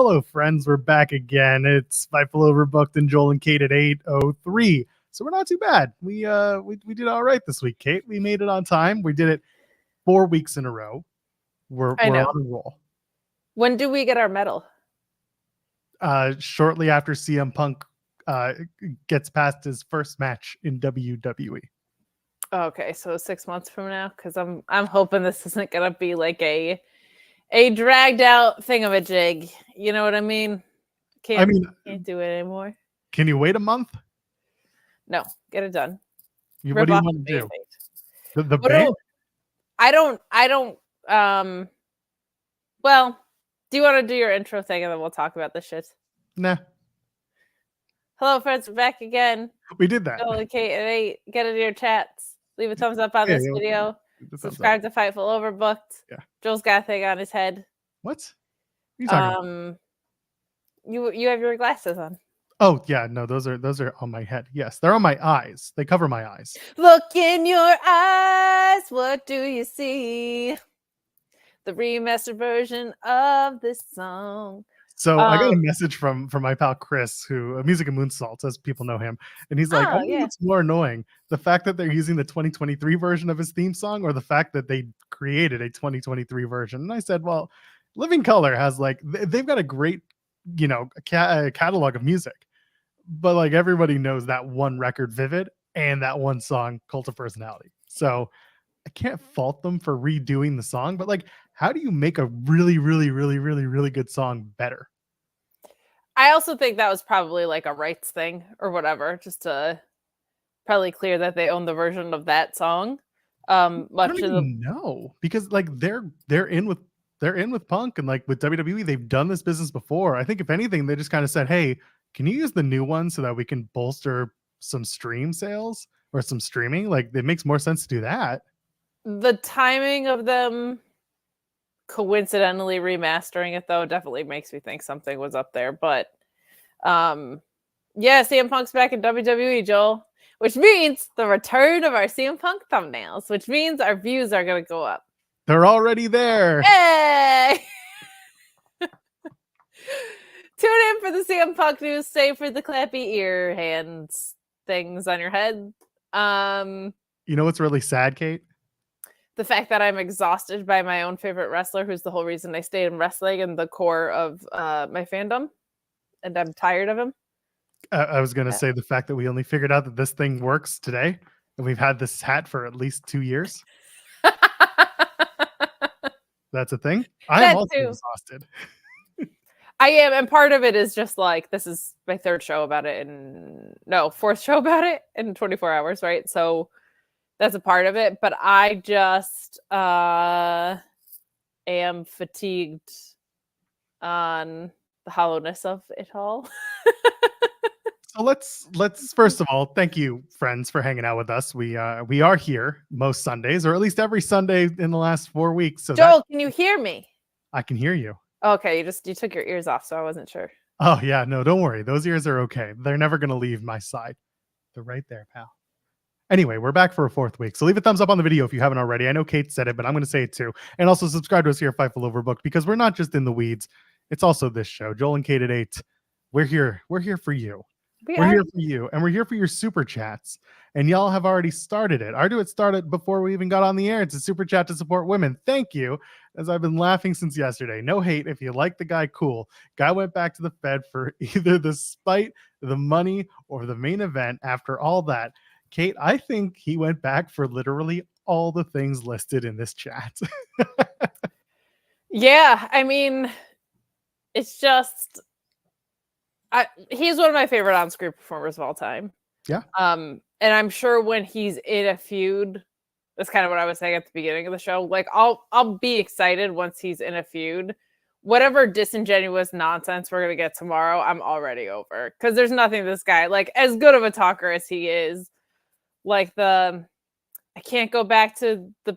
Hello, friends. We're back again. It's Fightful Overbooked and Joel and Kate at 8:03. So we're not too bad. We did all right this week, Kate. We made it on time. We did it 4 weeks in a row. We're on a roll. When do we get our medal? Shortly after CM Punk gets past his first match in WWE. Okay, so 6 months from now, because I'm hoping this isn't gonna be like a dragged out thingamajig. You know what I mean? Can't do it anymore. Can you wait a month? No, get it done. What do you want to do? The band? I don't. Well, do you want to do your intro thing and then we'll talk about this shit? Nah. Hello, friends. We're back again. We did that. Joel and Kate at 8. Get into your chats. Leave a thumbs up on this video. Subscribe to Fightful Overbooked. Yeah. Joel's got a thing on his head. What are you talking about? You have your glasses on. Oh yeah, no, those are on my head. Yes, they're on my eyes. They cover my eyes. Look in your eyes. What do you see? The remastered version of this song. So I got a message from my pal Chris, who Music and Moonsault, as people know him, and he's like, I think it's more annoying the fact that they're using the 2023 version of his theme song, or the fact that they created a 2023 version. And I said, well, Living Color has they've got a great, catalog of music, but like everybody knows that one record, Vivid, and that one song, Cult of Personality. So I can't fault them for redoing the song, but like, how do you make a really, really, really, really, really good song better? I also think that was probably like a rights thing or whatever, just to probably clear that they own the version of that song. I don't even know, because like they're in with Punk, and like with WWE, they've done this business before. I think if anything, they just kind of said, hey, can you use the new one so that we can bolster some stream sales or some streaming? Like, it makes more sense to do that. The timing of them coincidentally remastering it, though, definitely makes me think something was up there. But CM Punk's back in WWE, Joel, which means the return of our CM Punk thumbnails, which means our views are going to go up. They're already there. Hey! Tune in for the CM Punk news. Stay for the clappy ear hands things on your head. You know what's really sad, Kate? The fact that I'm exhausted by my own favorite wrestler, who's the whole reason I stayed in wrestling and the core of my fandom, and I'm tired of him. I was going to say the fact that we only figured out that this thing works today, and we've had this hat for at least 2 years. That's a thing. I am also exhausted. I am, and part of it is just like, this is my fourth show about it in 24 hours, right? So that's a part of it, but I just am fatigued on the hollowness of it all. So let's first of all, thank you, friends, for hanging out with us. We are here most Sundays, or at least every Sunday in the last 4 weeks. So Joel, can you hear me? I can hear you. Okay, you took your ears off, so I wasn't sure. Oh yeah, no, don't worry. Those ears are okay. They're never gonna leave my side. They're right there, pal. Anyway, we're back for a 4th week. So leave a thumbs up on the video if you haven't already. I know Kate said it, but I'm going to say it too. And also subscribe to us here at Fightful Overbooked, because we're not just in the weeds. It's also this show. Joel and Kate at 8. We're here. We're here for you. We're here for you. And we're here for your super chats. And y'all have already started it. It started before we even got on the air. It's a super chat to support women. Thank you. As I've been laughing since yesterday. No hate. If you like the guy, cool. Guy went back to the Fed for either the spite, the money, or the main event. After all that, Kate, I think he went back for literally all the things listed in this chat. Yeah, I mean, it's just, he's one of my favorite on-screen performers of all time. Yeah. And I'm sure when he's in a feud, that's kind of what I was saying at the beginning of the show. Like, I'll be excited once he's in a feud. Whatever disingenuous nonsense we're gonna get tomorrow, I'm already over, because there's nothing this guy, like, as good of a talker as he is. Like I can't go back to the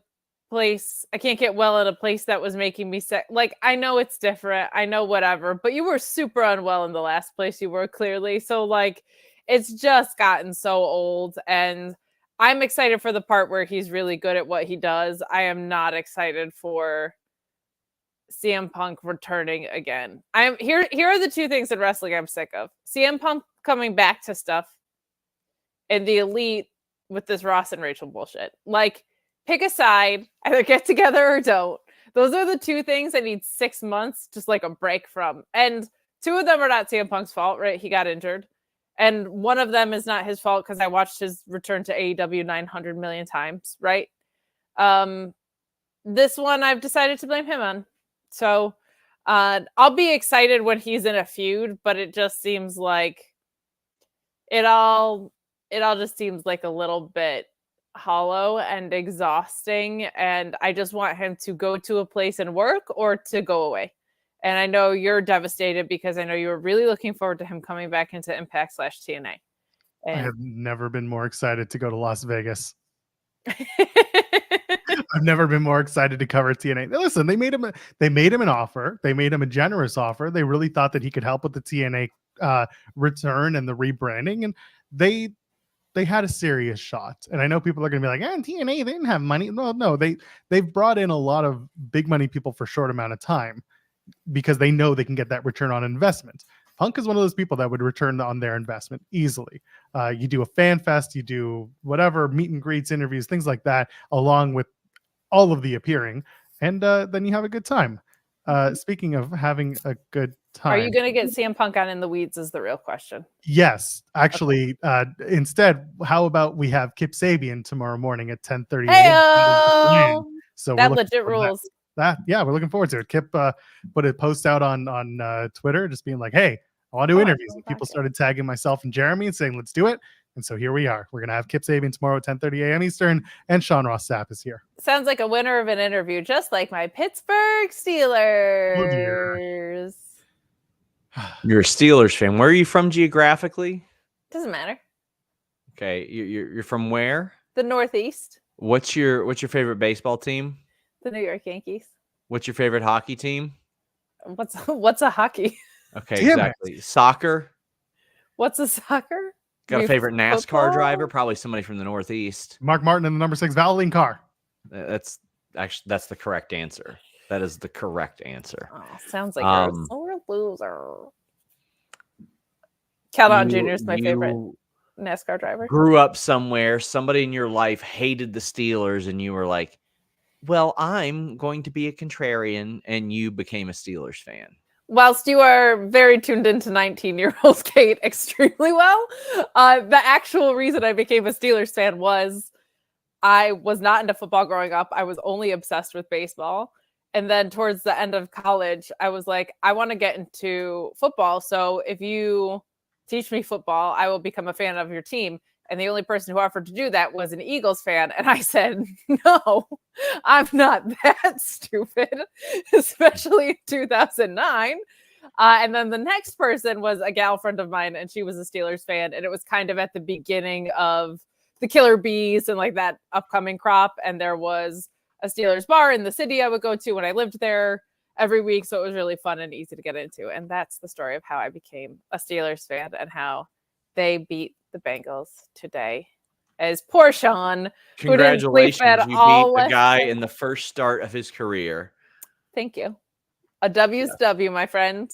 place. I can't get well in a place that was making me sick. Like, I know it's different. I know whatever, but you were super unwell in the last place you were, clearly. So like, it's just gotten so old, and I'm excited for the part where he's really good at what he does. I am not excited for CM Punk returning again. Here are the two things in wrestling I'm sick of. CM Punk coming back to stuff and the Elite with this Ross and Rachel bullshit. Like, pick a side, either get together or don't. Those are the two things I need 6 months, just like a break from. And two of them are not CM Punk's fault, right? He got injured. And one of them is not his fault because I watched his return to AEW 900 million times, right? This one I've decided to blame him on. So I'll be excited when he's in a feud, but it just seems like it all just seems like a little bit hollow and exhausting, and I just want him to go to a place and work or to go away. And I know you're devastated because I know you were really looking forward to him coming back into Impact / TNA. I have never been more excited to go to Las Vegas. I've never been more excited to cover TNA. Now, listen, they made him an offer. They made him a generous offer. They really thought that he could help with the TNA return and the rebranding, and they had a serious shot. And I know people are going to be like, TNA, they didn't have money. No, they've brought in a lot of big money people for a short amount of time because they know they can get that return on investment. Punk is one of those people that would return on their investment easily. You do a fan fest, you do whatever, meet and greets, interviews, things like that, along with all of the appearing, and then you have a good time. Speaking of having a good time, are you going to get CM Punk on In the Weeds is the real question. Yes, actually. Okay. Instead, how about we have Kip Sabian tomorrow morning at 10:30 a.m. So that legit rules. We're looking forward to it. Kip put a post out on Twitter just being like, hey, I want to do interviews. And people started tagging myself and Jeremy and saying, let's do it. And so here we are. We're going to have Kip Sabian tomorrow at 10:30 a.m. Eastern, and Sean Ross Sapp is here. Sounds like a winner of an interview, just like my Pittsburgh Steelers. You're a Steelers fan. Where are you from geographically? Doesn't matter. Okay, you're from where? The Northeast. What's your favorite baseball team? The New York Yankees. What's your favorite hockey team? What's a hockey? Okay, exactly. Soccer. What's a soccer? Got a favorite NASCAR driver? Probably somebody from the Northeast. Mark Martin in the number 6 Valvoline car. That's the correct answer. That is the correct answer. Oh, sounds like you're a sore loser. Calhoun Jr. is my favorite NASCAR driver. Grew up somewhere. Somebody in your life hated the Steelers, and you were like, well, I'm going to be a contrarian, and you became a Steelers fan. Whilst you are very tuned into 19-year-old Kate extremely well, the actual reason I became a Steelers fan was I was not into football growing up. I was only obsessed with baseball. And then towards the end of college, I was like, I want to get into football. So if you teach me football, I will become a fan of your team. And the only person who offered to do that was an Eagles fan. And I said, no, I'm not that stupid, especially in 2009. And then the next person was a gal friend of mine, and she was a Steelers fan. And it was kind of at the beginning of the Killer Bees and like that upcoming crop. And there was a Steelers bar in the city I would go to when I lived there every week. So it was really fun and easy to get into. And that's the story of how I became a Steelers fan and how they beat the Bengals today. As poor Sean, congratulations, you beat the guy in the first start of his career. Thank you. A W's W, my friend.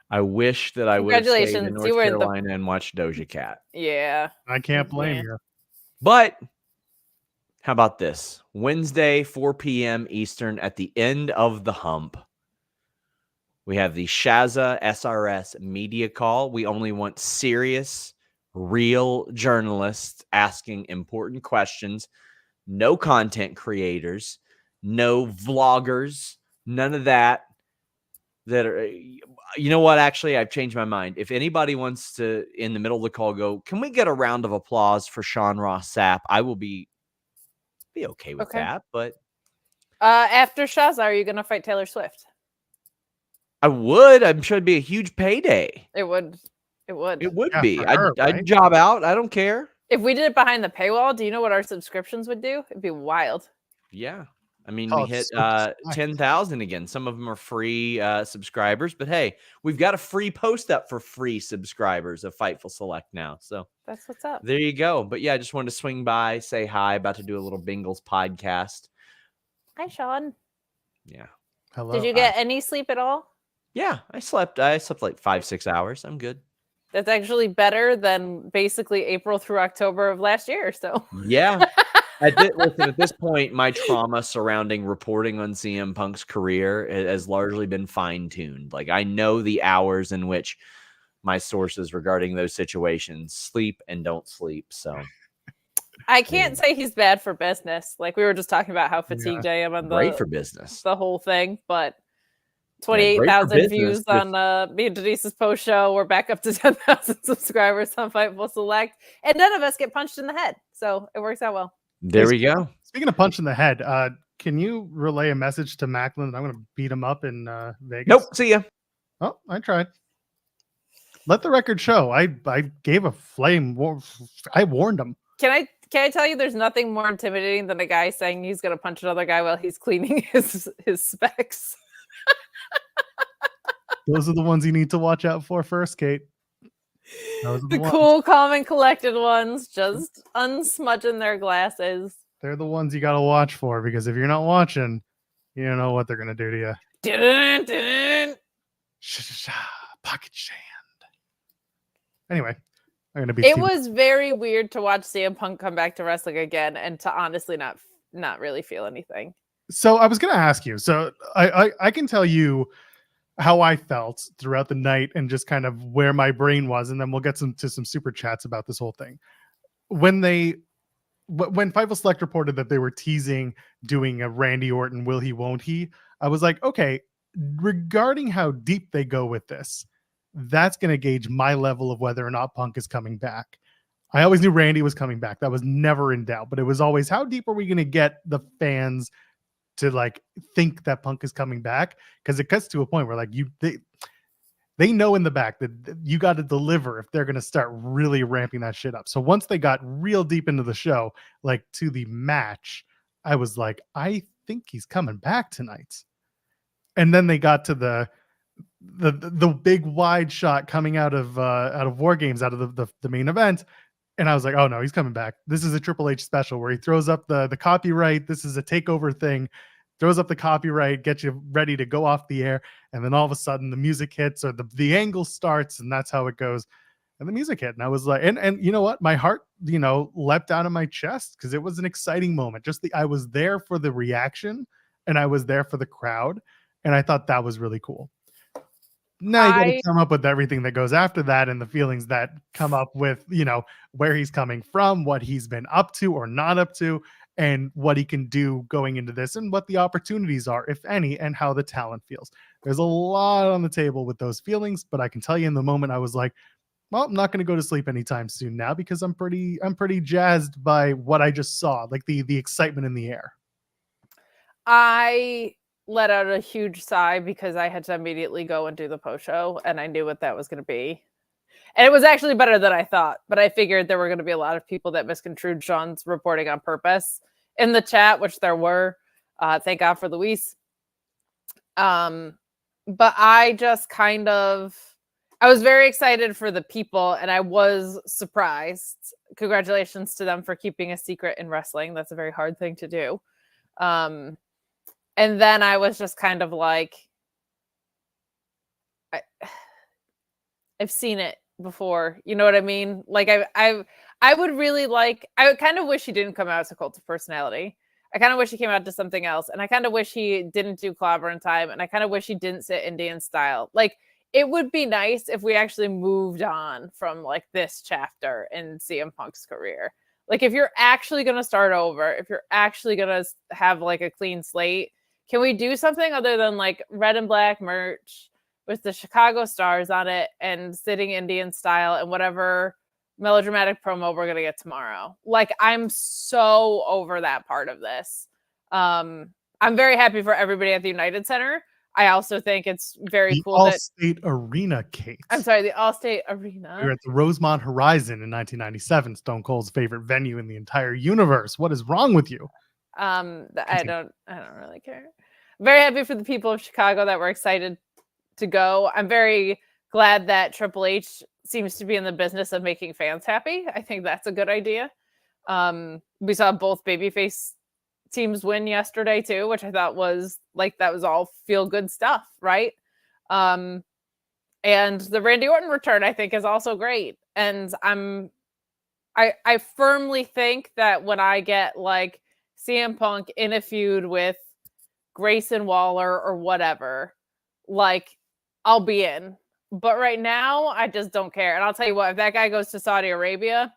I wish that I would have stayed in North Carolina and watched Doja Cat. Yeah. I can't blame you. But how about this? Wednesday, 4 p.m. Eastern, at the end of the hump, we have the Shaza SRS media call. We only want serious, real journalists asking important questions. No content creators, no vloggers, none of that. You know what? Actually, I've changed my mind. If anybody wants to, in the middle of the call, go, can we get a round of applause for Sean Ross Sapp? I will be okay with that. But after Shaza, are you going to fight Taylor Swift? I would. I'm sure it'd be a huge payday. It would. It would be. I'd job out. I don't care. If we did it behind the paywall, do you know what our subscriptions would do? It'd be wild. Yeah. I mean, we hit 10,000 again. Some of them are free subscribers, but hey, we've got a free post up for free subscribers of Fightful Select now. So that's what's up. There you go. But yeah, I just wanted to swing by, say hi, about to do a little Bengals podcast. Hi, Sean. Yeah. Hello. Did you get any sleep at all? Yeah, I slept like 5-6 hours. I'm good. That's actually better than basically April through October of last year. So Yeah. Listen, at this point, my trauma surrounding reporting on CM Punk's career has largely been fine-tuned. Like, I know the hours in which my sources regarding those situations sleep and don't sleep. So I can't say he's bad for business. Like we were just talking about how fatigued I am on great for business. the whole thing, but Yeah, great for 28,000 business views if- on me and Denise's post show. We're back up to 10,000 subscribers on Fightful Select, and none of us get punched in the head, so it works out well. There we go. Speaking of punch in the head, can you relay a message to Macklin that I'm going to beat him up in Vegas? Nope. See ya. Oh, I tried. Let the record show. I gave a flame. I warned him. Can I tell you there's nothing more intimidating than a guy saying he's going to punch another guy while he's cleaning his specs? Those are the ones you need to watch out for first, Kate. Those are The ones. cool, calm, and collected ones just unsmudging their glasses. They're the ones you got to watch for, because if you're not watching, you don't know what they're going to do to you. Dun, dun. Pocket shand. Anyway, I'm going to be. It was very weird to watch CM Punk come back to wrestling again and to honestly not really feel anything. So I was going to ask you. So I can tell you how I felt throughout the night and just kind of where my brain was, and then we'll get to some super chats about this whole thing. When Fightful Select reported that they were teasing doing a Randy Orton will he won't he, I was like, okay, regarding how deep they go with this, that's going to gauge my level of whether or not Punk is coming back. I always knew Randy was coming back. That was never in doubt, but it was always, how deep are we going to get the fans to like think that Punk is coming back? Because it gets to a point where like they know in the back that you got to deliver if they're going to start really ramping that shit up. So once they got real deep into the show, like to the match, I was like, I think he's coming back tonight. And then they got to the big wide shot coming out of War Games, out of the main event. And I was like, oh no, he's coming back. This is a Triple H special where he throws up the copyright. This is a takeover thing. Throws up the copyright, gets you ready to go off the air. And then all of a sudden the music hits or the angle starts, and that's how it goes. And the music hit. And I was like, and you know what? My heart, leapt out of my chest because it was an exciting moment. I was there for the reaction and I was there for the crowd. And I thought that was really cool. Now you got to come up with everything that goes after that and the feelings that come up with, where he's coming from, what he's been up to or not up to, and what he can do going into this and what the opportunities are, if any, and how the talent feels. There's a lot on the table with those feelings, but I can tell you in the moment I was like, well, I'm not going to go to sleep anytime soon now because I'm pretty jazzed by what I just saw, like the excitement in the air. I let out a huge sigh because I had to immediately go and do the post show, and I knew what that was going to be. And it was actually better than I thought, but I figured there were going to be a lot of people that misconstrued Sean's reporting on purpose in the chat, which there were. Thank God for Luis. But I just I was very excited for the people, and I was surprised. Congratulations to them for keeping a secret in wrestling. That's a very hard thing to do. And then I was just kind of like, I've seen it before. You know what I mean? Like I would really I would kind of wish he didn't come out as a Cult of Personality. I kind of wish he came out to something else. And I kind of wish he didn't do Clobber in Time. And I kind of wish he didn't sit Indian style. Like, it would be nice if we actually moved on from like this chapter in CM Punk's career. Like, if you're actually going to start over, if you're actually going to have like a clean slate, can we do something other than like red and black merch with the Chicago stars on it and sitting Indian style and whatever melodramatic promo we're going to get tomorrow? Like, I'm so over that part of this. I'm very happy for everybody at the United Center. I also think it's very cool that Allstate Arena, Kate. I'm sorry, the Allstate Arena. We're at the Rosemont Horizon in 1997, Stone Cold's favorite venue in the entire universe. What is wrong with you? I don't really care. Very happy for the people of Chicago that were excited to go. I'm very glad that Triple H seems to be in the business of making fans happy. I think that's a good idea. We saw both babyface teams win yesterday too, which I thought was like, that was all feel good stuff, right? And the Randy Orton return, I think, is also great. And I firmly think that when I get like CM Punk in a feud with Grayson Waller or whatever, like, I'll be in. But right now, I just don't care. And I'll tell you what, if that guy goes to Saudi Arabia,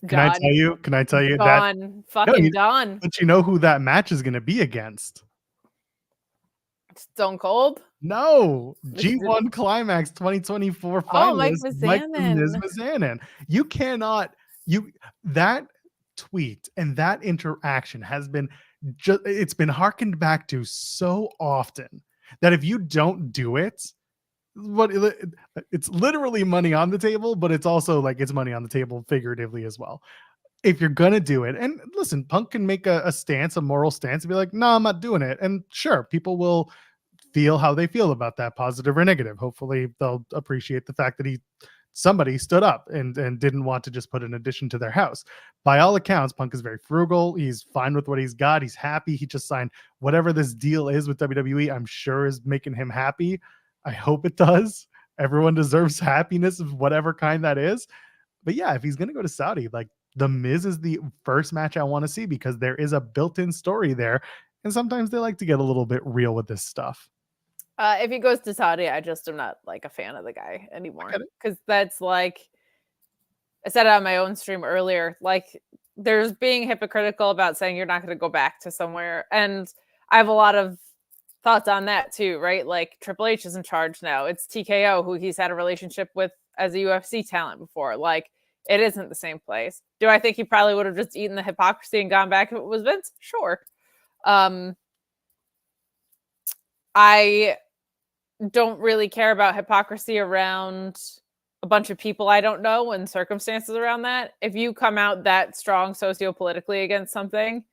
Can I tell you? Can I tell you that? Done. Fucking done. But you know who that match is going to be against? Stone Cold? No, G1 Climax 2024 finalist Mike Mizanin. You cannot. That tweet and that interaction has been it's been harkened back to so often that if you don't do it, it's literally money on the table, but it's also like it's money on the table figuratively as well. If you're gonna do it, and listen, Punk can make a stance, a moral stance, and be like, no, I'm not doing it. And sure, people will feel how they feel about that, positive or negative. Hopefully they'll appreciate the fact that somebody stood up and didn't want to just put an addition to their house. By all accounts, Punk is very frugal. He's fine with what he's got. He's happy. He just signed whatever this deal is with WWE. I'm sure is making him happy. I hope it does. Everyone deserves happiness of whatever kind that is. But yeah, if he's going to go to Saudi, like The Miz is the first match I want to see because there is a built-in story there. And sometimes they like to get a little bit real with this stuff. If he goes to Saudi, I just am not like a fan of the guy anymore. Because that's like, I said it on my own stream earlier, like there's being hypocritical about saying you're not going to go back to somewhere. And I have a lot of thoughts on that too, right? Like Triple H is in charge now. It's TKO, who he's had a relationship with as a UFC talent before. Like, it isn't the same place. Do I think he probably would have just eaten the hypocrisy and gone back if it was Vince? Sure. I don't really care about hypocrisy around a bunch of people I don't know and circumstances around that. If you come out that strong sociopolitically against something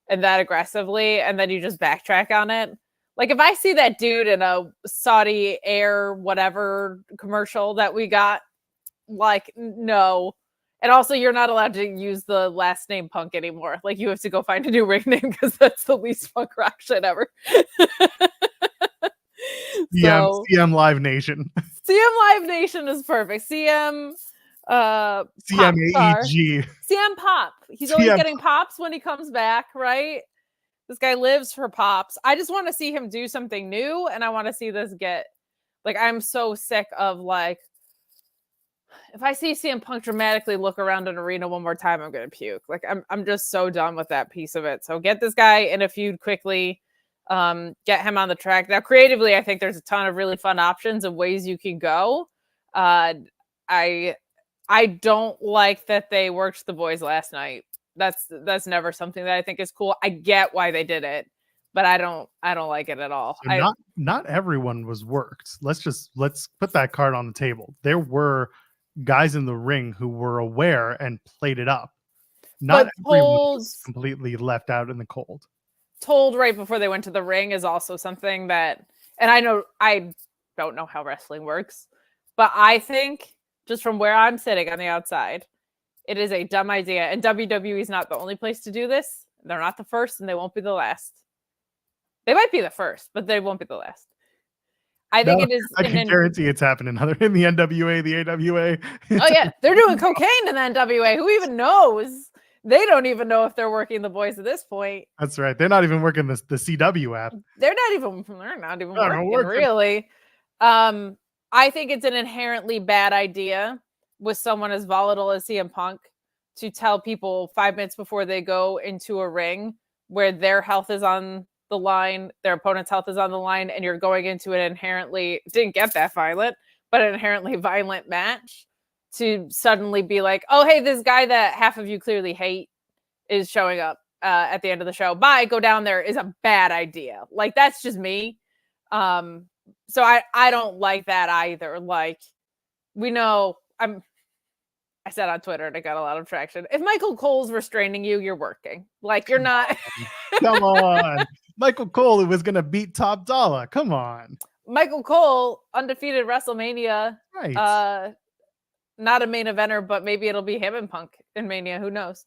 and that aggressively, and then you just backtrack on it, like if I see that dude in a Saudi Air whatever commercial that we got, like, no. And also, you're not allowed to use the last name Punk anymore. Like, you have to go find a new ring name because that's the least punk rock shit ever. CM Live Nation. CM Live Nation is perfect. CM CMAEG. CM Pop. He's always getting pops when he comes back, right? This guy lives for pops. I just want to see him do something new, and I want to see this get, like, I'm so sick of, like, if I see CM Punk dramatically look around an arena one more time, I'm gonna puke. Like, I'm just so done with that piece of it. So get this guy in a feud quickly. Get him on the track. Now, creatively, I think there's a ton of really fun options of ways you can go. I don't like that they worked the boys last night. That's never something that I think is cool. I get why they did it, but I don't like it at all. So not everyone was worked. Let's put that card on the table. There were guys in the ring who were aware and played it up. Not everyone was completely left out in the cold. Told right before they went to the ring is also something that, and I don't know how wrestling works, but I think just from where I'm sitting on the outside, it is a dumb idea. And WWE is not the only place to do this. They're not the first, and they won't be the last. They might be the first, but they won't be the last. I think it is. I can guarantee it's happening in the NWA, the AWA. Oh yeah, they're doing cocaine in the NWA. Who even knows? They don't even know if they're working the boys at this point. That's right. They're not even working the CW app. They're not even working really. I think it's an inherently bad idea with someone as volatile as CM Punk to tell people 5 minutes before they go into a ring where their health is on the line, their opponent's health is on the line, and you're going into an inherently, didn't get that violent, but an inherently violent match, to suddenly be like, oh, hey, this guy that half of you clearly hate is showing up at the end of the show. Bye, go down there, is a bad idea. Like, that's just me. So I don't like that either. Like, we know, I said on Twitter and I got a lot of traction. If Michael Cole's restraining you, you're working. Like, you're not. Come on. Michael Cole, who was going to beat Top Dollar. Come on. Michael Cole, undefeated WrestleMania. Right. Not a main eventer, but maybe it'll be him and Punk in Mania. Who knows?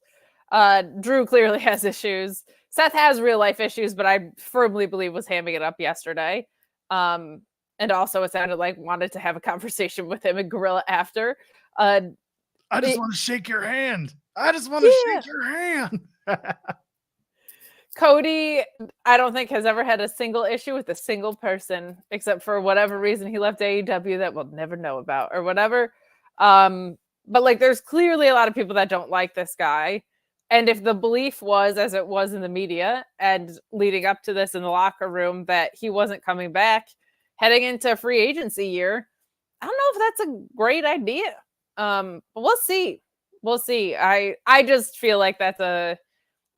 Drew clearly has issues. Seth has real life issues, but I firmly believe was hamming it up yesterday. And also it sounded like wanted to have a conversation with him and Gorilla after. I just want to shake your hand. I just want to shake your hand. Cody, I don't think has ever had a single issue with a single person, except for whatever reason he left AEW that we'll never know about or whatever. But like, there's clearly a lot of people that don't like this guy. And if the belief was, as it was in the media and leading up to this in the locker room, that he wasn't coming back heading into free agency year, I don't know if that's a great idea. But we'll see. We'll see. I just feel like that's a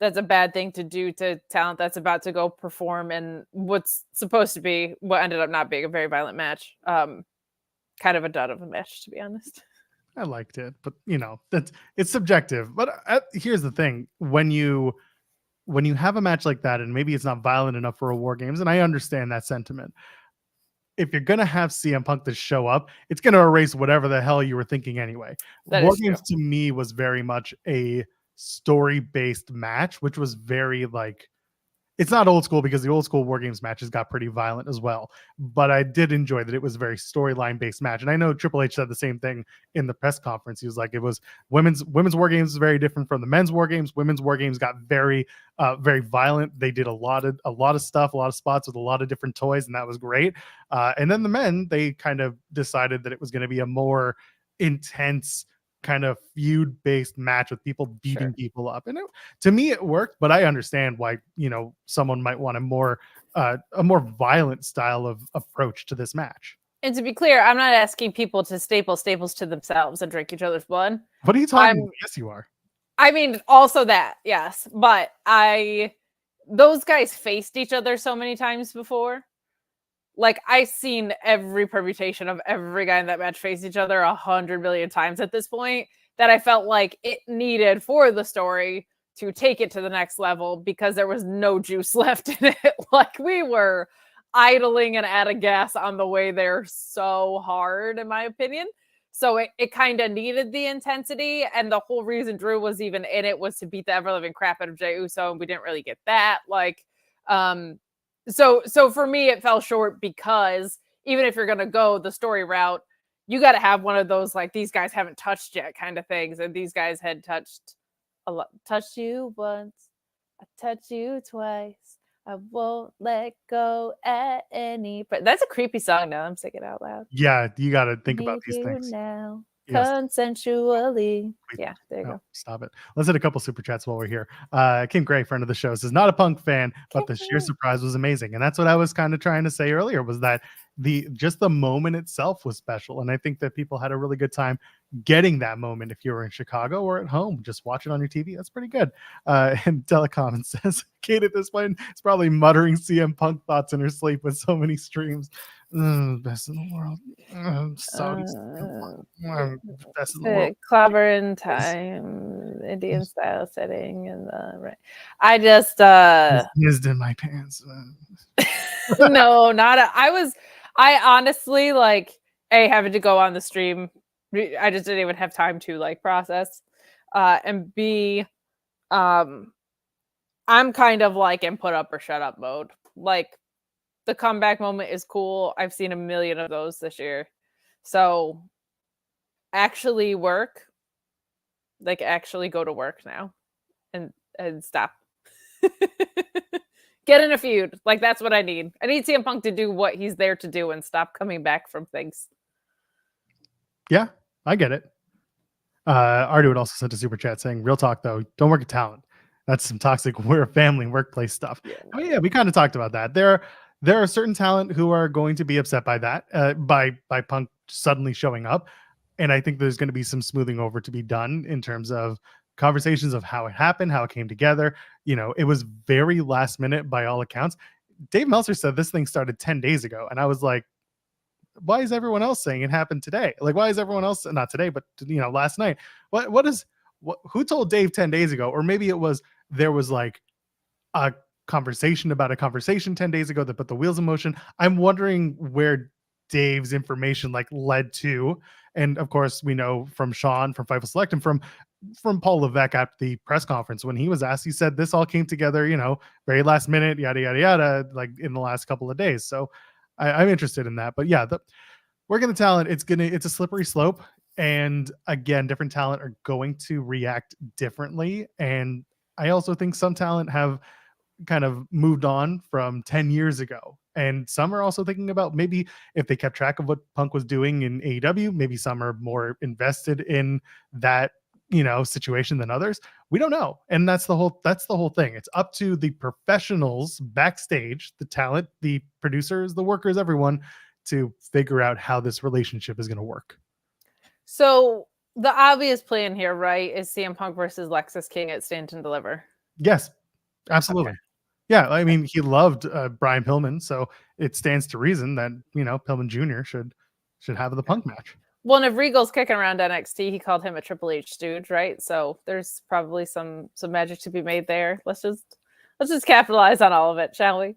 bad thing to do to talent that's about to go perform in what's supposed to be what ended up not being a very violent match. Kind of a dud of a match, to be honest. I liked it, but it's subjective. But here's the thing: when you have a match like that, and maybe it's not violent enough for a War Games, and I understand that sentiment. If you're gonna have CM Punk to show up, it's gonna erase whatever the hell you were thinking anyway. War Games to me was very much a story-based match, which was very like, it's not old school because the old school War Games matches got pretty violent as well. But I did enjoy that it was a very storyline based match. And I know Triple H said the same thing in the press conference. He was like, it was women's War Games is very different from the men's War Games. Women's War Games got very violent. They did a lot of stuff, a lot of spots with a lot of different toys, and that was great. And then the men, they kind of decided that it was going to be a more intense kind of feud-based match with people beating people up, and to me it worked. But I understand why someone might want a more violent style of approach to this match. And to be clear, I'm not asking people to staple staples to themselves and drink each other's blood. What are you talking about? Yes, you are. I mean, also that, yes, but those guys faced each other so many times before. Like, I've seen every permutation of every guy in that match face each other 100 million times at this point, that I felt like it needed for the story to take it to the next level, because there was no juice left in it. Like, we were idling and out of gas on the way there so hard, in my opinion. So it kind of needed the intensity, and the whole reason Drew was even in it was to beat the ever-living crap out of Jey Uso, and we didn't really get that. Like, So for me, it fell short, because even if you're going to go the story route, you got to have one of those, like, these guys haven't touched yet kind of things. And these guys had touched a lot. Touched you once, I touched you twice. I won't let go at any. But that's a creepy song now. I'm singing out loud. Yeah, you got to think about these things now. Yes. Consensually. Yeah, there you go. Stop it. Let's hit a couple super chats while we're here. Kim Gray, friend of the show, says, not a Punk fan, but the sheer surprise was amazing. And that's what I was kind of trying to say earlier, was that the moment itself was special. And I think that people had a really good time getting that moment. If you were in Chicago or at home, just watch it on your TV. That's pretty good. And Telecom says, Kate at this point is probably muttering CM Punk thoughts in her sleep with so many streams. Best in the world. Best in the world. Clobber in time, Indian style setting, and right. I just jizzed in my pants. No, I honestly, like, having to go on the stream. I just didn't even have time to like process. And B, I'm kind of like in put up or shut up mode. Like, the comeback moment is cool. I've seen a million of those this year. So actually work. Like, actually go to work now and stop. Get in a feud. Like, that's what I need. I need CM Punk to do what he's there to do and stop coming back from things. Yeah, I get it. Arduid also sent a super chat saying, real talk though, don't work at talent. That's some toxic family workplace stuff. Yeah, I mean, yeah, we kind of talked about that. There are certain talent who are going to be upset by that, by Punk suddenly showing up. And I think there's going to be some smoothing over to be done in terms of conversations of how it happened, how it came together. It was very last minute by all accounts. Dave Meltzer said this thing started 10 days ago. And I was like, why is everyone else saying it happened today? Like, why is everyone else, not today, but last night? Who told Dave 10 days ago? Or maybe there was like a conversation about a conversation 10 days ago that put the wheels in motion. I'm wondering where Dave's information like led to. And of course, we know from Sean from Fightful Select and from Paul Levesque at the press conference when he was asked, he said this all came together, very last minute, yada yada yada, like in the last couple of days. So I'm interested in that. But yeah, working the talent, it's a slippery slope. And again, different talent are going to react differently. And I also think some talent have kind of moved on from 10 years ago. And some are also thinking about maybe if they kept track of what Punk was doing in AEW, maybe some are more invested in that, situation than others. We don't know. And that's the whole thing. It's up to the professionals backstage, the talent, the producers, the workers, everyone to figure out how this relationship is going to work. So the obvious plan here, right, is CM Punk versus Lexus King at Stand and Deliver. Yes, absolutely. Okay. Yeah, I mean, he loved Brian Pillman, so it stands to reason that Pillman Jr. should have the Punk match. Well, and if Regal's kicking around NXT, he called him a Triple H stooge, right? So there's probably some magic to be made there. Let's just capitalize on all of it, shall we?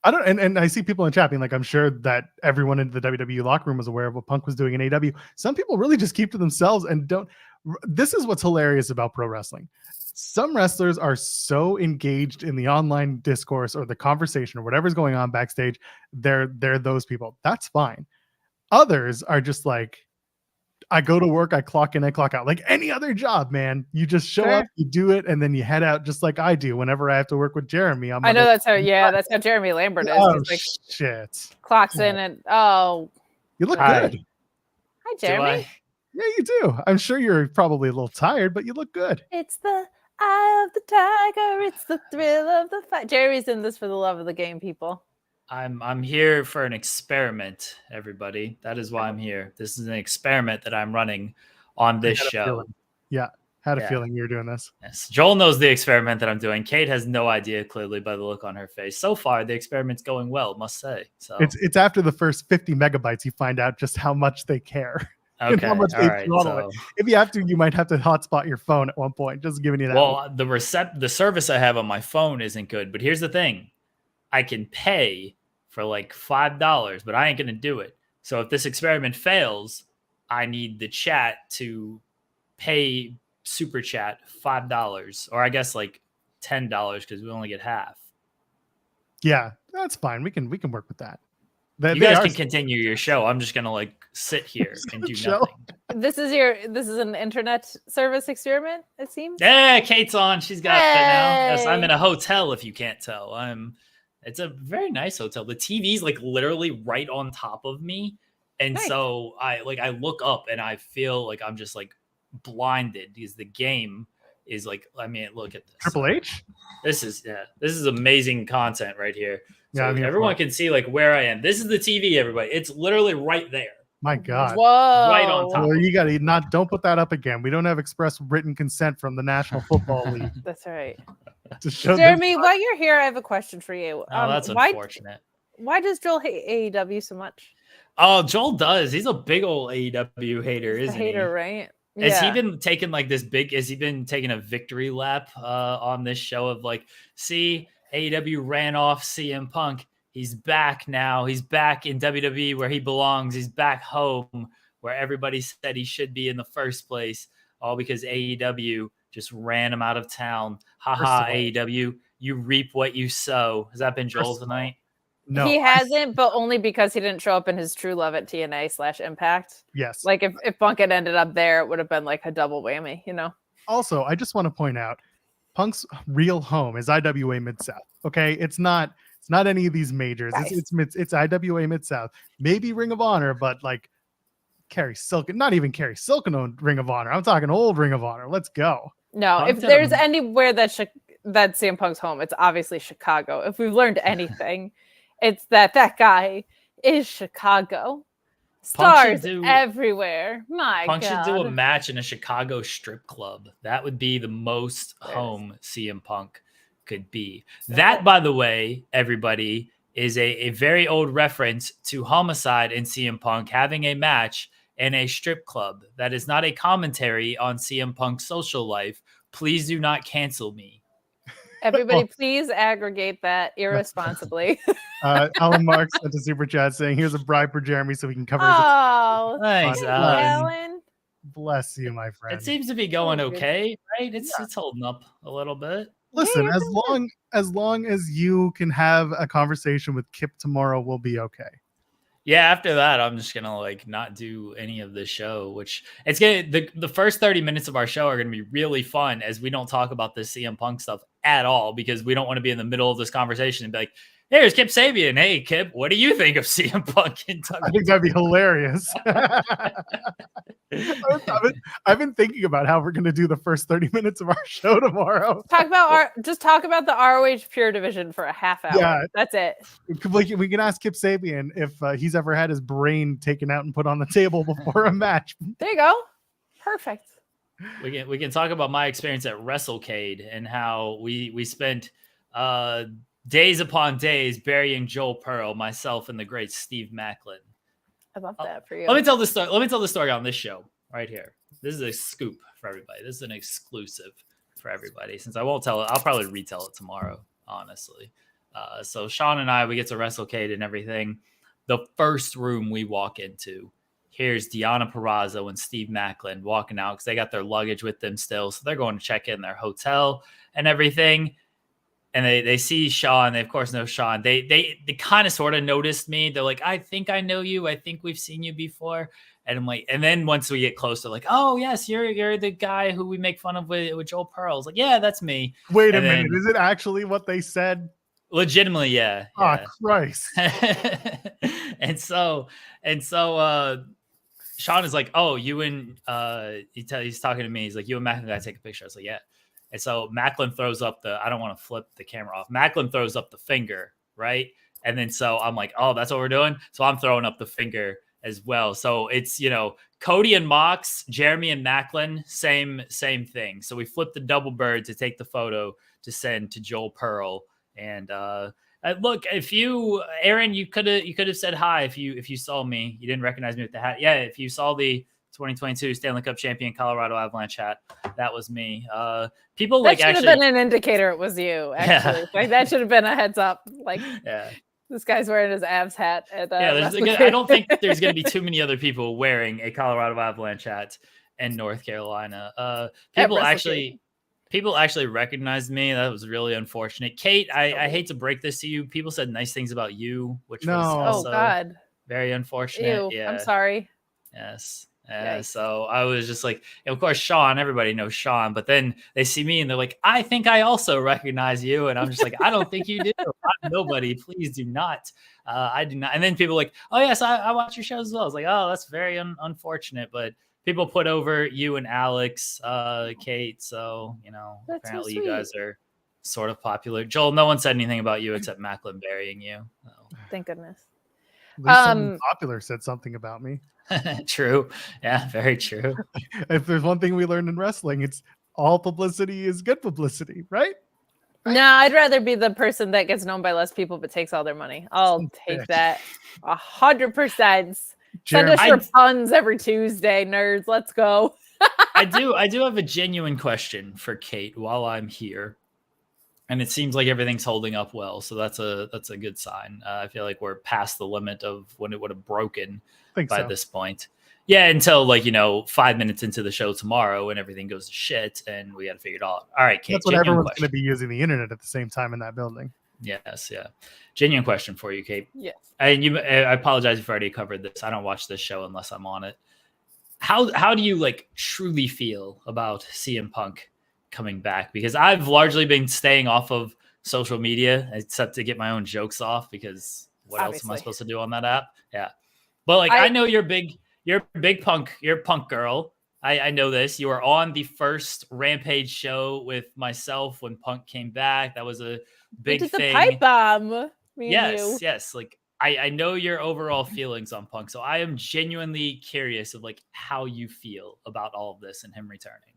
I don't, and I see people in chat being like, I'm sure that everyone in the WWE locker room was aware of what Punk was doing in AEW. Some people really just keep to themselves and don't. This is what's hilarious about pro wrestling. Some wrestlers are so engaged in the online discourse or the conversation or whatever's going on backstage. They're those people. That's fine. Others are just like, I go to work, I clock in, I clock out. Like any other job, man. You just show up, you do it, and then you head out just like I do whenever I have to work with Jeremy. I know that's how Jeremy Lambert is. Oh, like, shit. Clocks in and, you look good. Hi, Jeremy. Yeah, you do. I'm sure you're probably a little tired, but you look good. It's the eye of the tiger. It's the thrill of the fight. Jeremy's in this for the love of the game, people. I'm here for an experiment, everybody. That is why I'm here. This is an experiment that I'm running on this show. Had a feeling you were doing this. Yes. Joel knows the experiment that I'm doing. Kate has no idea, clearly, by the look on her face. So far, the experiment's going well, must say. So it's after the first 50 megabytes you find out just how much they care. Okay. How much all right. So, if you have to, you might have to hotspot your phone at one point. Just giving you that. Well, the service I have on my phone isn't good. But here's the thing. I can pay for like $5, but I ain't going to do it. So if this experiment fails, I need the chat to pay Super Chat $5, or I guess like $10 because we only get half. Yeah, that's fine. We can work with that. You guys can continue your show. I'm just going to like sit here and do nothing. This is an internet service experiment, it seems. Yeah, Kate's on. She's got it now. Yes, I'm in a hotel if you can't tell. It's a very nice hotel. The TV's like literally right on top of me. And so I look up and I feel like I'm just like blinded because the game is like, I mean, look at this. Triple H? This is amazing content right here. So yeah, everyone can see like where I am. This is the TV, everybody. It's literally right there. My God. Whoa. Right on top. Well, you got to don't put that up again. We don't have express written consent from the National Football League. That's right. To show Jeremy, while you're here, I have a question for you. Oh, that's unfortunate. Why does Joel hate AEW so much? Oh, Joel does. He's a big old AEW hater, isn't he? Hater, right? Has he been taking like this has he been taking a victory lap on this show of like, see, AEW ran off CM Punk. He's back now. He's back in WWE where he belongs. He's back home where everybody said he should be in the first place. All because AEW just ran him out of town. Haha, AEW, you reap what you sow. Has that been Joel tonight? No, he hasn't, but only because he didn't show up in his True Love at TNA/Impact. Yes. Like if Punk had ended up there, it would have been like a double whammy, Also, I just want to point out Punk's real home is IWA Mid-South. Okay. It's not any of these majors. Nice. It's IWA Mid-South. Maybe Ring of Honor, but like Carrie Silken, not even Carrie Silken owned Ring of Honor. I'm talking old Ring of Honor. Let's go. No, if there's anywhere that CM Punk's home, it's obviously Chicago. If we've learned anything, it's that guy is Chicago. Stars everywhere. Punk should do a match in a Chicago strip club. That would be the most home CM Punk could be. That, by the way, everybody, is a very old reference to Homicide and CM Punk having a match in a strip club. That is not a commentary on CM Punk's social life. Please do not cancel me. Everybody, please aggregate that irresponsibly. Alan Marks sent a super chat saying, "Here's a bribe for Jeremy so we can cover his." Oh, Thanks, thank you, Alan. Alan. Bless you, my friend. It seems to be going Oh, good. okay, right? It's holding up a little bit. Listen, Yeah, as long as you can have a conversation with Kip tomorrow, we'll be okay. Yeah, after that, I'm just gonna like not do any of the show, which it's gonna the first 30 minutes of our show are gonna be really fun as we don't talk about this CM Punk stuff at all because we don't want to be in the middle of this conversation and be like, hey, there's Kip Sabian. Hey Kip, what do you think of CM Punk in I think that'd be hilarious. I've been thinking about how we're going to do the first 30 minutes of our show tomorrow. talk about the ROH Pure Division for a half hour. Yeah. That's it. We can ask Kip Sabian if he's ever had his brain taken out and put on the table before a match. There you go. Perfect. We can talk about my experience at WrestleCade and how we spent days upon days burying Joel Pearl, myself, and the great Steve Macklin. I love that for you. Let me tell the story. Let me tell the story on this show right here. This is a scoop for everybody. This is an exclusive for everybody. Since I won't tell it, I'll probably retell it tomorrow, honestly. So Sean and I, we get to WrestleCade and everything. The first room we walk into, here's Deonna Purrazzo and Steve Macklin walking out because they got their luggage with them still. So they're going to check in their hotel and everything. And they see Sean. They, of course, know Sean. They kind of sort of noticed me. They're like, I think I know you. I think we've seen you before. And I'm like, and then once we get closer, like, oh, yes, you're the guy who we make fun of with Joel Pearl. I was like, yeah, that's me. Wait a And minute. then- Is it actually what they said? Legitimately, yeah. Oh, Christ. and so Sean is like, oh, you and he's talking to me. He's like, you and Macklin gotta take a picture. I was like, yeah. And so Macklin throws up I don't want to flip the camera off. Macklin throws up the finger, right? And then so I'm like, oh, that's what we're doing. So I'm throwing up the finger as well. So it's, Cody and Mox, Jeremy and Macklin, same thing. So we flipped the double bird to take the photo to send to Joel Pearl. And look, Aaron, you could have said hi if you saw me. You didn't recognize me with the hat. Yeah, if you saw the 2022 Stanley Cup champion Colorado Avalanche hat, that was me. People That like should actually have been an indicator it was you, actually. Yeah. Like that should have been a heads up. Like yeah. this guy's wearing his Avs hat at I don't think there's going to be too many other people wearing a Colorado Avalanche hat in North Carolina. People actually recognized me. That was really unfortunate. Kate, I hate to break this to you. People said nice things about you, which was also God, very unfortunate. Ew, Yeah. I'm sorry. Yes. Yikes. So I was just like, of course, Sean, everybody knows Sean, but then they see me and they're like, I think I also recognize you. And I'm just like, I don't think you do. I'm nobody. Please do not. I do not. And then people are like, oh, yes, I watch your shows as well. I was like, oh, that's very unfortunate. But people put over you and Alex, Kate. So, That's apparently so you guys are sort of popular. Joel, no one said anything about you except Macklin burying you. So. Thank goodness. At least someone popular said something about me. True. Yeah, very true. If there's one thing we learned in wrestling, it's all publicity is good publicity, right? No, I'd rather be the person that gets known by less people but takes all their money. I'll take that 100%. Send us your puns every Tuesday, nerds. Let's go. I do have a genuine question for Kate while I'm here. And it seems like everything's holding up well. So that's a good sign. I feel like we're past the limit of when it would have broken by this point. Yeah, until 5 minutes into the show tomorrow and everything goes to shit and we got to figure it out. All right, Kate. That's what everyone's going to be using the internet at the same time in that building. Yes, yeah. Genuine question for you, Kate. Yes. And I apologize if I already covered this. I don't watch this show unless I'm on it. How do you truly feel about CM Punk coming back? Because I've largely been staying off of social media except to get my own jokes off because what else am I supposed to do on that app? Yeah. But I know you're a punk girl. I know this. You were on the first Rampage show with myself when Punk came back. That was a big thing. The pipe bomb. Yes. I know your overall feelings on Punk. So I am genuinely curious of how you feel about all of this and him returning.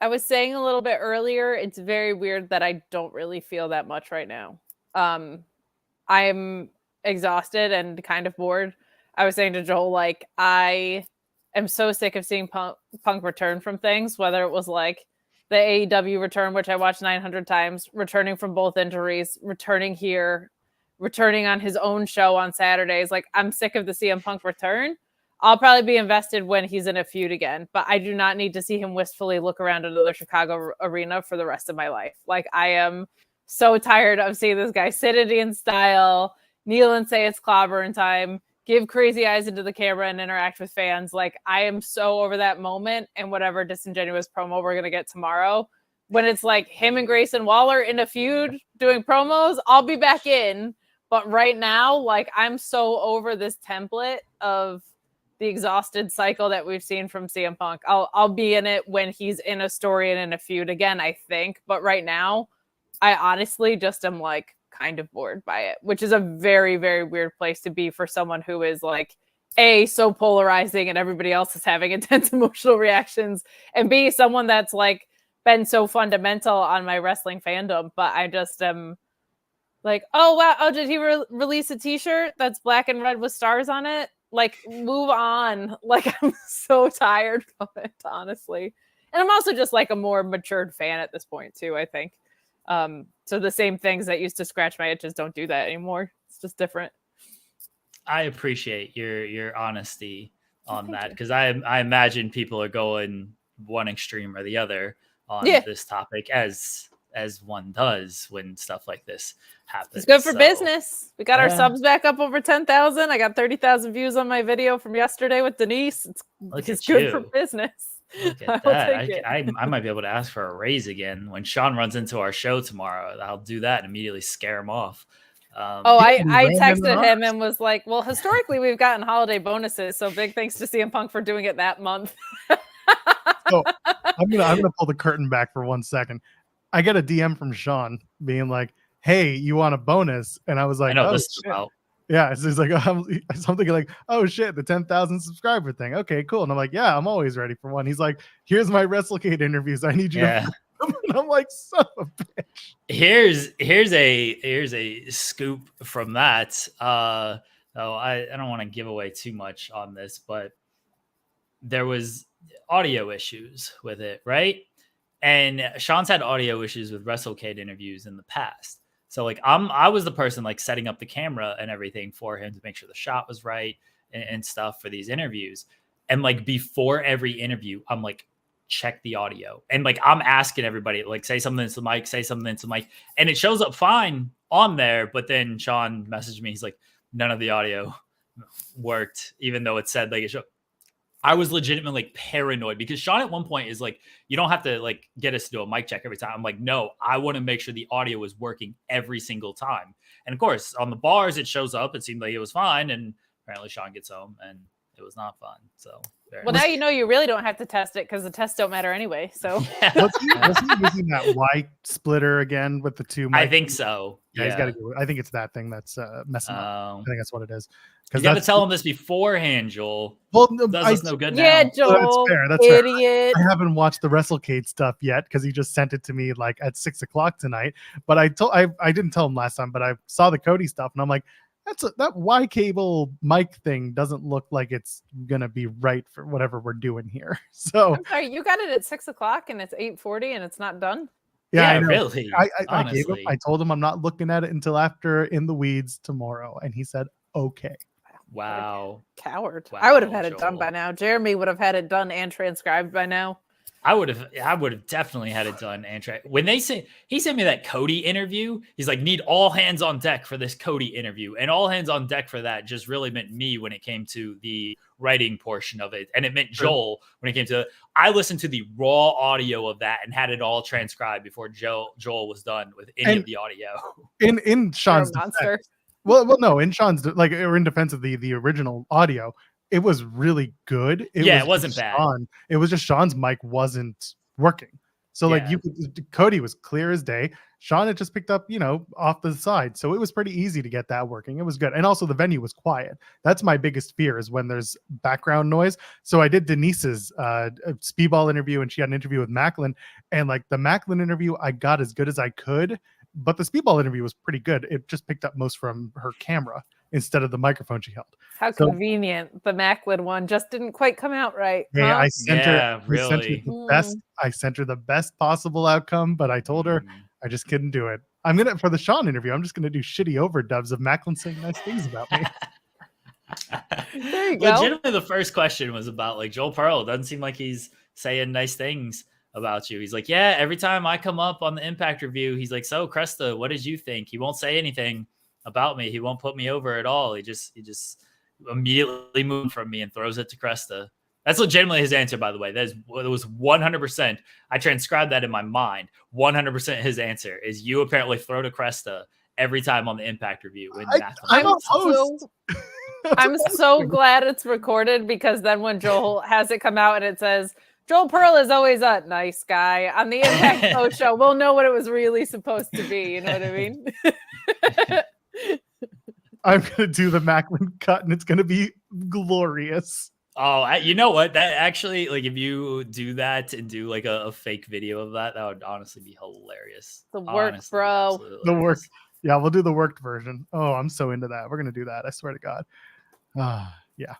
I was saying a little bit earlier, it's very weird that I don't really feel that much right now. I'm exhausted and kind of bored. I was saying to Joel, I am so sick of seeing Punk return from things, whether it was the AEW return, which I watched 900 times, returning from both injuries, returning here, returning on his own show on Saturdays. Like, I'm sick of the CM Punk return. I'll probably be invested when he's in a feud again, but I do not need to see him wistfully look around another Chicago arena for the rest of my life. Like, I am so tired of seeing this guy sit Indian style, kneel and say it's clobbering time, give crazy eyes into the camera and interact with fans. Like, I am so over that moment and whatever disingenuous promo we're going to get tomorrow. When it's like him and Grayson Waller in a feud doing promos, I'll be back in. But right now, like, I'm so over this template of the exhausted cycle that we've seen from CM Punk. I'll be in it when he's in a story and in a feud again, I think. But right now, I honestly just am like kind of bored by it, which is a very, very weird place to be for someone who is like, A, so polarizing and everybody else is having intense emotional reactions, and B, someone that's like been so fundamental on my wrestling fandom. But I just am like, oh, wow. Oh, did he release a t-shirt that's black and red with stars on it? Like, move on. Like, I'm so tired of it, honestly. And I'm also just like a more matured fan at this point too, I think. So the same things that used to scratch my itches don't do that anymore. It's just different. I appreciate your honesty on that, because I imagine people are going one extreme or the other on this topic, as one does when stuff like this happens. It's good for business. We got our subs back up over 10,000. I got 30,000 views on my video from yesterday with Denise. It's good for business. Look at that. I might be able to ask for a raise again when Sean runs into our show tomorrow. I'll do that and immediately scare him off. I texted him and was like, well, historically we've gotten holiday bonuses, so big thanks to CM Punk for doing it that month. So I'm gonna pull the curtain back for 1 second. I get a DM from Sean being like, hey, you want a bonus? And I was like, I know oh, this is about. Yeah, it's like something like, oh shit, the 10,000 subscriber thing. Okay, cool. And I'm like, yeah, I'm always ready for one. He's like, here's my WrestleCade interviews. I need you to. And I'm like, son of a bitch. Here's a scoop from that. So I don't want to give away too much on this, but there was audio issues with it, right? And Sean's had audio issues with WrestleCade interviews in the past. So like I was the person like setting up the camera and everything for him to make sure the shot was right and stuff for these interviews. And like before every interview, I'm like, check the audio. And like I'm asking everybody, like, say something into the mic, say something into the mic. And it shows up fine on there. But then Sean messaged me. He's like, none of the audio worked, even though it said like it showed. I was legitimately like paranoid because Sean at one point is like, you don't have to like get us to do a mic check every time. I'm like, no, I want to make sure the audio is working every single time. And of course, on the bars, it shows up. It seemed like it was fine. And apparently Sean gets home and it was not fun. So, well, now you know you really don't have to test it because the tests don't matter anyway. So, was he using that Y splitter again with the two mics? I think so. Yeah, he's got to do it. I think it's that thing that's messing up. I think that's what it is. You got to tell him this beforehand, Joel. Well, does us no good now. Yeah, Joel. That's idiot. Fair. I haven't watched the WrestleCade stuff yet because he just sent it to me like at 6:00 tonight. But I didn't tell him last time, but I saw the Cody stuff and I'm like, that Y cable mic thing doesn't look like it's gonna be right for whatever we're doing here. So I'm sorry, you got it at 6:00 and it's 8:40 and it's not done. Yeah, really. I told him I'm not looking at it until after In the Weeds tomorrow, and he said okay. Wow. Coward. Wow, I would have had it Joel. done by now. Jeremy would have had it done and transcribed by now. I would have definitely had it done. And when he sent me that Cody interview, he's like, need all hands on deck for this Cody interview. And all hands on deck for that just really meant me when it came to the writing portion of it. And it meant Joel when it came to, I listened to the raw audio of that and had it all transcribed before Joel was done with any of the audio. In Sean's monster. Well, no, in Sean's or in defense of the original audio, it was really good. It wasn't bad. It was just Sean's mic wasn't working. So like Cody was clear as day. Sean had just picked up, off the side. So it was pretty easy to get that working. It was good. And also the venue was quiet. That's my biggest fear is when there's background noise. So I did Denise's Speedball interview and she had an interview with Macklin. And like the Macklin interview, I got as good as I could. But the Speedball interview was pretty good. It just picked up most from her camera. instead of the microphone she held. How So- convenient. The Macklin one just didn't quite come out right. Yeah, huh? I sent her. Yeah, I sent her really. the best. I sent her the best possible outcome, but I told her I just couldn't do it. I'm gonna for the Sean interview. I'm just gonna do shitty overdubs of Macklin saying nice things about me. There you go. Legitimately, the first question was about like Joel Pearl. It doesn't seem like he's saying nice things about you. He's like, yeah, every time I come up on the Impact review, he's like, so Cresta, what did you think? He won't say anything about me. He won't put me over at all. He just immediately moves from me and throws it to Cresta. That's legitimately his answer, by the way. It was 100%. I transcribed that in my mind. 100% his answer is you apparently throw to Cresta every time on the Impact review. I'm a host. I'm so glad it's recorded, because then when Joel has it come out and it says, Joel Pearl is always a nice guy on the Impact Post show, we'll know what it was really supposed to be. You know what I mean? I'm gonna do the Macklin cut, and it's gonna be glorious. Oh, you know what? That actually, like, if you do that and do like a fake video of that, that would honestly be hilarious. The work, bro. The work. Yeah, we'll do the worked version. Oh, I'm so into that. We're gonna do that. I swear to God. Yeah.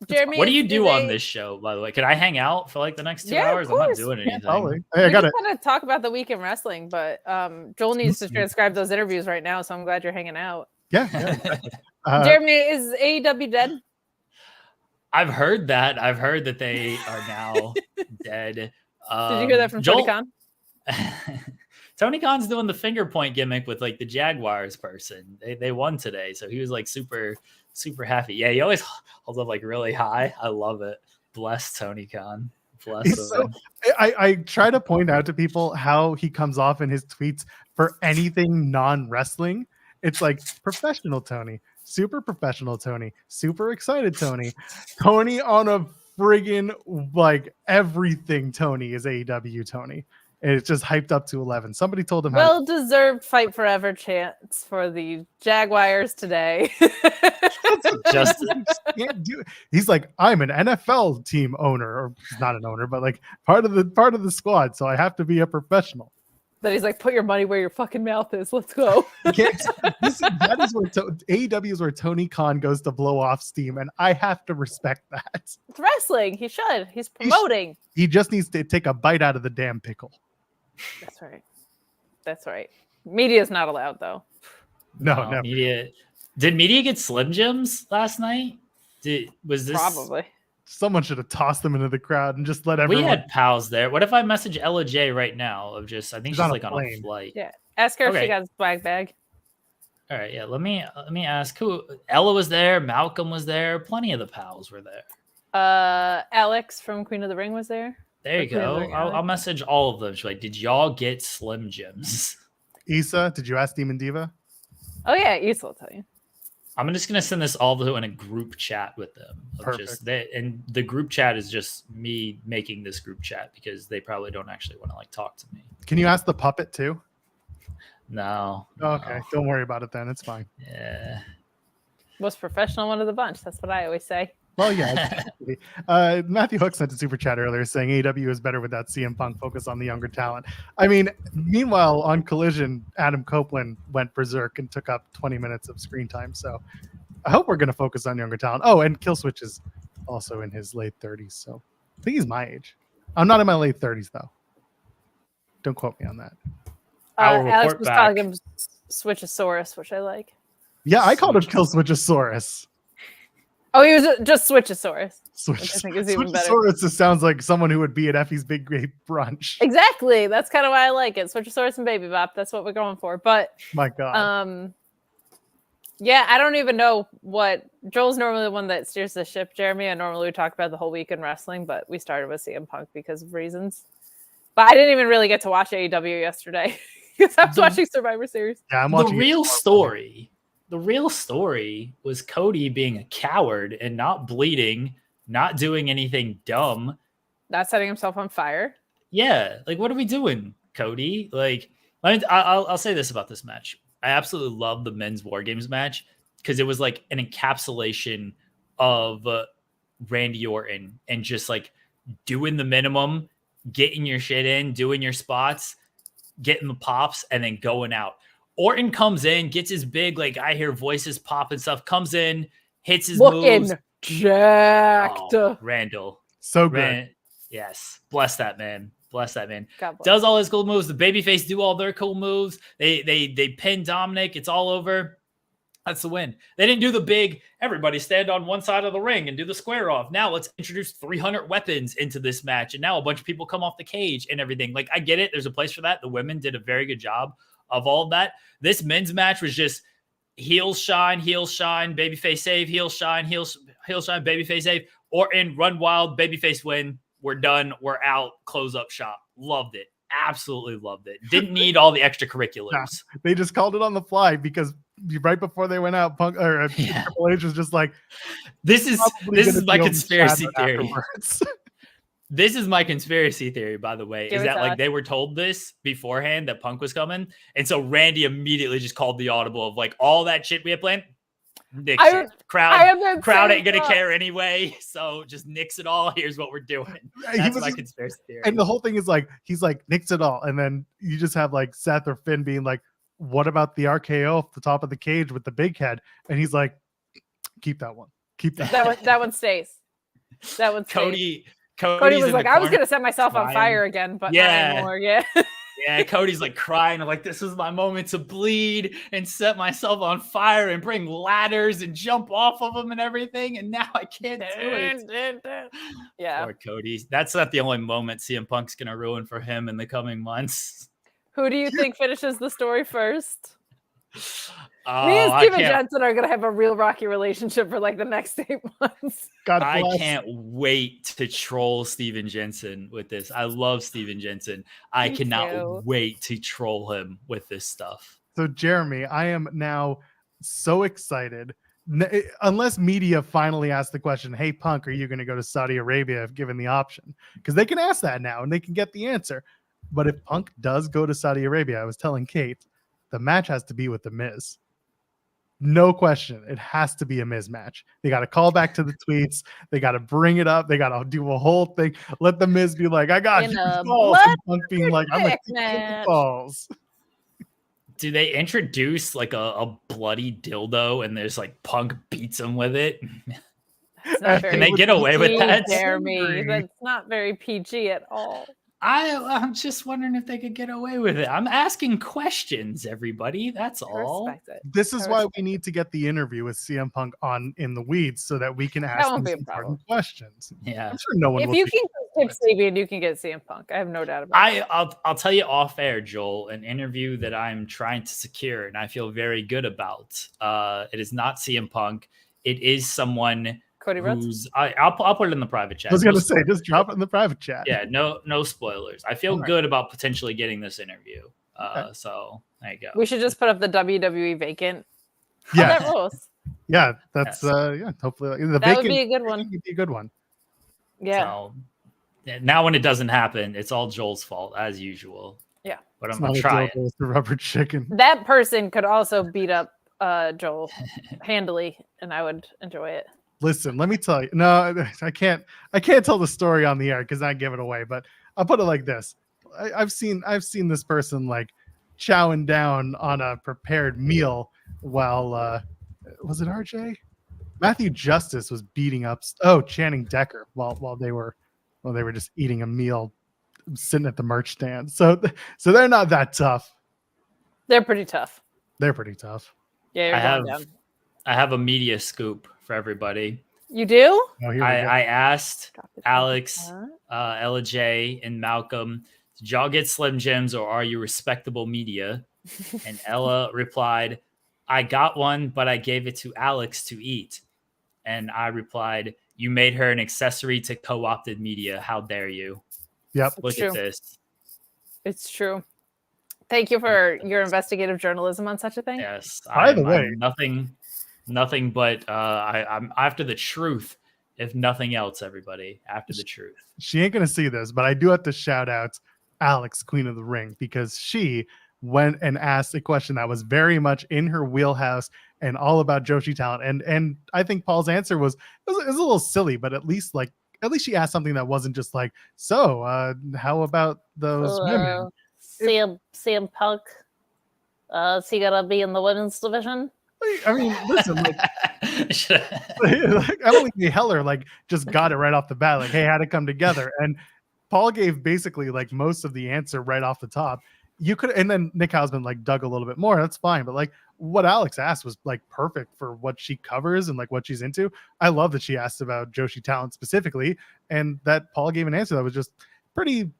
Jeremy, What do you do on this show, by the way? Can I hang out for like the next 2 hours? I'm not doing anything. Probably. Hey, I got it. Kind of talk about the week in wrestling, but Joel needs to transcribe those interviews right now, so I'm glad you're hanging out. Yeah. Jeremy, is AEW dead? I've heard that. I've heard that they are now dead. Did you hear that from Tony Khan? Tony Khan's doing the finger point gimmick with like the Jaguars person. They won today, so he was like super happy. Yeah, he always holds up like really high. I love it. Bless Tony Khan. Bless him. So, I try to point out to people how he comes off in his tweets for anything non-wrestling. It's like professional Tony, super professional Tony, super excited Tony on a friggin' like everything Tony is AEW Tony. And it's just hyped up to 11. Somebody told him well-deserved fight forever chance for the Jaguars today. Just can't do it. He's like, I'm an NFL team owner, or he's not an owner, but like part of the squad, so I have to be a professional. Then he's like, put your money where your fucking mouth is. Let's go. That is where AEW is where Tony Khan goes to blow off steam, and I have to respect that. It's wrestling. He should. He's promoting. He just needs to take a bite out of the damn pickle. That's right. That's right. Media's not allowed, though. No. Media. Did media get Slim Jims last night? Was this probably? Someone should have tossed them into the crowd and just let everyone. We had pals there. What if I message Ella J right now? I think she's like on a flight. Yeah, ask her if she got a swag bag. All right, yeah. Let me ask who. Ella was there. Malcolm was there. Plenty of the pals were there. Alex from Queen of the Ring was there. There you go. I'll message all of them. She's like, did y'all get Slim Jims? Issa, did you ask Demon Diva? Oh yeah, Issa will tell you. I'm just gonna send this all to in a group chat with them. And the group chat is just me making this group chat because they probably don't actually want to like talk to me. Can you ask the puppet too? No. Okay, don't worry about it then. It's fine. Yeah. Most professional one of the bunch. That's what I always say. Well, yeah. Matthew Hook sent a super chat earlier saying AEW is better without CM Punk. Focus on the younger talent. I mean, meanwhile, on Collision, Adam Copeland went berserk and took up 20 minutes of screen time. So I hope we're going to focus on younger talent. Oh, and Killswitch is also in his late 30s. So I think he's my age. I'm not in my late 30s, though. Don't quote me on that. Alex was calling him Switchosaurus, which I like. Yeah, I called him Killswitchosaurus. Oh, he was just Switchosaurus. Which I think is even better. Switchosaurus just sounds like someone who would be at Effie's Big Grape Brunch. Exactly. That's kind of why I like it. Switchosaurus and Baby Bop. That's what we're going for. But my God. Yeah, I don't even know what Joel's normally the one that steers the ship, Jeremy. And normally we talk about the whole week in wrestling, but we started with CM Punk because of reasons. But I didn't even really get to watch AEW yesterday because I was watching Survivor Series. Yeah, I'm watching the real story. The real story was Cody being a coward and not bleeding, not doing anything dumb. Not setting himself on fire. Yeah. Like, what are we doing, Cody? Like, I'll say this about this match. I absolutely love the men's War Games match because it was like an encapsulation of Randy Orton and just like doing the minimum, getting your shit in, doing your spots, getting the pops, and then going out. Orton comes in, gets his big, like I hear voices pop and stuff, comes in, hits his Looking moves. jacked. Oh, Randall. So good. Yes. Bless that man. Bless that man. God bless. Does all his cool moves. The babyface do all their cool moves. They pin Dominic. It's all over. That's the win. They didn't do the big, everybody stand on one side of the ring and do the square off. Now let's introduce 300 weapons into this match. And now a bunch of people come off the cage and everything. Like, I get it. There's a place for that. The women did a very good job of all of that. This men's match was just heel shine, babyface save, heel shine, babyface save. Orton, run wild, babyface win. We're done. We're out. Close up shop. Loved it. Absolutely loved it. Didn't need all the extracurriculars. Nah, they just called it on the fly because right before they went out, Triple H was just like, "This is my conspiracy theory." Afterwards. This is my conspiracy theory, by the way, is that like they were told this beforehand that Punk was coming, and so Randy immediately just called the audible of like all that shit we had planned. Nix it. Crowd ain't gonna care anyway, so just nix it all. Here's what we're doing. That's my conspiracy theory. And the whole thing is like, he's like, nix it all, and then you just have like Seth or Finn being like, what about the RKO off the top of the cage with the big head? And he's like, keep that one. Keep that. That one stays. That one stays. Cody was like, I was gonna set myself on fire again, but not anymore. Yeah. Yeah, Cody's like crying. I'm like, this is my moment to bleed and set myself on fire and bring ladders and jump off of them and everything. And now I can't do it. Yeah. Poor Cody. That's not the only moment CM Punk's going to ruin for him in the coming months. Who do you think finishes the story first? Me and Steven Jensen are going to have a real rocky relationship for like the next 8 months. I can't wait to troll Steven Jensen with this. I love Steven Jensen. I cannot wait to troll him with this stuff. So, Jeremy, I am now so excited. Unless media finally asks the question, hey, Punk, are you going to go to Saudi Arabia if given the option? Because they can ask that now and they can get the answer. But if Punk does go to Saudi Arabia, I was telling Kate, the match has to be with The Miz. No question. It has to be a Miz match. They got to call back to the tweets. They got to bring it up. They got to do a whole thing. Let The Miz be like, I got you balls. And Punk being like, I'm going to kick balls. Do they introduce like a bloody dildo and there's like Punk beats him with it? Can they get away with that? Jeremy, that's not very PG at all. I'm just wondering if they could get away with it. I'm asking questions, everybody. That's all. This is why we need to get the interview with CM Punk on In the Weeds so that we can ask them important questions. Yeah, I'm sure no one. If you can get Sabian, you can get CM Punk. I have no doubt about it. I'll tell you off air, Joel, an interview that I'm trying to secure and I feel very good about. It is not CM Punk. It is someone. Cody Rhodes? I'll put it in the private chat. I was going to say, just drop it in the private chat. Yeah, no spoilers. I feel good about potentially getting this interview. So there you go. We should just put up the WWE vacant. Yeah, that rules. Yeah, that's hopefully the that vacant would be a good one. Would be a good one. Yeah. So, now when it doesn't happen, it's all Joel's fault as usual. Yeah, but I'm gonna try it. The rubber chicken. That person could also beat up Joel handily, and I would enjoy it. Listen, let me tell you. No, I can't tell the story on the air because I give it away. But I'll put it like this: I've seen this person like chowing down on a prepared meal while was it RJ? Matthew Justice was beating up Channing Decker while they were just eating a meal, sitting at the merch stand. So they're not that tough. They're pretty tough. Yeah, I have a media scoop for everybody. You do? I asked Alex, Ella J, and Malcolm, did y'all get Slim Jims or are you respectable media? And Ella replied, I got one, but I gave it to Alex to eat. And I replied, you made her an accessory to co-opted media. How dare you? Yep. Look at this. It's true. Thank you for your investigative journalism on such a thing. Yes. By the way, nothing but I'm after the truth, if nothing else, everybody. After the truth. She ain't gonna see this, but I do have to shout out Alex, Queen of the Ring, because she went and asked a question that was very much in her wheelhouse and all about Joshi talent. And I think Paul's answer was a little silly, but at least she asked something that wasn't just like, so how about those women? CM Punk. Is he gonna be in the women's division? I mean, listen, like Emily Heller like just got it right off the bat. Like, hey, how'd it come together? And Paul gave basically like most of the answer right off the top. You could, and then Nick Hausman like dug a little bit more. That's fine, but like what Alex asked was like perfect for what she covers and like what she's into. I love that she asked about Joshi talent specifically, and that Paul gave an answer that was just pretty,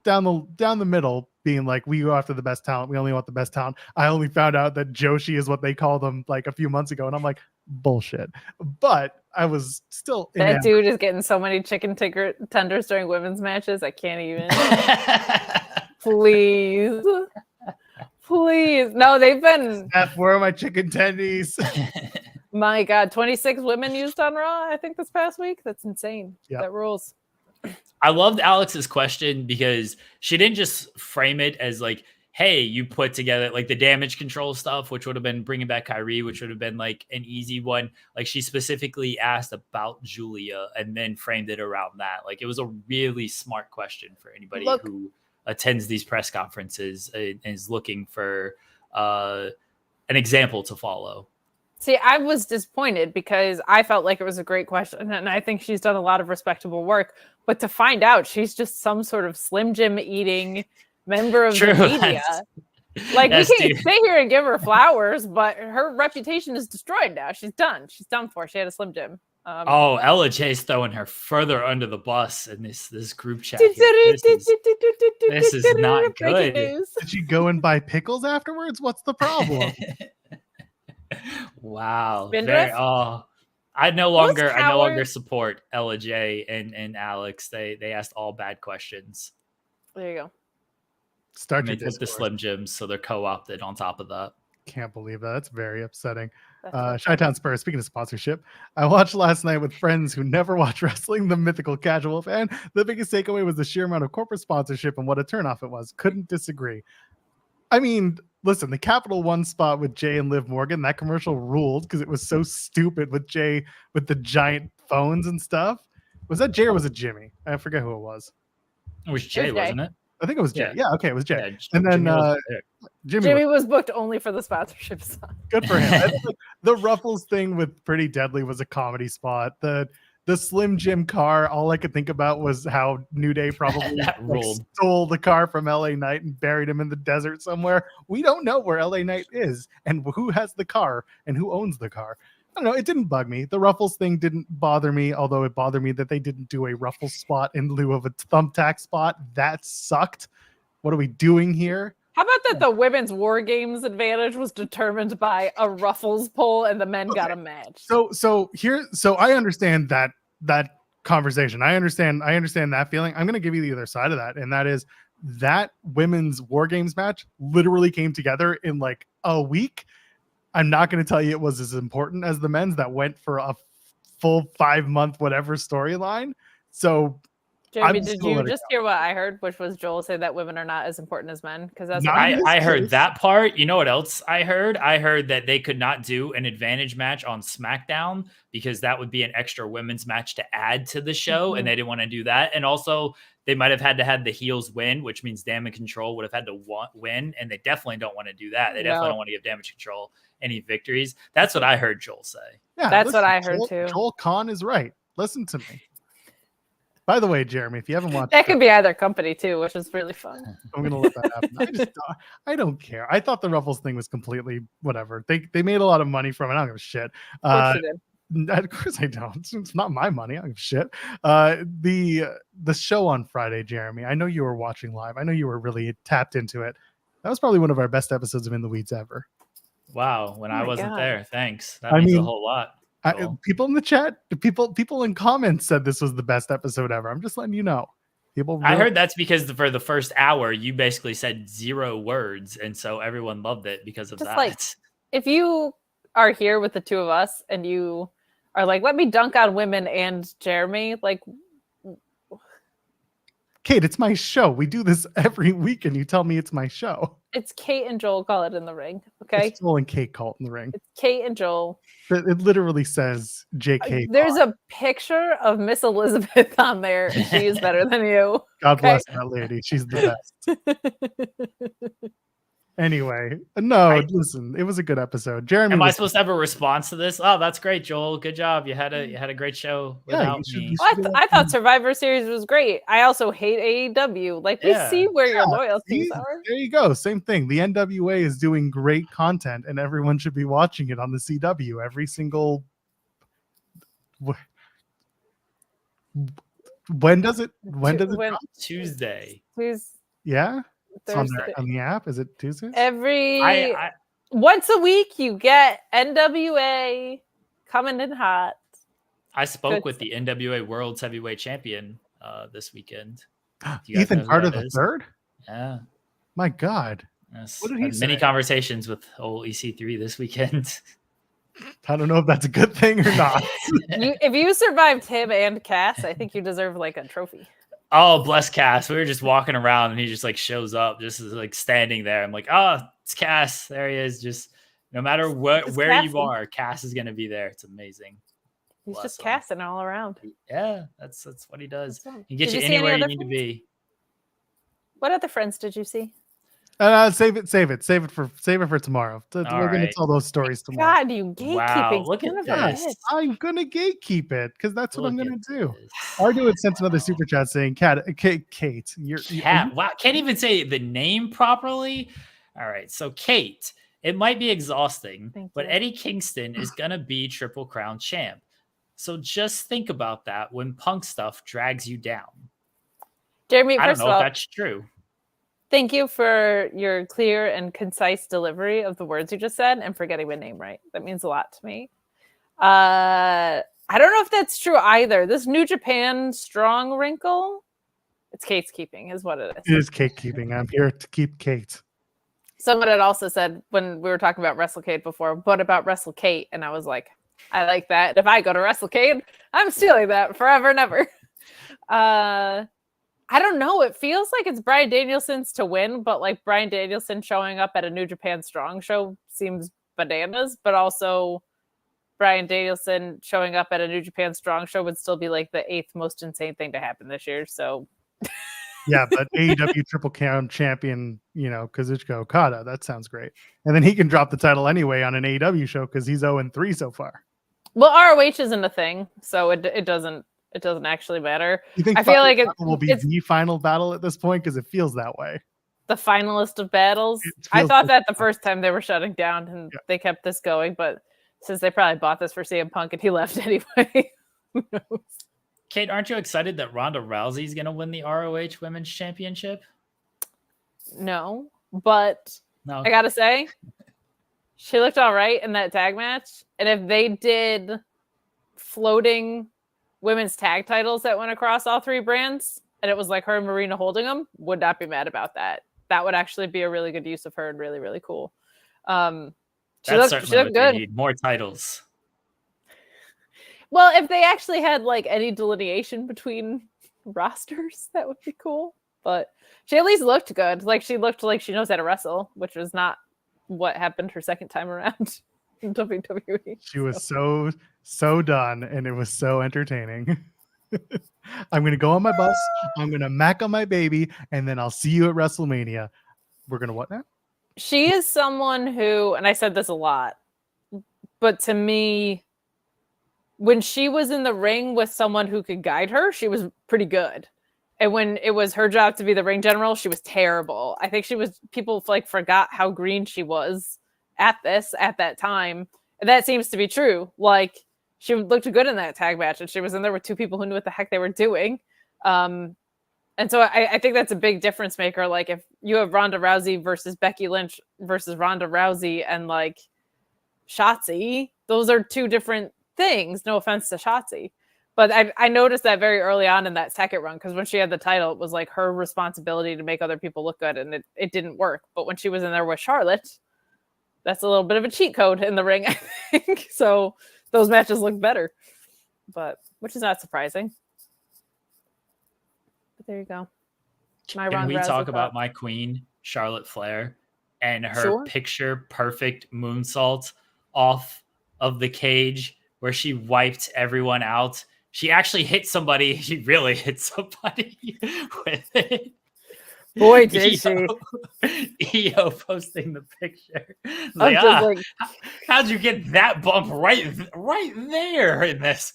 down the middle, being like, we go after the best talent. We only want the best talent. I only found out that Joshi is what they call them like a few months ago, and I'm like, bullshit. But I was still that dude is getting so many chicken tenders during women's matches. I can't even. Please. No, they've been. Where are my chicken tendies? My God, 26 women used on Raw, I think, this past week. That's insane. Yep. That rules. I loved Alex's question because she didn't just frame it as like, hey, you put together like the damage control stuff, which would have been bringing back Kyrie, which would have been like an easy one. Like she specifically asked about Julia and then framed it around that. Like it was a really smart question for anybody who attends these press conferences and is looking for an example to follow. See, I was disappointed because I felt like it was a great question, and I think she's done a lot of respectable work. But to find out she's just some sort of Slim Jim eating member of the media. Like, we can't stay here and give her flowers, but her reputation is destroyed now. She's done. She's done for. She had a Slim Jim. Ella J's throwing her further under the bus in this group chat. This is not good. Did she go and buy pickles afterwards? What's the problem? Wow. I no longer support Ella J and Alex. They asked all bad questions. There you go. Start to put the Slim Jims, so they're co-opted on top of that. Can't believe that. That's very upsetting. Chi-Town Spurs, speaking of sponsorship, I watched last night with friends who never watch wrestling, the mythical casual fan. The biggest takeaway was the sheer amount of corporate sponsorship and what a turnoff it was. Couldn't disagree. I mean, listen, the Capital One spot with Jay and Liv Morgan, that commercial ruled because it was so stupid with Jay with the giant phones and stuff. Was that Jay or was it Jimmy? I forget who it was. It was Jay, wasn't it? I think it was Jay. Yeah, okay, it was Jay. Yeah, and then Jimmy was booked only for the sponsorships. Good for him. The Ruffles thing with Pretty Deadly was a comedy spot. The Slim Jim car, all I could think about was how New Day probably stole the car from LA Knight and buried him in the desert somewhere. We don't know where LA Knight is and who has the car and who owns the car. I don't know. It didn't bug me. The Ruffles thing didn't bother me, although it bothered me that they didn't do a Ruffles spot in lieu of a thumbtack spot. That sucked. What are we doing here? How about that the women's War Games advantage was determined by a Ruffles poll and the men got a match? So I understand that conversation. I understand that feeling. I'm going to give you the other side of that, and that is that women's War Games match literally came together in like a week. I'm not going to tell you it was as important as the men's that went for a full 5-month whatever storyline. So Jeremy, did you just hear what I heard, which was Joel say that women are not as important as men? Because that's I heard that part. You know what else I heard? I heard that they could not do an advantage match on SmackDown because that would be an extra women's match to add to the show, and they didn't want to do that. And also, they might have had to have the heels win, which means Damage Control would have had to win, and they definitely don't want to do that. They definitely don't want to give Damage Control any victories. That's what I heard Joel say. Yeah, that's what I heard too. Joel Kahn is right. Listen to me. By the way, Jeremy, if you haven't watched that could be either company too, which is really fun. I'm gonna let that happen. I don't care. I thought the Ruffles thing was completely whatever. They made a lot of money from it. I don't give a shit. Of course I don't. It's not my money. I don't give a shit. The show on Friday, Jeremy. I know you were watching live. I know you were really tapped into it. That was probably one of our best episodes of In the Weeds ever. When I wasn't there. Thanks. That means a whole lot. People in the chat, people in comments said this was the best episode ever. I'm just letting you know. I heard that's because for the first hour, you basically said 0 words. And so everyone loved it because of that. Like, if you are here with the two of us and you are like, let me dunk on women and Jeremy, like, Kate, it's my show. We do this every week, and you tell me it's my show. It's Kate and Joel call it in the ring, okay? It's Joel and Kate call it in the ring. It's Kate and Joel. It literally says JK. There's a picture of Miss Elizabeth on there. She is better than you. God bless that lady. She's the best. Anyway, no, listen, it was a good episode. Jeremy, Am I supposed to have a response to this? Oh, that's great, Joel. Good job. You had a great show without me. I thought Survivor Series was great. I also hate AEW. Like, we see where your loyalties are. There you go. Same thing. The NWA is doing great content, and everyone should be watching it on the CW every single. When does it drop? Tuesday. Yeah. It's on Thursday. the app. Is it Tuesday? Once a week you get NWA coming in hot. I spoke with the NWA World's Heavyweight Champion this weekend. Ethan Carter the third? Yeah. My God. Yes. What did he say? Many conversations with old EC3 this weekend. I don't know if that's a good thing or not. If you survived him and Cass, I think you deserve like a trophy. Oh, bless Cass. We were just walking around and he just like shows up, just like standing there. I'm like, oh, it's Cass. There he is. Just no matter where you are, Cass is gonna be there. It's amazing. He's just Cassing all around. Yeah, that's what he does. He Did gets you see anywhere any you other need to friends? be. What other friends did you see? Save it for tomorrow. We're gonna tell those stories tomorrow. God, you gatekeeping. Wow, look at this. I'm gonna gatekeep it because that's what I'm gonna do. Ardu had sent another super chat saying, Kate, you're wow, can't even say the name properly. All right, so Kate, it might be exhausting, but Eddie Kingston is gonna be Triple Crown champ. So just think about that when Punk stuff drags you down. Jeremy, I don't first know of all, if that's true. thank you for your clear and concise delivery of the words you just said and for getting my name right. That means a lot to me. I don't know if that's true either. This New Japan strong wrinkle, it's Kate's keeping is what it is. It is Kate keeping. I'm here to keep Kate. Someone had also said when we were talking about WrestleCade before, what about Wrestle Kate? And I was like, I like that. If I go to WrestleCade, I'm stealing that forever and ever. I don't know. It feels like it's Bryan Danielson's to win, but like Bryan Danielson showing up at a New Japan Strong show seems bananas, but also Bryan Danielson showing up at a New Japan Strong show would still be like the 8th most insane thing to happen this year. So yeah, but AEW Triple Crown champion, Kazuchika Okada, that sounds great. And then he can drop the title anyway on an AEW show because he's 0-3 so far. Well, ROH isn't a thing, so it doesn't actually matter. You think I feel like it will be the final battle at this point because it feels that way. The finalist of battles. I thought that the first time they were shutting down and they kept this going, but since they probably bought this for CM Punk and he left anyway. Who knows? Kate, aren't you excited that Ronda Rousey is going to win the ROH Women's Championship? No, but no. I gotta say, she looked all right in that tag match. And if they did floating women's tag titles that went across all 3 brands, and it was like her and Marina holding them, would not be mad about that. That would actually be a really good use of her and really, really cool. She looked good. Need more titles. Well, if they actually had like any delineation between rosters, that would be cool. But she at least looked good. Like she looked like she knows how to wrestle, which was not what happened her second time around in WWE. She was so done, and it was so entertaining. I'm gonna go on my bus. I'm gonna mac on my baby, and then I'll see you at WrestleMania. We're gonna what now? She is someone who, and I said this a lot, but to me, when she was in the ring with someone who could guide her, she was pretty good. And when it was her job to be the ring general, she was terrible. I think people like forgot how green she was at that time. And that seems to be true. Like she looked good in that tag match and she was in there with 2 people who knew what the heck they were doing. And so I think that's a big difference maker. Like if you have Ronda Rousey versus Becky Lynch versus Ronda Rousey and like Shotzi, those are 2 different things. No offense to Shotzi. But I noticed that very early on in that second run, because when she had the title, it was like her responsibility to make other people look good, and it didn't work. But when she was in there with Charlotte, that's a little bit of a cheat code in the ring, I think. So those matches look better, which is not surprising. But there you go. Can we talk about my queen, Charlotte Flair, and her picture perfect moonsault off of the cage where she wiped everyone out? She actually hit somebody. She really hit somebody with it. Boy, did she. EO posting the picture. It's I'm like, just like, how'd you get that bump right there in this?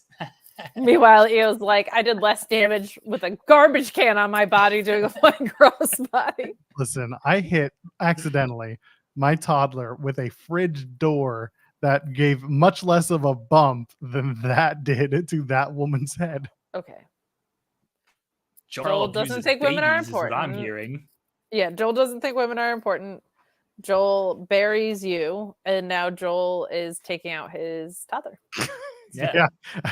meanwhile, Eo's like, I did less damage with a garbage can on my body doing a flying crossbody. Listen, I hit accidentally my toddler with a fridge door that gave much less of a bump than that did to that woman's head. Okay. Joel doesn't abuses think women are babies is what I'm important. hearing. Yeah, Joel doesn't think women are important. Joel buries you, and now Joel is taking out his toddler. Yeah.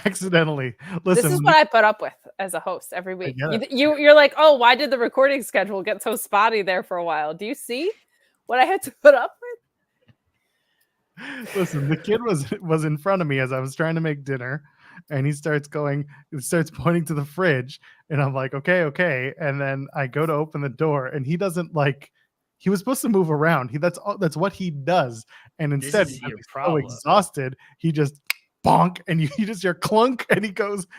Accidentally. Listen, This is what I put up with as a host every week. get it. You're like, oh, why did the recording schedule get so spotty there for a while? Do you see what I had to put up with? Listen, the kid was in front of me as I was trying to make dinner, and he starts pointing to the fridge, and I'm like, okay. And then I go to open the door, and he doesn't he was supposed to move around. That's what he does. And instead, is your he's so problem. exhausted, he just bonk, and you just hear clunk, and he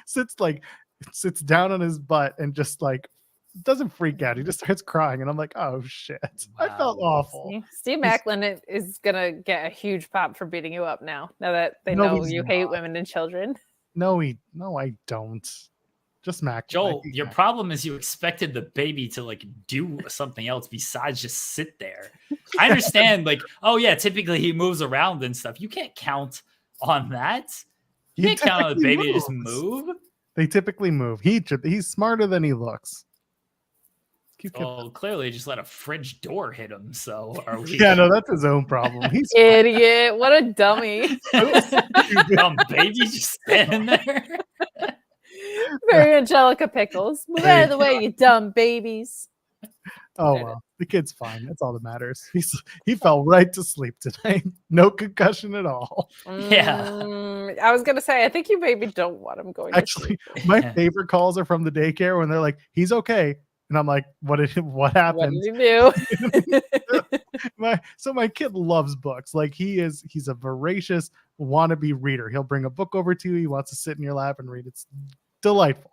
sits down on his butt and just doesn't freak out. He just starts crying, and I'm like, oh shit. I felt awful. Steve Macklin is gonna get a huge pop for beating you up now that they know you hate women and children. No, I don't. Just Mac. Joel, your problem is you expected the baby to do something else besides just sit there. I understand, typically he moves around and stuff. You can't count on that. You can't count on the baby to just move. They typically move. He's smarter than he looks. Well, clearly just let a fridge door hit him. So are we? Yeah, no, that's his own problem. He's idiot. What a dummy. Dumb baby just standing there. Very Angelica Pickles. Move out of the way, you dumb babies. Oh well, the kid's fine. That's all that matters. He fell right to sleep tonight. No concussion at all. Yeah. I was gonna say, I think you maybe don't want him going. Actually, my favorite calls are from the daycare when they're like, "He's okay," and I'm like, "What happened? What did you do?" So my kid loves books. He's a voracious wannabe reader. He'll bring a book over to you. He wants to sit in your lap and read. It's delightful.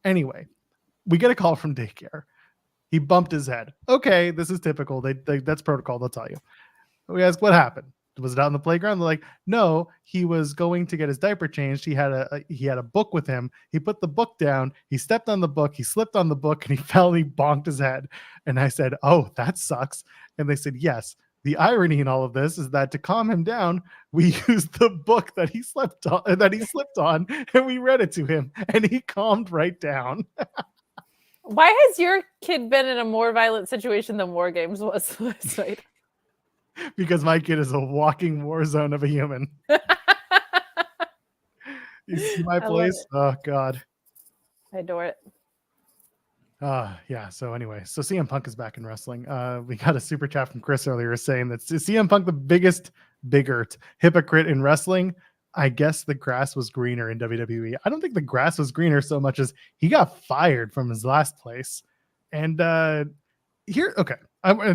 Anyway, we get a call from daycare. He bumped his head. Okay, this is typical. That's protocol. They'll tell you. We ask what happened. Was it out on the playground? They're like, no, he was going to get his diaper changed. He had a book with him. He put the book down. He stepped on the book. He slipped on the book, and he fell and he bonked his head. And I said, oh, that sucks. And they said, yes. The irony in all of this is that to calm him down, we used the book that he slipped on, and we read it to him, and he calmed right down. Why has your kid been in a more violent situation than War Games was last night? Because my kid is a walking war zone of a human. You see my place? Oh God. I adore it. Yeah. So anyway, CM Punk is back in wrestling. We got a super chat from Chris earlier saying that CM Punk, the biggest hypocrite in wrestling. I guess the grass was greener in WWE. I don't think the grass was greener so much as he got fired from his last place. And and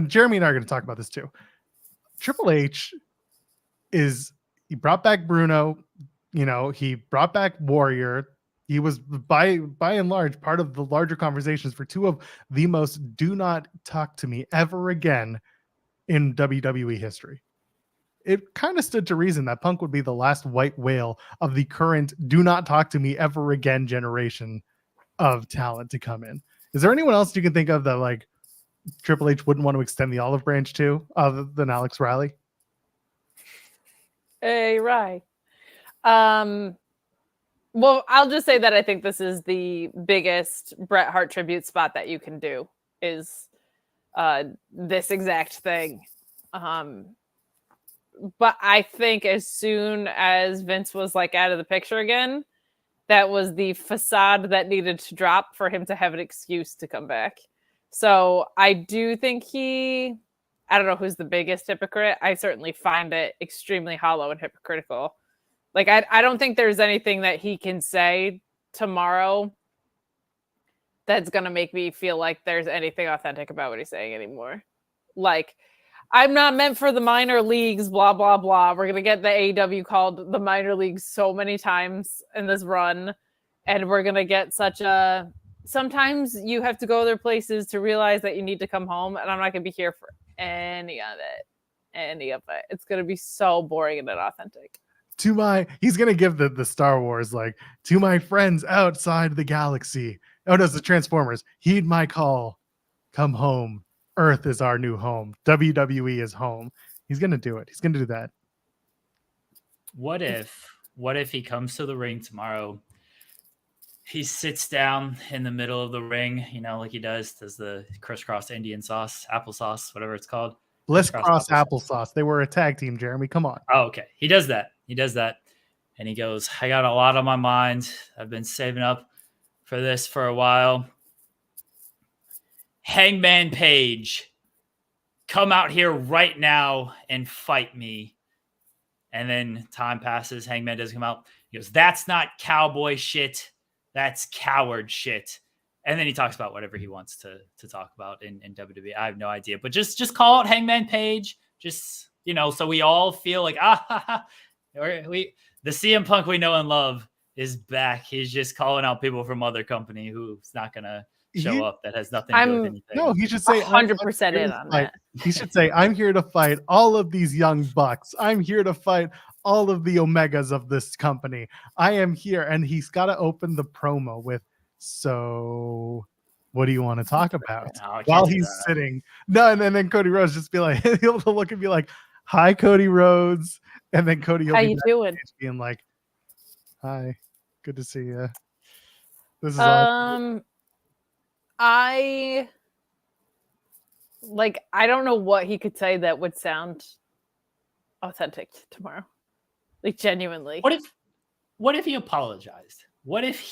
Jeremy and I are going to talk about this too. Triple H he brought back Bruno, he brought back Warrior. He was by and large part of the larger conversations for two of the most do not talk to me ever again in WWE history. It kind of stood to reason that Punk would be the last white whale of the current do not talk to me ever again generation of talent to come in. Is there anyone else you can think of that Triple H wouldn't want to extend the olive branch to other than Alex Riley? Hey, right. Well, I'll just say that I think this is the biggest Bret Hart tribute spot that you can do is this exact thing. But I think as soon as Vince was out of the picture again, that was the facade that needed to drop for him to have an excuse to come back. So I do think I don't know who's the biggest hypocrite. I certainly find it extremely hollow and hypocritical. I don't think there's anything that he can say tomorrow that's going to make me feel like there's anything authentic about what he's saying anymore. I'm not meant for the minor leagues, blah, blah, blah. We're going to get the AEW called the minor leagues so many times in this run. And we're going to get such a sometimes you have to go other places to realize that you need to come home, and I'm not going to be here for any of it. It's going to be so boring and inauthentic. He's going to give the Star Wars, like, to my friends outside the galaxy. Oh, no, it's the Transformers. Heed my call. Come home. Earth is our new home. WWE is home. He's going to do it. He's going to do that. What if he comes to the ring tomorrow? He sits down in the middle of the ring, like he does the crisscross Indian sauce, applesauce, whatever it's called. Bliss Cross applesauce. They were a tag team, Jeremy. Come on. Oh, okay. He does that. And he goes, I got a lot on my mind. I've been saving up for this for a while. Hangman Page, come out here right now and fight me. And then time passes. Hangman doesn't come out. He goes, that's not cowboy shit. That's coward shit. And then he talks about whatever he wants to talk about in WWE. I have no idea. But just call it Hangman Page. Just, so we all feel like, the CM Punk we know and love is back. He's just calling out people from other company who's not going to show up, that has nothing to do with anything. No, he should say 100% in on that. He should say, I'm here to fight all of these young bucks. I'm here to fight all of the Omegas of this company. I am here. And he's got to open the promo with, so what do you want to talk about? No, while he's sitting. No, and then Cody Rhodes just be like, he'll look and be like, hi, Cody Rhodes. And then Cody will How be you doing? Being like, hi, good to see you. This is awesome. I don't know what he could say that would sound authentic tomorrow. Like, genuinely. What if he apologized? What if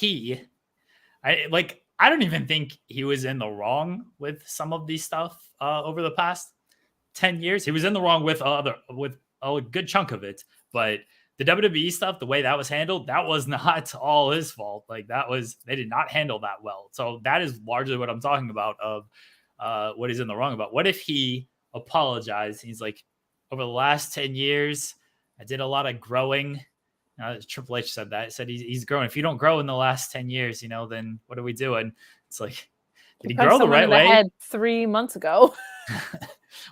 I don't even think he was in the wrong with some of these stuff over the past 10 years. He was in the wrong with a good chunk of it, but the WWE stuff, the way that was handled, that was not all his fault. They did not handle that well. So that is largely what I'm talking about of what he's in the wrong about. What if he apologized? He's like, over the last 10 years, I did a lot of growing. Triple H said that. He said he's growing. If you don't grow in the last 10 years, then what are we doing? It's like, did he grow the right way? Head 3 months ago.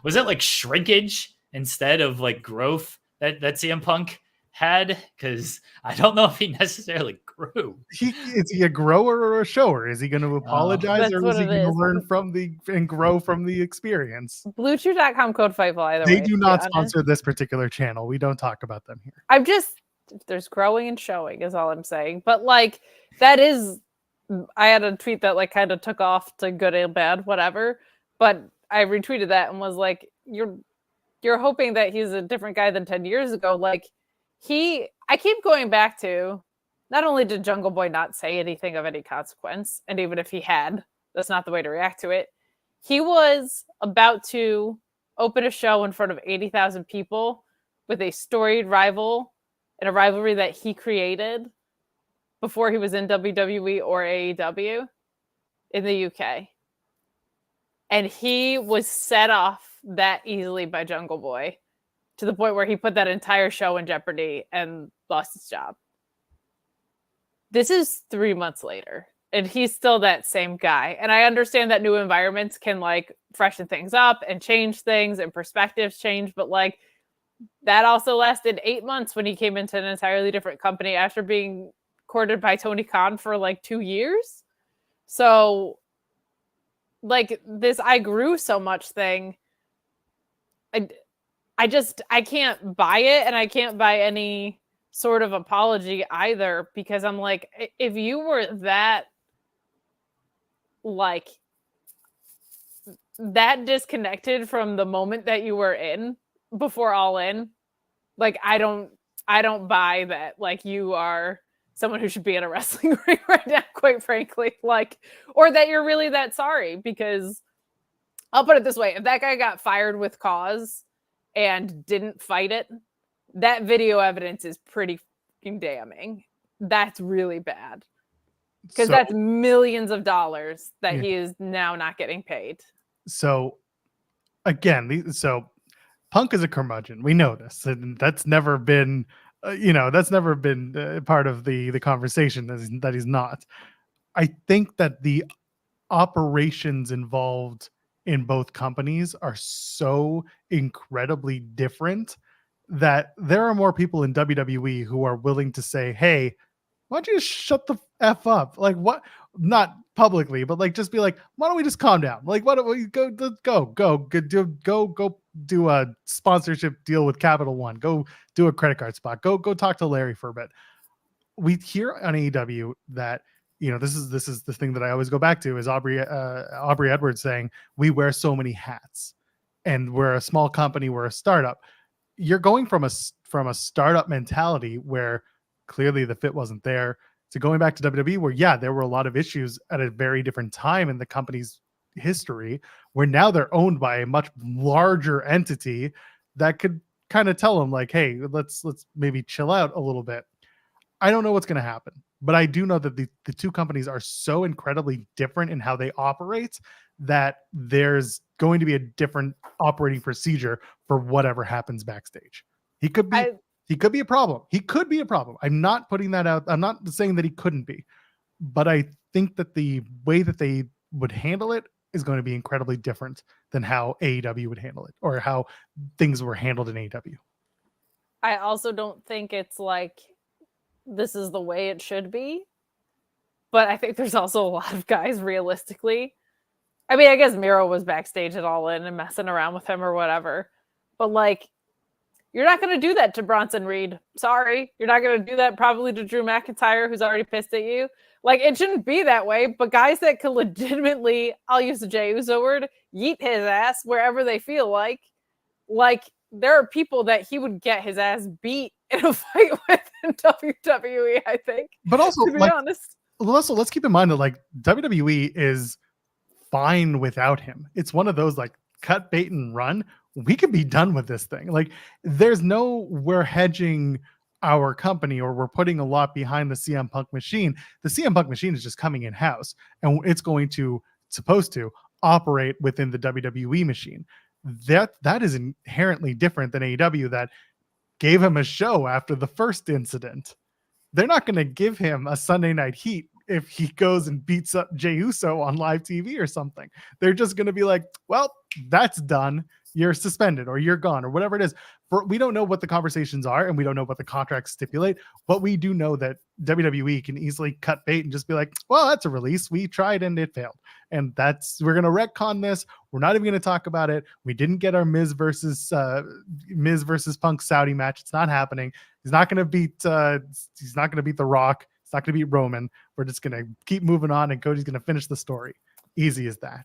Was it like shrinkage instead of like growth that CM Punk had? Because I don't know if he necessarily grew. Is he a grower or a shower? Is he going to apologize or is he going to learn and grow from the experience? BlueChew.com code Fightful either They way. do not sponsor this particular channel. We don't talk about them here. There's growing and showing is all I'm saying. But that is, I had a tweet that kind of took off to good and bad, whatever. But I retweeted that and was like, you're hoping that he's a different guy than 10 years ago. I keep going back to, not only did Jungle Boy not say anything of any consequence, and even if he had, that's not the way to react to it. He was about to open a show in front of 80,000 people with a storied rival and a rivalry that he created before he was in WWE or AEW in the UK. And he was set off that easily by Jungle Boy to the point where he put that entire show in jeopardy and lost his job. This is 3 months later, and he's still that same guy. And I understand that new environments can freshen things up and change things and perspectives change, but that also lasted 8 months when he came into an entirely different company after being courted by Tony Khan for 2 years. So this I grew so much thing, I can't buy it, and I can't buy any sort of apology either, because I'm like, if you were that disconnected from the moment that you were in before All In, I don't buy that you are someone who should be in a wrestling ring right now, quite frankly, or that you're really that sorry. Because I'll put it this way, if that guy got fired with cause and didn't fight it, that video evidence is pretty fucking damning. That's really bad. Because that's millions of dollars that he is now not getting paid. So again, Punk is a curmudgeon. We know this. And that's never been, part of the conversation that he's not. I think that the operations involved in both companies are so incredibly different that there are more people in WWE who are willing to say, hey, why don't you just shut the F up? Like, what? Not publicly, but like, just be like, why don't we just calm down? Like, why don't we go do a sponsorship deal with Capital One? Go do a credit card spot. Go talk to Larry for a bit. We hear on AEW that, you know, this is the thing that I always go back to is Aubrey Edwards saying we wear so many hats, and we're a small company, we're a startup. You're going from a startup mentality where clearly the fit wasn't there to going back to WWE where, yeah, there were a lot of issues at a very different time in the company's history, where now they're owned by a much larger entity that could kind of tell them like, hey, let's maybe chill out a little bit. I don't know what's going to happen, but I do know that the two companies are so incredibly different in how they operate that there's going to be a different operating procedure for whatever happens backstage. He could be a problem. He could be a problem. I'm not putting that out. I'm not saying that he couldn't be, but I think that the way that they would handle it is going to be incredibly different than how AEW would handle it or how things were handled in AEW. I also don't think it's like this is the way it should be. But I think there's also a lot of guys realistically. I mean, I guess Miro was backstage at All In and messing around with him or whatever. But like, you're not going to do that to Bronson Reed. Sorry. You're not going to do that probably to Drew McIntyre, who's already pissed at you. Like, it shouldn't be that way. But guys that could legitimately, I'll use the Jey Uso word, yeet his ass wherever they feel like there are people that he would get his ass beat in a fight with in WWE, I think. But also, to be honest. Also, let's keep in mind that like WWE is fine without him. It's one of those like cut, bait, and run. We could be done with this thing. Like, there's no we're hedging our company or we're putting a lot behind the CM Punk machine. The CM Punk machine is just coming in house, and it's supposed to operate within the WWE machine. That is inherently different than AEW that gave him a show after the first incident. They're not going to give him a Sunday Night Heat if he goes and beats up Jey Uso on live TV or something. They're just going to be like, well, that's done. You're suspended or you're gone or whatever it is. We don't know what the conversations are and we don't know what the contracts stipulate, but we do know that WWE can easily cut bait and just be like, well, that's a release. We tried and it failed. And we're going to retcon this. We're not even going to talk about it. We didn't get our Miz versus Punk Saudi match. It's not happening. He's not going to beat The Rock. He's not going to beat Roman. We're just going to keep moving on and Cody's going to finish the story. Easy as that.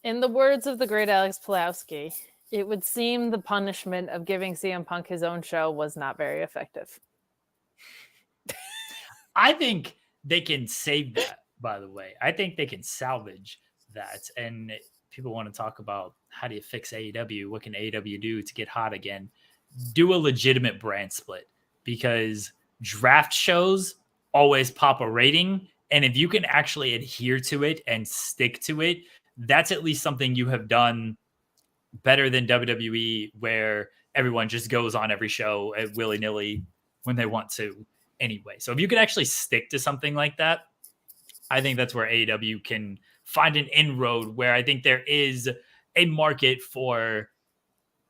In the words of the great Alex Pulowski, it would seem the punishment of giving CM Punk his own show was not very effective. I think they can save that, by the way. I think they can salvage that. And people want to talk about how do you fix AEW? What can AEW do to get hot again? Do a legitimate brand split, because draft shows always pop a rating. And if you can actually adhere to it and stick to it, that's at least something you have done better than WWE, where everyone just goes on every show willy-nilly when they want to anyway. So if you could actually stick to something like that, I think that's where AEW can find an inroad, where I think there is a market for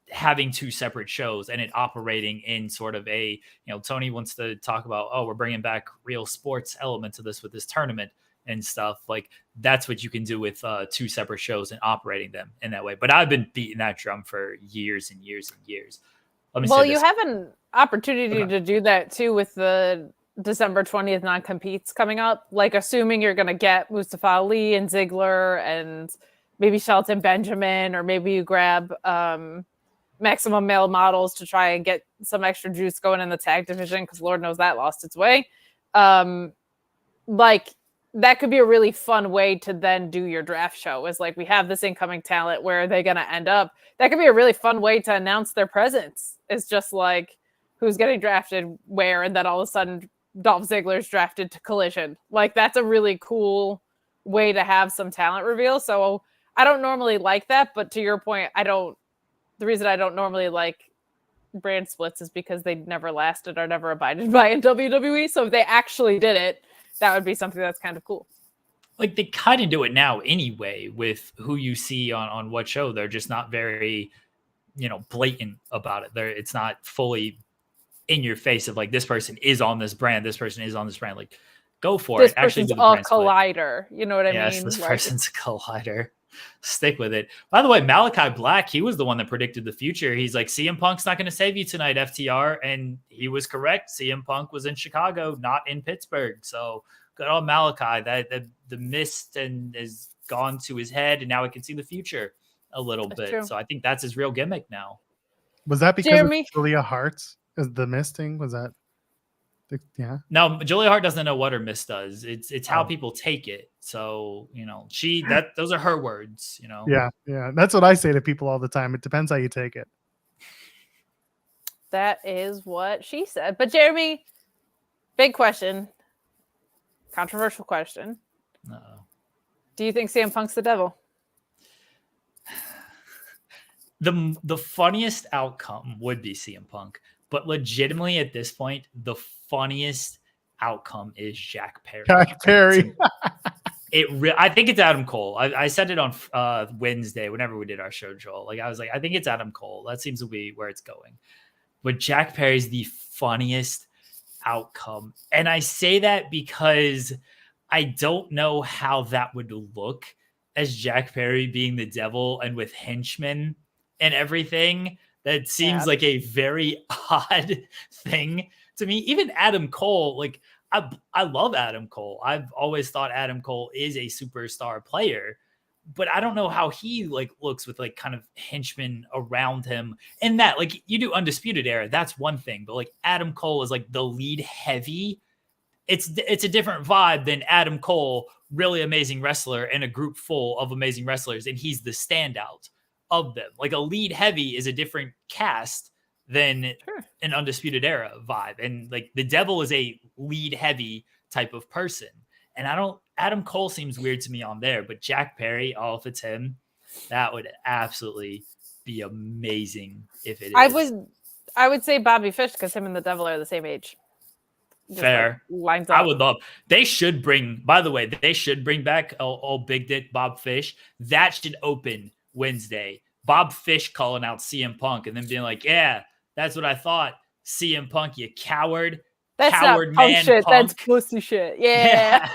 having two separate shows and it operating in sort of a, Tony wants to talk about, we're bringing back real sports element to this with this tournament and stuff. Like, that's what you can do with two separate shows and operating them in that way. But I've been beating that drum for years and years and years. Well, you have an opportunity to do that too with the December 20th non-competes coming up. Like, assuming you're going to get Mustafa Ali and Ziggler and maybe Shelton Benjamin, or maybe you grab Maximum Male Models to try and get some extra juice going in the tag division, because Lord knows that lost its way. That could be a really fun way to then do your draft show, is like, we have this incoming talent, where are they going to end up? That could be a really fun way to announce their presence. It's just like, who's getting drafted where, and then all of a sudden Dolph Ziggler's drafted to Collision. Like, that's a really cool way to have some talent reveal. So I don't normally like that, but to your point, the reason I don't normally like brand splits is because they never lasted or never abided by in WWE. So if they actually did it, that would be something that's kind of cool. like they kind of do it now anyway with who you see on what show. They're just not very, blatant about it. It's not fully in your face of like, this person is on this brand, this person is on this brand. Like, go for This it. Actually person's do the a brand split. collider. You know what I Yes, mean? this Like, person's a collider. Stick with it. By the way, Malachi Black, he was the one that predicted the future. He's like, CM Punk's not going to save you tonight, FTR. And he was correct. CM Punk was in Chicago, not in Pittsburgh. So good on Malachi. That the mist and has gone to his head, and now he can see the future a little That's bit. true. So I think that's his real gimmick now. Was that because Jeremy? of Julia Hart's the misting? Was that? Yeah. No, Julia Hart doesn't know what her miss does. It's how Oh. people take it. So, those are her words, Yeah. That's what I say to people all the time. It depends how you take it. That is what she said. But Jeremy, big question. Controversial question. Uh-oh. Do you think CM Punk's the devil? The funniest outcome would be CM Punk, but legitimately at this point, the funniest outcome is Jack Perry. Jack Perry. I think it's Adam Cole. I said it on Wednesday whenever we did our show, Joel. Like I was like, I think it's Adam Cole. That seems to be where it's going. But Jack Perry's the funniest outcome, and I say that because I don't know how that would look as Jack Perry being the devil and with henchmen and everything. That seems like a very odd thing to me. Even Adam Cole, like I love Adam Cole. I've always thought Adam Cole is a superstar player, but I don't know how he like looks with like kind of henchmen around him. And that like you do Undisputed Era, that's one thing, but like Adam Cole is like the lead heavy. It's a different vibe than Adam Cole, really amazing wrestler, and a group full of amazing wrestlers, and he's the standout of them. Like a lead heavy is a different cast than an Undisputed Era vibe. And like the devil is a lead heavy type of person. And Adam Cole seems weird to me on there, but Jack Perry, if it's him, that would absolutely be amazing if it is. I would say Bobby Fish because him and the devil are the same age. Just fair. Like, lines up. I would love. They should bring back old Big Dick Bob Fish. That should open Wednesday. Bob Fish calling out CM Punk and then being like, "Yeah, that's what I thought. CM Punk, you coward. That's coward not punk man, shit. Punk. That's pussy shit." Yeah.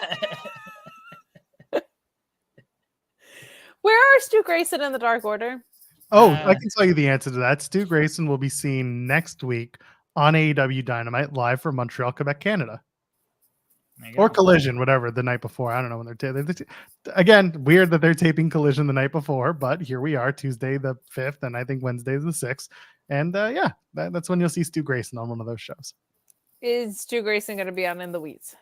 Where are Stu Grayson and the Dark Order? Oh, I can tell you the answer to that. Stu Grayson will be seen next week on AEW Dynamite live from Montreal, Quebec, Canada. Or Collision, whatever, the night before. I don't know when they're again, weird that they're taping Collision the night before, but here we are, Tuesday the 5th, and I think Wednesday the 6th. And that's when you'll see Stu Grayson on one of those shows. Is Stu Grayson going to be on In the Weeds?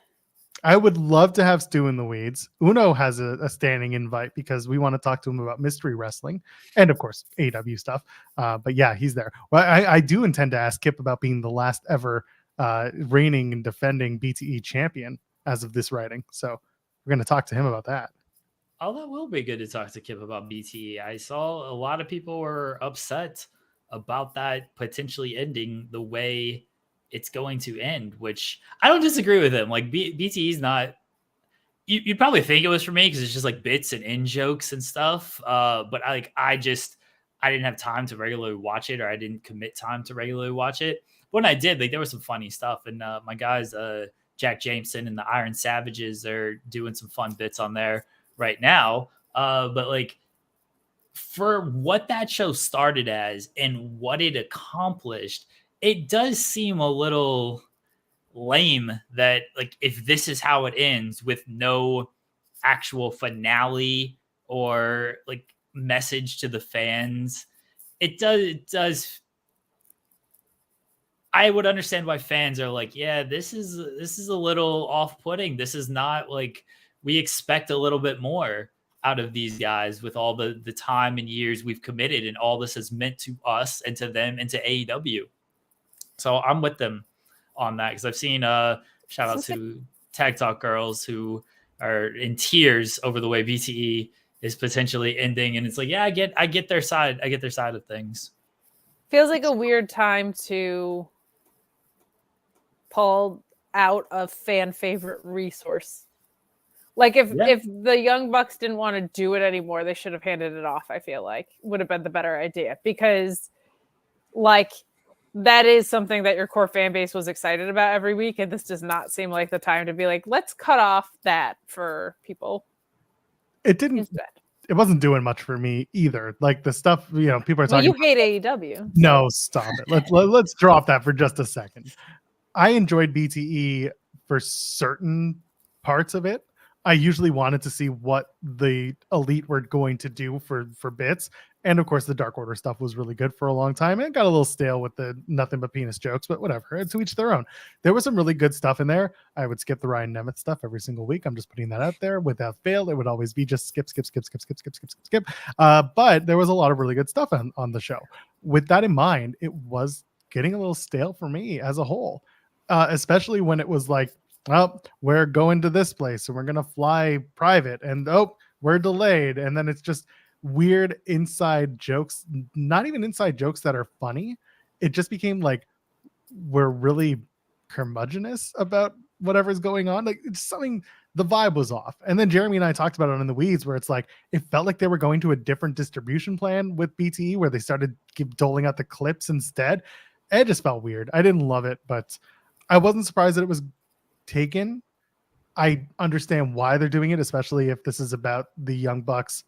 I would love to have Stu in the Weeds. Uno has a standing invite because we want to talk to him about mystery wrestling and, of course, AW stuff. But yeah, he's there. Well, I do intend to ask Kip about being the last ever reigning and defending BTE champion as of this writing. So we're going to talk to him about that. Oh, that will be good to talk to Kip about BTE. I saw a lot of people were upset about that potentially ending the way it's going to end, which I don't disagree with him. Like BTE is not, you'd probably think it was for me because it's just like bits and in jokes and stuff. But I didn't have time to regularly watch it, or I didn't commit time to regularly watch it. But when I did, like there was some funny stuff, and my guys, Jack Jameson and the Iron Savages, are doing some fun bits on there right now. But like for what that show started as and what it accomplished, it does seem a little lame that like if this is how it ends with no actual finale or like message to the fans, it does I would understand why fans are like, yeah, this is a little off-putting. This is not like we expect a little bit more out of these guys with all the time and years we've committed and all this has meant to us and to them and to AEW. So I'm with them on that because I've seen shout out to Tag Talk Girls who are in tears over the way BTE is potentially ending. And it's like, yeah, I get their side. I get their side of things. Feels like a weird time to pull out a fan favorite resource Like if Yeah. if the Young Bucks didn't want to do it anymore, they should have handed it off. I feel like would have been the better idea, because like that is something that your core fan base was excited about every week, and this does not seem like the time to be like, let's cut off that for people It didn't. instead. It wasn't doing much for me either. Like the stuff, people are Well, talking. you hate AEW. No, stop it. Let's drop that for just a second. I enjoyed BTE for certain parts of it. I usually wanted to see what the Elite were going to do for bits. And of course, the Dark Order stuff was really good for a long time. It got a little stale with the nothing but penis jokes, but whatever. To each their own. There was some really good stuff in there. I would skip the Ryan Nemeth stuff every single week. I'm just putting that out there. Without fail, it would always be just skip. But there was a lot of really good stuff on the show. With that in mind, it was getting a little stale for me as a whole, especially when it was like, oh, we're going to this place and we're going to fly private, and oh, we're delayed. And then it's just weird inside jokes, not even inside jokes that are funny. It just became like we're really curmudgeonous about whatever's going on. Like it's something, the vibe was off. And then Jeremy and I talked about it in the weeds, where it's like it felt like they were going to a different distribution plan with BTE, where they started doling out the clips instead. It just felt weird. I didn't love it, but I wasn't surprised that it was taken. I understand why they're doing it, especially if this is about the Young Bucks,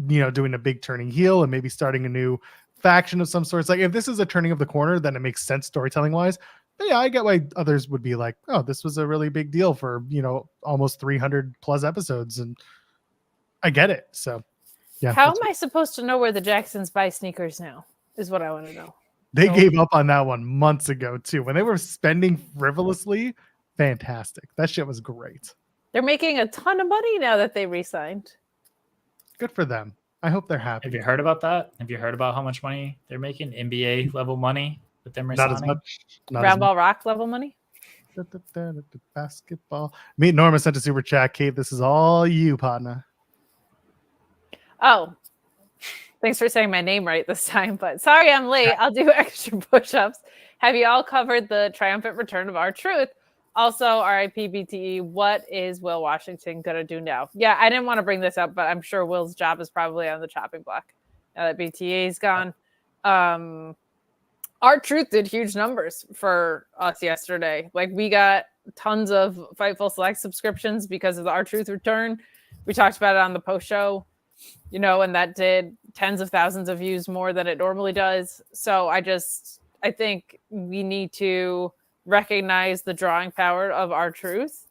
doing a big turning heel and maybe starting a new faction of some sorts. Like if this is a turning of the corner, then it makes sense storytelling wise. But yeah, I get why others would be like, oh, this was a really big deal for, almost 300 plus episodes. And I get it. So yeah. How am I supposed to know where the Jacksons buy sneakers now is what I want to know. They gave up on that one months ago too. When they were spending frivolously, fantastic. That shit was great. They're making a ton of money now that they re-signed. Good for them. I hope they're happy. Have you heard about that? Have you heard about how much money they're making? NBA level money with them Not resigning? as much. Round Ball Rock level money? Basketball. Meet Norma sent a super chat. Kate, this is all you, partner. Oh, thanks for saying my name right this time, but sorry I'm late. I'll do extra push-ups. Have you all covered the triumphant return of R-Truth? Also, RIP BTE, what is Will Washington going to do now? Yeah, I didn't want to bring this up, but I'm sure Will's job is probably on the chopping block now that BTE is gone. R-Truth did huge numbers for us yesterday. Like, we got tons of Fightful Select subscriptions because of the R-Truth return. We talked about it on the post-show, and that did tens of thousands of views more than it normally does. So I think we need to recognize the drawing power of R-Truth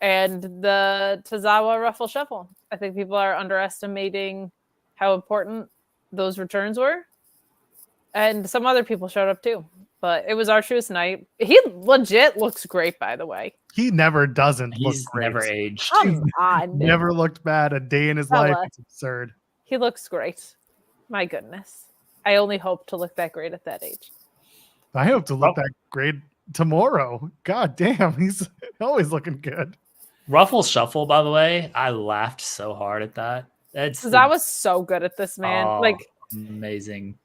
and the Tozawa Ruffle Shuffle. I think people are underestimating how important those returns were. And some other people showed up too. But it was R-Truth's night. He legit looks great, by the way. He never doesn't look He's great. never aged. Come on. Never looked bad a day in his life. It's absurd. He looks great. My goodness. I only hope to look that great at that age. I hope to look that great tomorrow. God damn, he's always looking good. Ruffle Shuffle, by the way, I laughed so hard at that. I was so good at this, man. Amazing.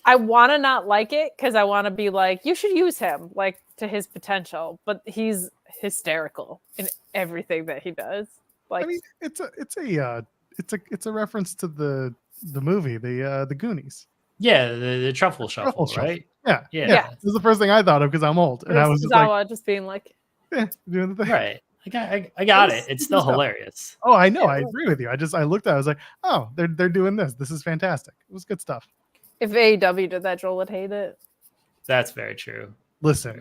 I want to not like it because I want to be like, you should use him like to his potential, but he's hysterical in everything that he does. Like, I mean, it's a reference to the movie, the Goonies. Yeah, the Truffle Shuffle, right? Yeah. Yeah. This is the first thing I thought of because I'm old, and I was just like, just being like, doing the thing. Right. I got it. It's still hilarious. Oh, I know. I agree with you. I looked at it, I was like, oh, they're doing this. This is fantastic. It was good stuff. if AEW did that, Joel would hate it. That's very true. Listen.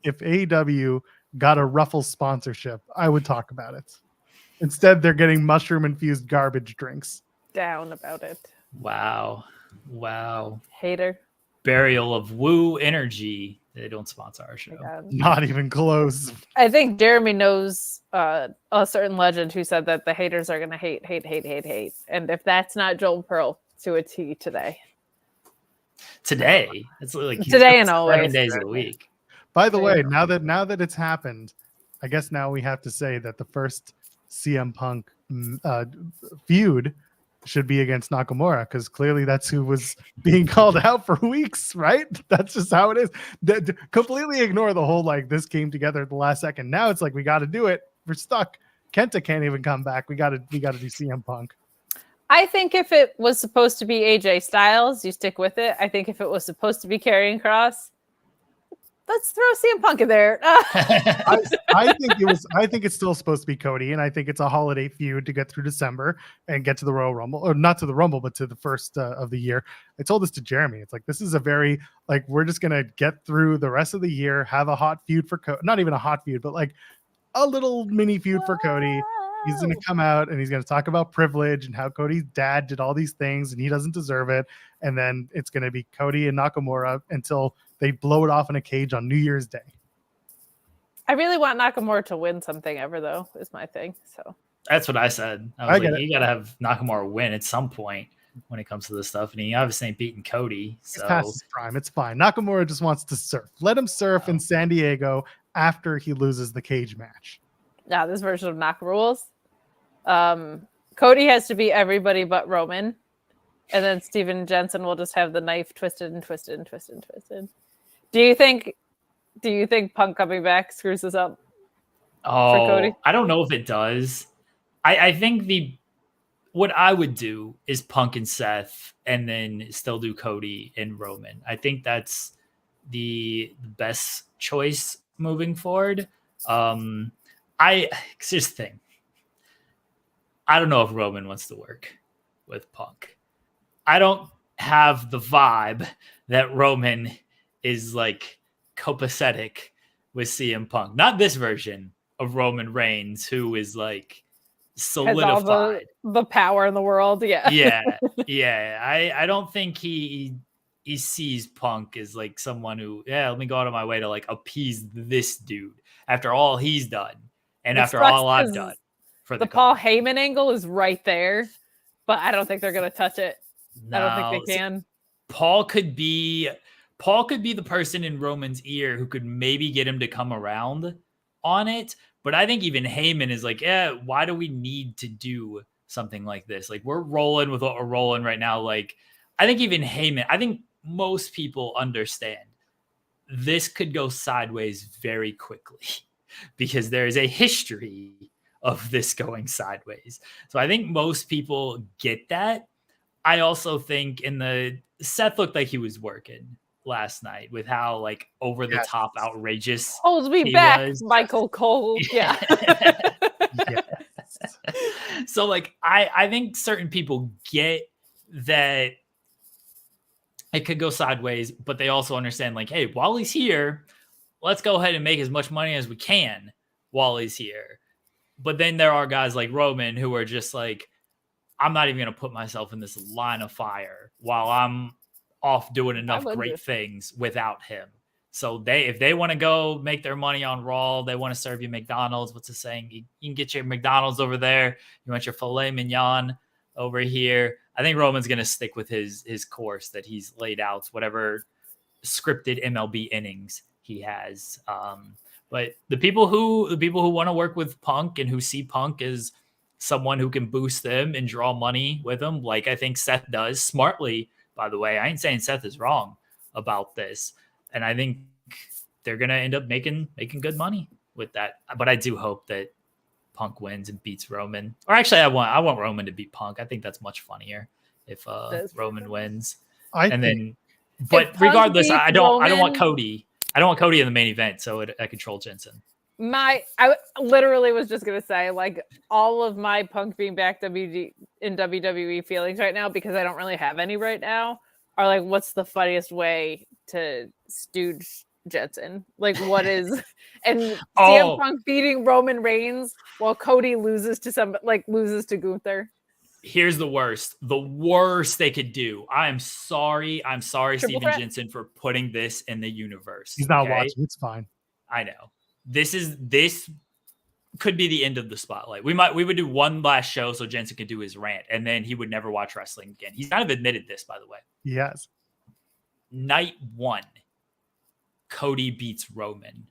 If AEW got a Ruffles sponsorship, I would talk about it. Instead, they're getting mushroom-infused garbage drinks. Down about it. Wow. Hater. Burial of Woo Energy. They don't sponsor our show. Not even close. I think Jeremy knows a certain legend who said that the haters are going to hate. And if that's not Joel Pearl, to a T today. Today? It's like today and always. 7 days of the week. By the way, now that it's happened, I guess now we have to say that the first CM Punk feud should be against Nakamura, because clearly that's who was being called out for weeks, right? That's just how it is. Completely ignore the whole like this came together at the last second. Now it's like we got to do it. We're stuck. Kenta can't even come back. We gotta do CM Punk. I think if it was supposed to be AJ Styles, you stick with it. I think if it was supposed to be Karrion Kross, let's throw CM Punk in there. I think it's still supposed to be Cody, and I think it's a holiday feud to get through December and get to the Royal Rumble, or not to the Rumble, but to the first of the year. I told this to Jeremy. It's like, this is a very, like, we're just gonna get through the rest of the year, have a hot feud for Cody, not even a hot feud, but like a little mini feud for Cody. He's going to come out and he's going to talk about privilege and how Cody's dad did all these things and he doesn't deserve it. And then it's going to be Cody and Nakamura until they blow it off in a cage on New Year's Day. I really want Nakamura to win something ever, though, is my thing. So that's what I said. I was like, you got to have Nakamura win at some point when it comes to this stuff. And he obviously ain't beating Cody. So he's past his prime. It's fine. Nakamura just wants to surf. Let him surf in San Diego after he loses the cage match. Yeah, this version of Knock Rules. Cody has to be everybody but Roman. And then Steven Jensen will just have the knife twisted and twisted and twisted and twisted. Do you think Punk coming back screws this up for Cody? I don't know if it does. I think what I would do is Punk and Seth and then still do Cody and Roman. I think that's the best choice moving forward. Here's the thing. I don't know if Roman wants to work with Punk. I don't have the vibe that Roman is like copacetic with CM Punk. Not this version of Roman Reigns, who is like solidified. Has all the power in the world. Yeah. Yeah. I don't think he sees Punk as like someone who, let me go out of my way to like appease this dude after all he's done and after all I've done. For the Paul Heyman angle is right there, but I don't think they're going to touch it. No, I don't think they can. Paul could be the person in Roman's ear who could maybe get him to come around on it. But I think even Heyman is like, why do we need to do something like this? Like, we're rolling with what we're rolling right now. Like, I think even Heyman, I think most people understand this could go sideways very quickly because there is a history of this going sideways. So I think most people get that. I also think Seth looked like he was working last night with how like over the top outrageous holds me back was. Michael Cole. Yeah. So like I think certain people get that it could go sideways, but they also understand like, hey, while he's here, let's go ahead and make as much money as we can while he's here. But then there are guys like Roman who are just like, I'm not even going to put myself in this line of fire while I'm off doing enough great things without him. So if they want to go make their money on Raw, they want to serve you McDonald's. What's the saying? You can get your McDonald's over there. You want your filet mignon over here. I think Roman's going to stick with his course that he's laid out, whatever scripted MLB innings he has. But the people who want to work with Punk and who see Punk as someone who can boost them and draw money with them, like I think Seth does smartly, by the way. I ain't saying Seth is wrong about this. And I think they're going to end up making good money with that. But I do hope that Punk wins and beats Roman. Or actually, I want Roman to beat Punk. I think that's much funnier if Roman wins. But regardless, I don't want Cody. I don't want Cody in the main event, so I control Jensen. I literally was just gonna say, like, all of my Punk being back in WWE feelings right now, because I don't really have any right now, are like, what's the funniest way to stooge Jensen? Like, what is and CM Punk beating Roman Reigns while Cody loses to Gunther. Here's the worst. The worst they could do. I'm sorry, Steven Jensen, for putting this in the universe. He's not watching. It's fine. I know. This could be the end of the spotlight. We would do one last show so Jensen could do his rant, and then he would never watch wrestling again. He's kind of admitted this, by the way. Yes. Night 1, Cody beats Roman.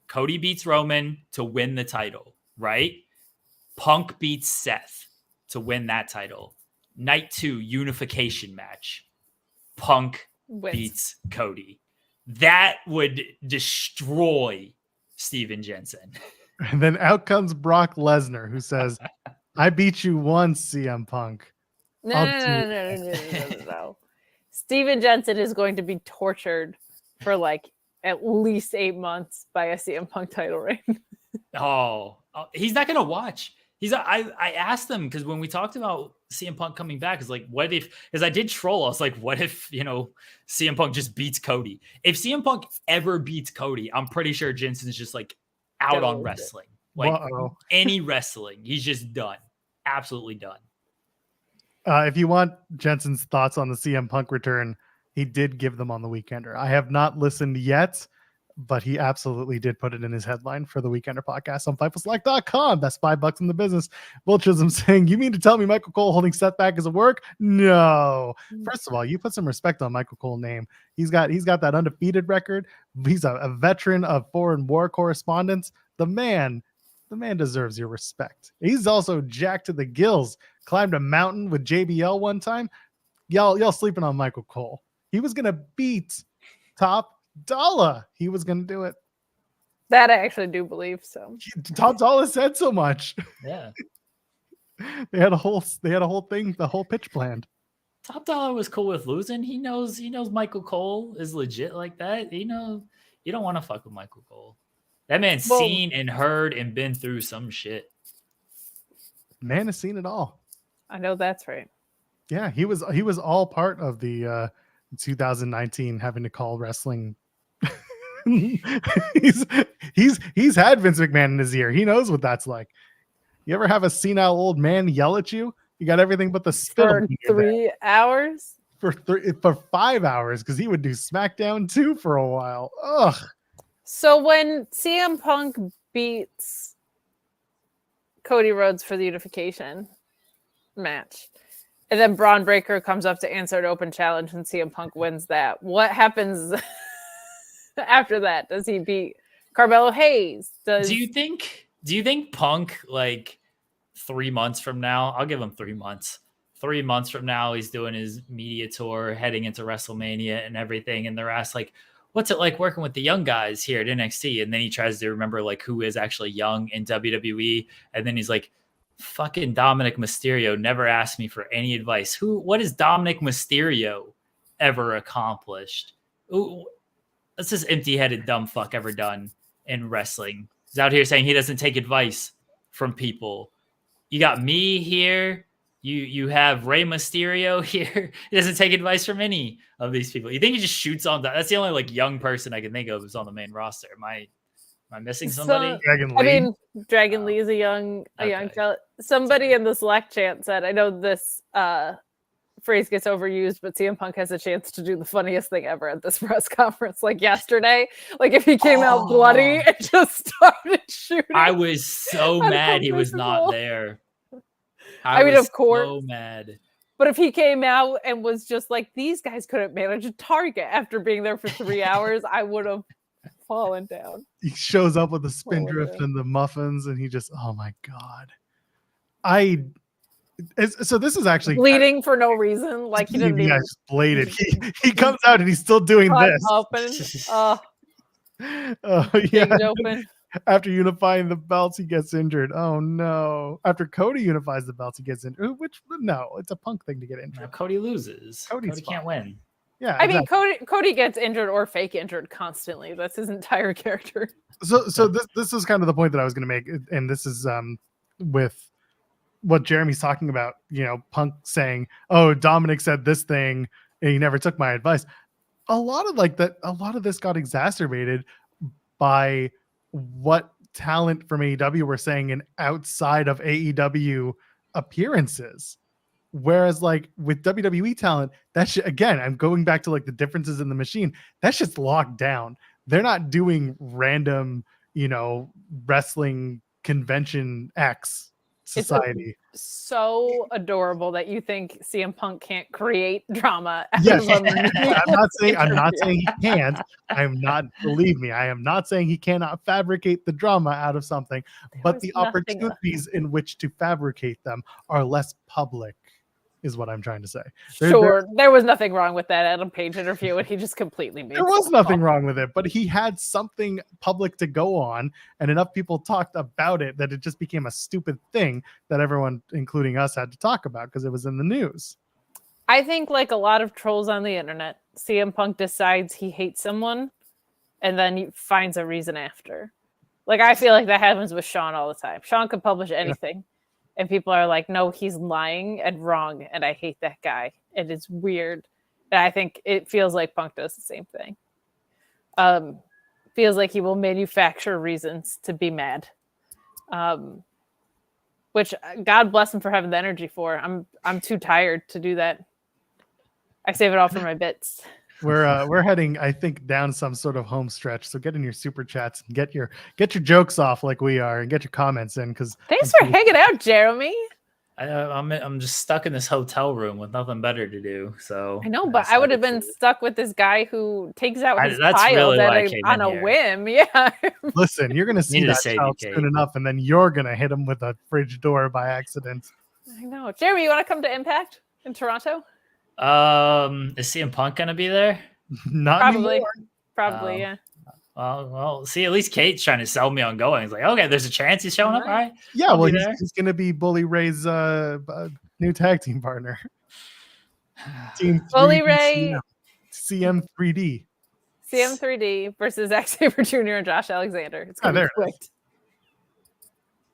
Cody beats Roman to win the title, right? Punk beats Seth to win that title. Night 2, unification match. Punk beats Cody. That would destroy Steven Jensen. And then out comes Brock Lesnar, who says, I beat you once, CM Punk. No. Steven Jensen is going to be tortured for like at least 8 months by a CM Punk title reign. He's not gonna watch. I asked them because when we talked about CM Punk coming back, it's like, what if? Because I did troll. I was like, what if CM Punk just beats Cody? If CM Punk ever beats Cody, I'm pretty sure Jensen's just like out on wrestling, like any wrestling. He's just done, absolutely done. If you want Jensen's thoughts on the CM Punk return, he did give them on the Weekender. I have not listened yet, but he absolutely did put it in his headline for the Weekender podcast on FightfulSelect.com. That's $5 in the business. Will Chisholm saying, you mean to tell me Michael Cole holding Seth back is a work? No. First of all, you put some respect on Michael Cole's name. He's got that undefeated record. He's a veteran of foreign war correspondence. The man deserves your respect. He's also jacked to the gills. Climbed a mountain with JBL one time. Y'all sleeping on Michael Cole. He was gonna beat Top Dollar. He was gonna do it. That I actually do believe so. Top Dollar said so much. Yeah. They had a whole thing, the whole pitch planned. Top Dollar was cool with losing. He knows Michael Cole is legit like that. You don't want to fuck with Michael Cole. That man's seen and heard and been through some shit. Man has seen it all. I know that's right. Yeah, he was all part of the 2019 having to call wrestling. he's had Vince McMahon in his ear. He knows what that's like. You ever have a senile old man yell at you? You got everything but the spit for 3 hours. For 5 hours, because he would do SmackDown too for a while. Ugh. So when CM Punk beats Cody Rhodes for the unification match, and then Braun Breaker comes up to answer an open challenge and CM Punk wins that, what happens after that? Does he beat Carmelo Hayes? Do you think Punk, like 3 months from now, I'll give him 3 months. 3 months from now, he's doing his media tour, heading into WrestleMania and everything, and they're asked like, what's it like working with the young guys here at NXT? And then he tries to remember like who is actually young in WWE. And then he's like, fucking Dominic Mysterio never asked me for any advice. What has Dominic Mysterio ever accomplished? What's this empty-headed dumb fuck ever done in wrestling? He's out here saying he doesn't take advice from people. You got me here. You have Rey Mysterio here. He doesn't take advice from any of these people. You think he just shoots on that? That's the only like young person I can think of who's on the main roster. Am I missing somebody? Dragon Lee. I mean, Dragon Lee is a young fella. Somebody in the Slack chat said, I know this phrase gets overused, but CM Punk has a chance to do the funniest thing ever at this press conference. Like yesterday, like if he came out bloody and just started shooting. I was so mad he was not there. I mean, of course. So mad. But if he came out and was just like, these guys couldn't manage a target after being there for 3 hours, I would have fallen down. He shows up with the spin drift and the muffins, and he just, oh my God. So this is actually bleeding for no reason. Like he didn't even bladed. He comes out and he's still doing this. Open. Yeah. Open. After unifying the belts, he gets injured. Oh no! After Cody unifies the belts, he gets injured. No, it's a Punk thing to get injured. No, Cody loses. Cody can't win. Yeah, I mean, Cody gets injured or fake injured constantly. That's his entire character. So this is kind of the point that I was going to make, and this is with what Jeremy's talking about. You know, Punk saying, "Oh, Dominic said this thing, and he never took my advice." A lot of this got exacerbated by what talent from AEW were saying in outside of AEW appearances. Whereas like with WWE talent, that shit, again, I'm going back to like the differences in the machine. That shit's locked down. They're not doing random, wrestling convention X society. It's so adorable that you think CM Punk can't create drama. Yes. I'm not saying he can't. Believe me, I am not saying he cannot fabricate the drama out of something, but the opportunities in which to fabricate them are less public is what I'm trying to say. Sure, there was nothing wrong with that Adam Page interview, and he just completely made There was nothing wrong with it, but he had something public to go on, and enough people talked about it that it just became a stupid thing that everyone, including us, had to talk about because it was in the news. I think, like a lot of trolls on the internet, CM Punk decides he hates someone, and then he finds a reason after. Like, I feel like that happens with Sean all the time. Sean could publish anything, and people are like, no, he's lying and wrong, and I hate that guy. And it's weird. And I think it feels like Punk does the same thing. Feels like he will manufacture reasons to be mad. Which, God bless him for having the energy for. I'm too tired to do that. I save it all for my bits. We're heading, I think, down some sort of home stretch. So get in your super chats and get your jokes off like we are, and get your comments in. Because thanks for hanging out, Jeremy. I'm just stuck in this hotel room with nothing better to do. So I know, but I would have been stuck with this guy who takes out his that's pile really on a whim. Yeah. Listen, you're gonna see that child soon enough, and then you're gonna hit him with a fridge door by accident. I know, Jeremy. You want to come to Impact in Toronto? Is CM Punk gonna be there? Not anymore. Probably, yeah. Well, see, at least Kate's trying to sell me on going. It's like, okay, there's a chance he's showing up. All right. Yeah, well, he's going to be Bully Ray's new tag team partner. Team Bully Ray, CM3D. CM3D versus Zack Sabre Jr. and Josh Alexander. It's going to be quick.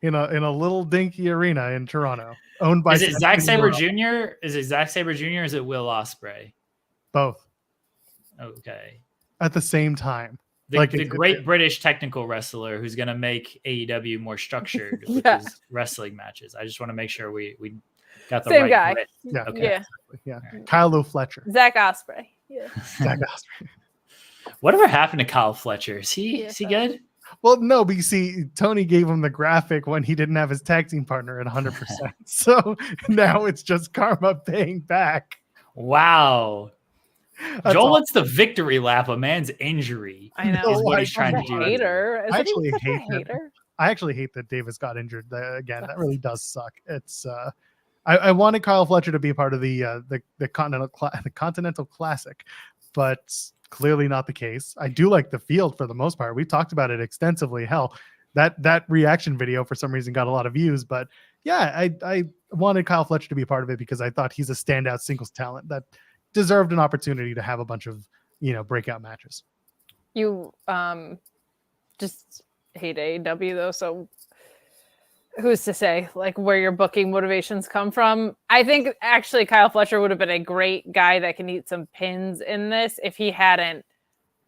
In a little dinky arena in Toronto, owned by. Is it Zack Sabre Jr.? Is it Zack Sabre Jr. or is it Will Ospreay? Both. Okay. At the same time. The great British technical wrestler who's going to make AEW more structured with his wrestling matches. I just want to make sure we got the right guy. Grit. Yeah. Okay. Yeah. Exactly. Yeah. Right. Kyle Lou Fletcher. Zack Ospreay. Yeah. Zack Ospreay. Whatever happened to Kyle Fletcher? Is he good? Well, no, but you see, Tony gave him the graphic when he didn't have his tag team partner at 100%. So now it's just karma paying back. Wow. Joel wants the victory lap, a man's injury. I know. Is what he's trying to do. I actually hate that Davis got injured again. That really does suck. It's I wanted Kyle Fletcher to be a part of the Continental Classic, but clearly not the case. I do like the field for the most part. We talked about it extensively. Hell, that reaction video for some reason got a lot of views, but yeah, I wanted Kyle Fletcher to be a part of it because I thought he's a standout singles talent that deserved an opportunity to have a bunch of, breakout matches. You just hate AEW though, so who's to say like where your booking motivations come from? I think actually Kyle Fletcher would have been a great guy that can eat some pins in this if he hadn't.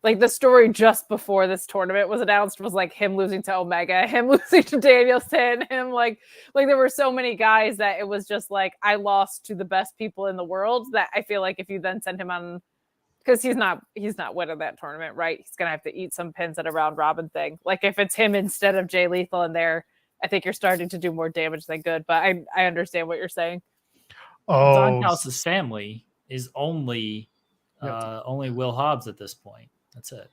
Like the story just before this tournament was announced was like him losing to Omega, him losing to Danielson, him like there were so many guys that it was just like I lost to the best people in the world that I feel like if you then send him on, because he's not winning that tournament, right? He's gonna have to eat some pins at a round robin thing. Like if it's him instead of Jay Lethal in there, I think you're starting to do more damage than good. But I understand what you're saying. Don Callis' family is only Will Hobbs at this point. That's it.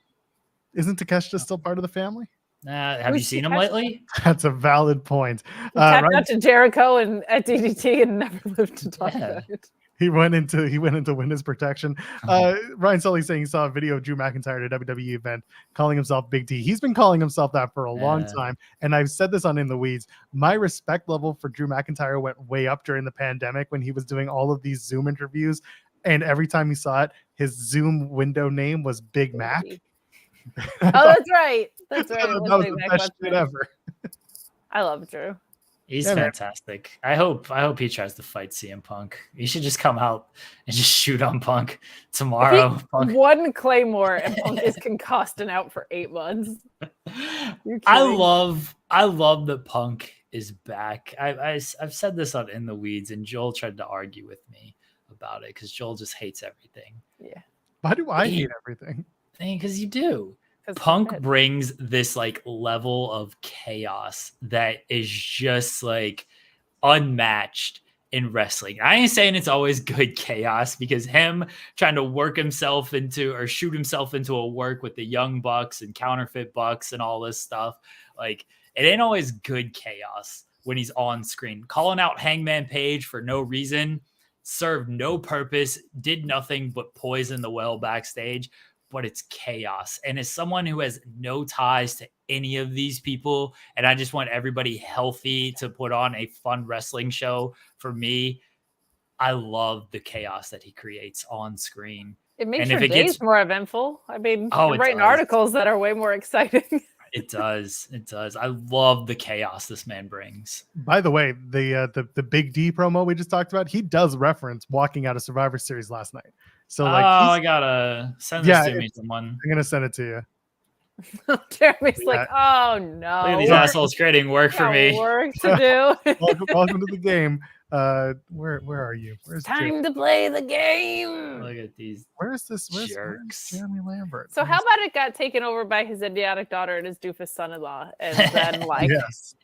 Isn't Takeshita still part of the family? Have you seen him lately? That's a valid point. Tapped out to Jericho and at DDT and never lived to talk about it. He went into witness protection. Ryan Sully saying he saw a video of Drew McIntyre at a WWE event calling himself Big T. He's been calling himself that for a long time. And I've said this on In the Weeds. My respect level for Drew McIntyre went way up during the pandemic when he was doing all of these Zoom interviews. And every time he saw it, his Zoom window name was Big Mac. Oh, that's right. That's right. That was the best shit ever. I love Drew. He's fantastic. Man. I hope he tries to fight CM Punk. He should just come out and just shoot on Punk tomorrow. One Claymore and Punk is concussed and out for 8 months. I love that Punk is back. I've said this on In the Weeds, and Joel tried to argue with me about it because Joel just hates everything. Yeah. Why do I hate everything? Because you do. Punk brings this like level of chaos that is just like unmatched in wrestling. I ain't saying it's always good chaos because him trying to work himself into or shoot himself into a work with the Young Bucks and counterfeit Bucks and all this stuff. Like it ain't always good chaos when he's on screen. Calling out Hangman Page for no reason served no purpose, did nothing but poison the well backstage, but it's chaos. And as someone who has no ties to any of these people, and I just want everybody healthy to put on a fun wrestling show for me, I love the chaos that he creates on screen. It makes And your if it days gets more eventful. I mean, Oh, you're it writing does. articles that are way more exciting. It does. It does. I love the chaos this man brings. By the way, the Big D promo we just talked about, he does reference walking out of Survivor Series last night. So like, I gotta send this to me, someone. I'm gonna send it to you. Jeremy's Yeah. like, oh no. Look at these assholes creating work for Got me. work to do. Welcome to the game. Where are you? Where's Time to play the game. Look at these. Where's this? Where's jerks. Jeremy Lambert? So how about it got taken over by his idiotic daughter and his doofus son-in-law, and then like, Yes.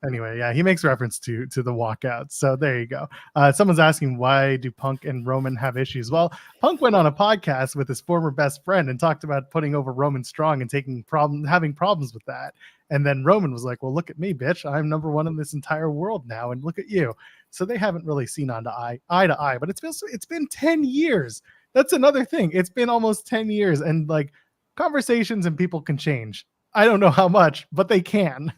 Anyway, yeah, he makes reference to the walkout. So there you go. Someone's asking, why do Punk and Roman have issues? Well, Punk went on a podcast with his former best friend and talked about putting over Roman strong and having problems with that. And then Roman was like, well, look at me, bitch. I'm number one in this entire world now. And look at you. So they haven't really seen eye to eye, but it's been 10 years. That's another thing. It's been almost 10 years, and like, conversations and people can change. I don't know how much, but they can.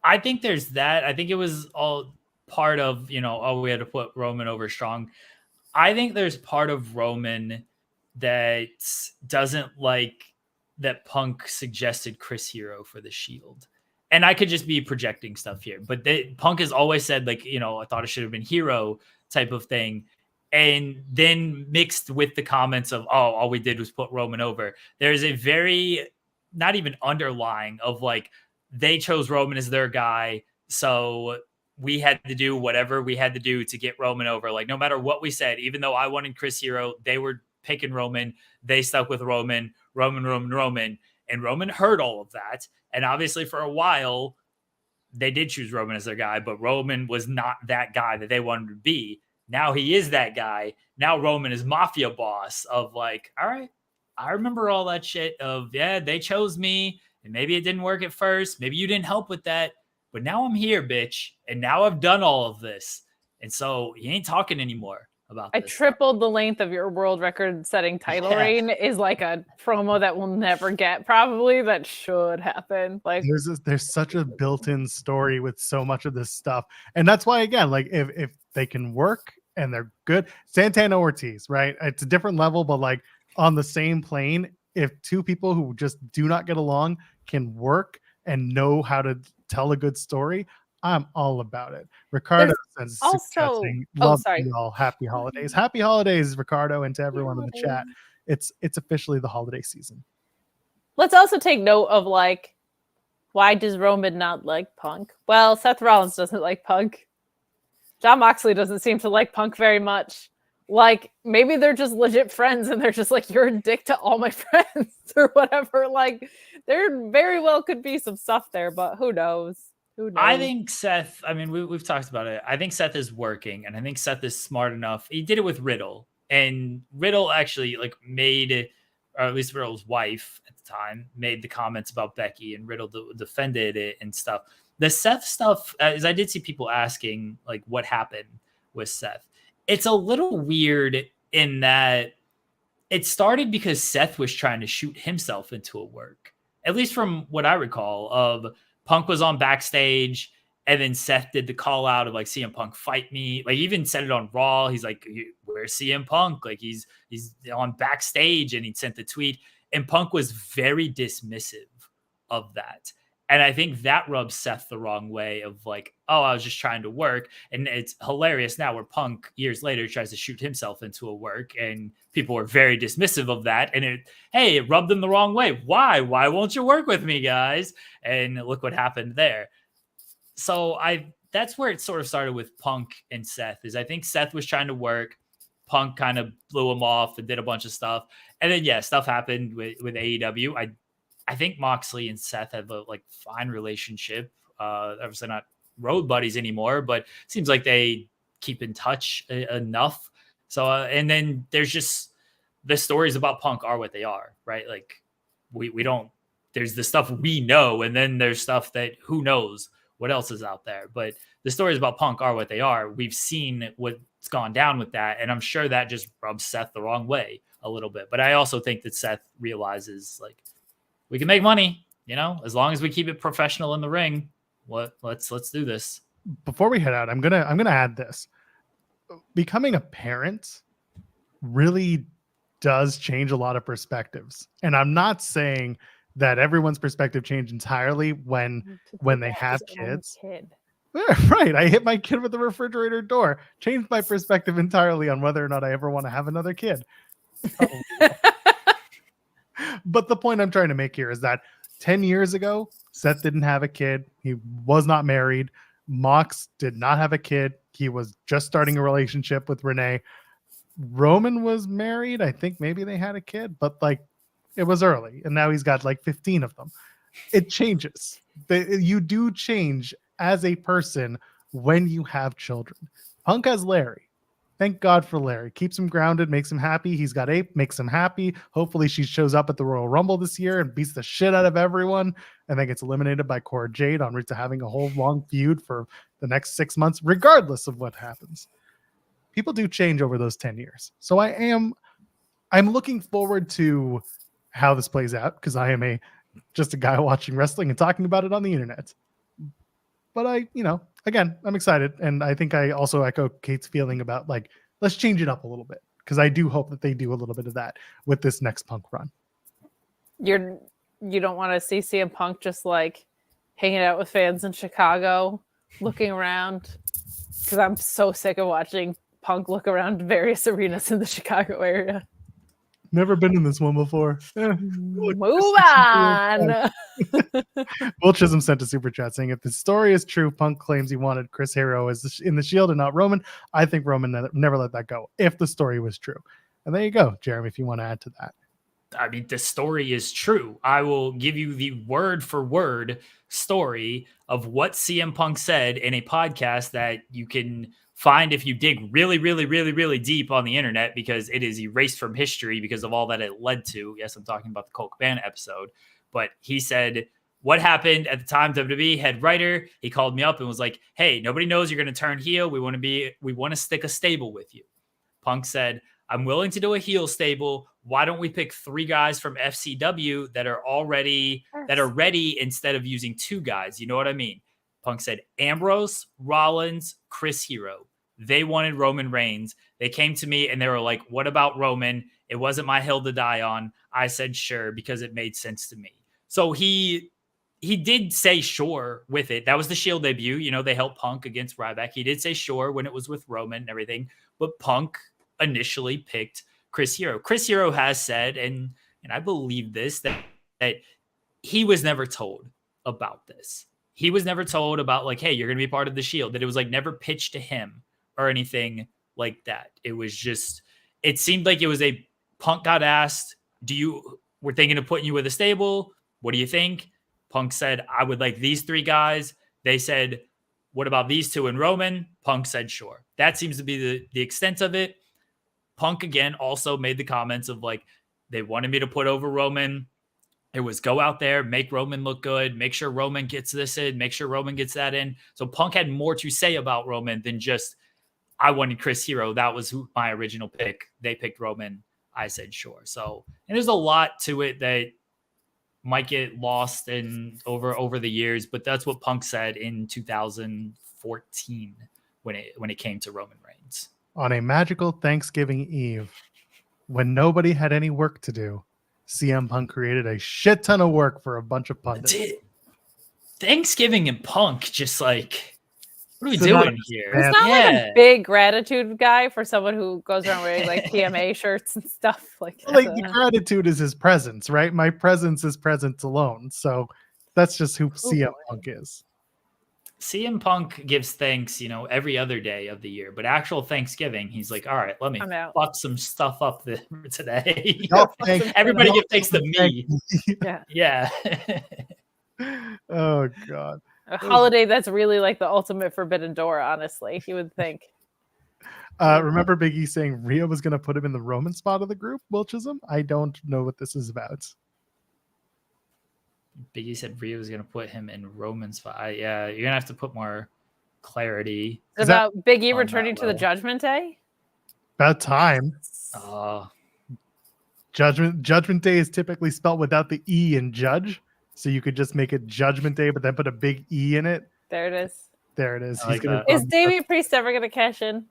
I think there's that. I think it was all part of, we had to put Roman over strong. I think there's part of Roman that doesn't like that Punk suggested Chris Hero for the Shield. And I could just be projecting stuff here, but Punk has always said, like, I thought it should have been Hero type of thing. And then mixed with the comments of, all we did was put Roman over. There's a very, not even underlying of like, they chose Roman as their guy. So we had to do whatever we had to do to get Roman over. Like, no matter what we said, even though I wanted Chris Hero, they were picking Roman. They stuck with Roman. And Roman heard all of that. And obviously for a while, they did choose Roman as their guy, but Roman was not that guy that they wanted to be. Now he is that guy. Now Roman is mafia boss of like, all right, I remember all that shit of, yeah, they chose me. And maybe it didn't work at first. Maybe you didn't help with that. But now I'm here, bitch. And now I've done all of this. And so he ain't talking anymore about I this tripled the length of your world record setting title reign is like a promo that we'll never get, probably. That should happen. Like, there's such a built-in story with so much of this stuff. And that's why, again, like, if they can work and they're good, Santana Ortiz, right? It's a different level, but like on the same plane, if two people who just do not get along can work and know how to tell a good story, I'm all about it. Ricardo says, also, love you all. Happy holidays. Happy holidays, Ricardo, and to everyone in the chat. It's officially the holiday season. Let's also take note of like, why does Roman not like Punk? Well, Seth Rollins doesn't like Punk. Jon Moxley doesn't seem to like Punk very much. Like, maybe they're just legit friends and they're just like, you're a dick to all my friends or whatever. Like, there very well could be some stuff there, but who knows? Who knows? I think Seth, I mean, we've talked about it. I think Seth is working, and I think Seth is smart enough. He did it with Riddle, and Riddle actually like made, or at least Riddle's wife at the time, made the comments about Becky, and Riddle defended it and stuff. The Seth stuff, as I did see people asking, like, what happened with Seth. It's a little weird in that it started because Seth was trying to shoot himself into a work, at least from what I recall of Punk was on backstage and then Seth did the call out of like CM Punk fight me. Like even said it on Raw. He's like, where's CM Punk? Like he's on backstage and he sent the tweet and Punk was very dismissive of that. And I think that rubs Seth the wrong way of like, oh, I was just trying to work. And it's hilarious now where Punk years later tries to shoot himself into a work and people are very dismissive of that. And it rubbed them the wrong way. Why? Why won't you work with me, guys? And look what happened there. So that's where it sort of started with Punk and Seth is I think Seth was trying to work. Punk kind of blew him off and did a bunch of stuff. And then, yeah, stuff happened with AEW. I think Moxley and Seth have a like fine relationship. Obviously not road buddies anymore, but it seems like they keep in touch enough. So, and then there's just the stories about Punk are what they are, right? Like we don't, there's the stuff we know. And then there's stuff that who knows what else is out there. But the stories about Punk are what they are. We've seen what's gone down with that, and I'm sure that just rubs Seth the wrong way a little bit. But I also think that Seth realizes, like, we can make money, as long as we keep it professional in the ring. Let's do this. Before we head out, I'm gonna add this. Becoming a parent really does change a lot of perspectives, and I'm not saying that everyone's perspective changed entirely when they have kids. Right, I hit my kid with the refrigerator door, changed my perspective entirely on whether or not I ever want to have another kid. But the point I'm trying to make here is that 10 years ago, Seth didn't have a kid. He was not married. Mox did not have a kid. He was just starting a relationship with Renee. Roman was married. I think maybe they had a kid, but like it was early, and now he's got like 15 of them. It changes. You do change as a person when you have children. Punk has Larry. Thank God for Larry. Keeps him grounded, makes him happy. He's got Ape, makes him happy. Hopefully she shows up at the Royal Rumble this year and beats the shit out of everyone and then gets eliminated by Cora Jade en route to having a whole long feud for the next 6 months, regardless of what happens. People do change over those 10 years. So I'm looking forward to how this plays out because I am just a guy watching wrestling and talking about it on the internet. But again, I'm excited. And I think I also echo Kate's feeling about like, let's change it up a little bit. Because I do hope that they do a little bit of that with this next Punk run. You don't want to see CM Punk just like hanging out with fans in Chicago, looking around. Because I'm so sick of watching Punk look around various arenas in the Chicago area. Never been in this one before. Move on. Will Chisholm sent a super chat saying, if the story is true, Punk claims he wanted Chris Hero in the Shield and not Roman. I think Roman never let that go, if the story was true. And there you go, Jeremy, if you want to add to that. I mean, the story is true. I will give you the word for word story of what CM Punk said in a podcast that you can find if you dig really, really, really, really deep on the internet, because it is erased from history because of all that it led to. Yes, I'm talking about the Colt Cabana episode, but he said what happened at the time. WWE head writer, he called me up and was like, hey, nobody knows you're going to turn heel. We want to stick a stable with you. Punk said, I'm willing to do a heel stable. Why don't we pick 3 guys from FCW that are ready instead of using 2 guys? You know what I mean? Punk said Ambrose, Rollins, Chris Hero. They wanted Roman Reigns. They came to me and they were like, what about Roman? It wasn't my hill to die on. I said sure because it made sense to me. So he did say sure with it. That was the Shield debut. They helped Punk against Ryback. He did say sure when it was with Roman and everything. But Punk initially picked Chris Hero. Chris Hero has said, and I believe this, that he was never told about this. He was never told about like, hey, you're going to be part of the Shield, that it was like never pitched to him or anything like that. It was just, it seemed like it was a Punk got asked, we're thinking of putting you with a stable. What do you think? Punk said, I would like these 3 guys. They said, what about these 2 and Roman? Punk said, sure. That seems to be the extent of it. Punk again also made the comments of like, they wanted me to put over Roman. It was go out there, make Roman look good, make sure Roman gets this in, make sure Roman gets that in. So Punk had more to say about Roman than just, I wanted Chris Hero. That was my original pick. They picked Roman. I said sure. So, and there's a lot to it that might get lost in over the years, but that's what Punk said in 2014 when it came to Roman Reigns. On a magical Thanksgiving Eve, when nobody had any work to do, CM Punk created a shit ton of work for a bunch of pundits. Thanksgiving and Punk, just like, what are we doing here? He's not like a big gratitude guy for someone who goes around wearing like PMA shirts and stuff like that. Like the gratitude is his presence, right? My presence is presence alone. So that's just who CM Punk is. CM Punk gives thanks, every other day of the year, but actual Thanksgiving, he's like, all right, let me fuck some stuff up today. Everybody give thanks to me. Yeah. Oh, God. A holiday that's really like the ultimate forbidden door, honestly, you would think. Remember Big E saying Rhea was going to put him in the Roman spot of the group, Will Chisholm? I don't know what this is about. Biggie said Rhea was going to put him in Roman's fight. Yeah, you're going to have to put more clarity. It's about Big E on returning that to the level. Judgment Day. About time. Oh, Judgment Day is typically spelled without the E in judge, so you could just make it Judgment Day, but then put a big E in it. There it is. There it is. I like that. Is Damian Priest ever going to cash in?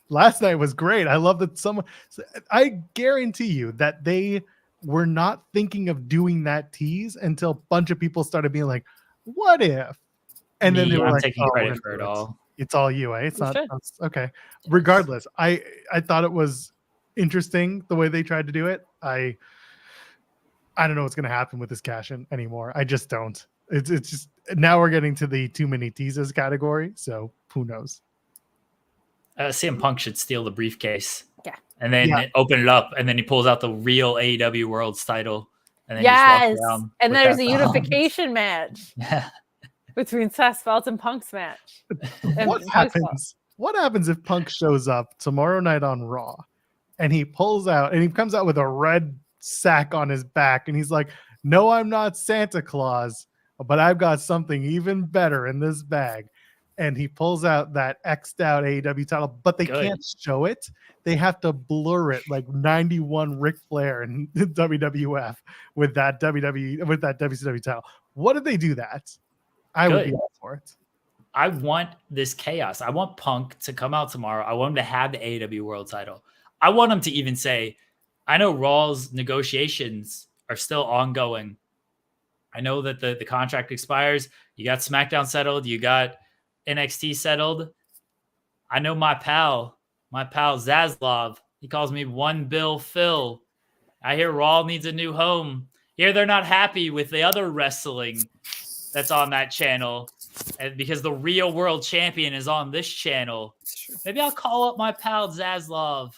Last night was great. I love that someone. I guarantee you that they were not thinking of doing that tease until a bunch of people started being like, "What if?" And then they were I'm like, taking "Oh, credit for it all. It's all you, eh? It's You not should. us." Okay. Regardless, I thought it was interesting the way they tried to do it. I don't know what's going to happen with this cash in anymore. I just don't. It's just now we're getting to the too many teases category. So who knows? CM Punk should steal the briefcase. Yeah. And then open it up, and then he pulls out the real AEW World's title. And then Yes. he just walks around And with there's that a thong. unification match between Seth Rollins and Punk's match. What happens? What happens if Punk shows up tomorrow night on Raw and he pulls out and he comes out with a red sack on his back and he's like, "No, I'm not Santa Claus, but I've got something even better in this bag." And he pulls out that X'd out AEW title, but they can't show it. They have to blur it like 91 Ric Flair and WWF with that WCW title. What did they do that? I would be all for it. I want this chaos. I want Punk to come out tomorrow. I want him to have the AEW World title. I want him to even say, I know Raw's negotiations are still ongoing. I know that the contract expires. You got SmackDown settled. You got NXT settled. I know my pal Zaslav. He calls me One Bill Phil. I hear Raw needs a new home. Here they're not happy with the other wrestling that's on that channel. And because the real world champion is on this channel, maybe I'll call up my pal Zaslav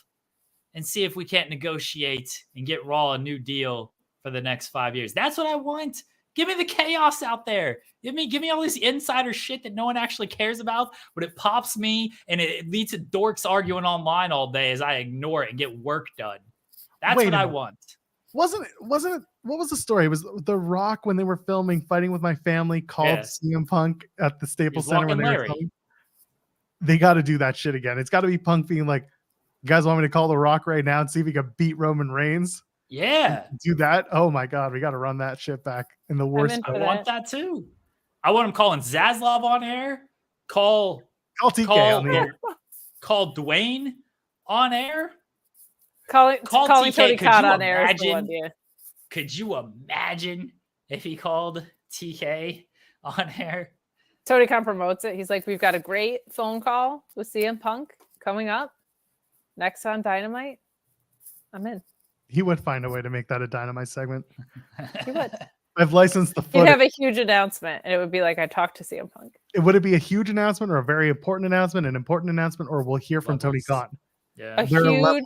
and see if we can't negotiate and get Raw a new deal for the next 5 years. That's what I want. Give me the chaos out there. Give me all this insider shit that no one actually cares about, but it pops me and it leads to dorks arguing online all day as I ignore it and get work done. That's what I want. Wasn't it? What was the story? It was The Rock when they were filming Fighting with My Family called CM Punk at the Staples Center when they were filming. They got to do that shit again. It's got to be Punk being like, "You guys want me to call The Rock right now and see if he can beat Roman Reigns?" Yeah. Do that. Oh my God. We got to run that shit back in the worst. I want that too. I want him calling Zaslav on air. Call TK on the air. Call Dwayne on air. Calling TK. Tony Khan on air. Could you imagine if he called TK on air? Tony Khan promotes it. He's like, "We've got a great phone call with CM Punk coming up next on Dynamite. I'm in." He would find a way to make that a Dynamite segment. He would. I've licensed the footage. He'd have a huge announcement, and it would be like, "I talked to CM Punk." Would it be a huge announcement or a very important announcement, an important announcement, or we'll hear from Tony Khan? Yeah. A huge,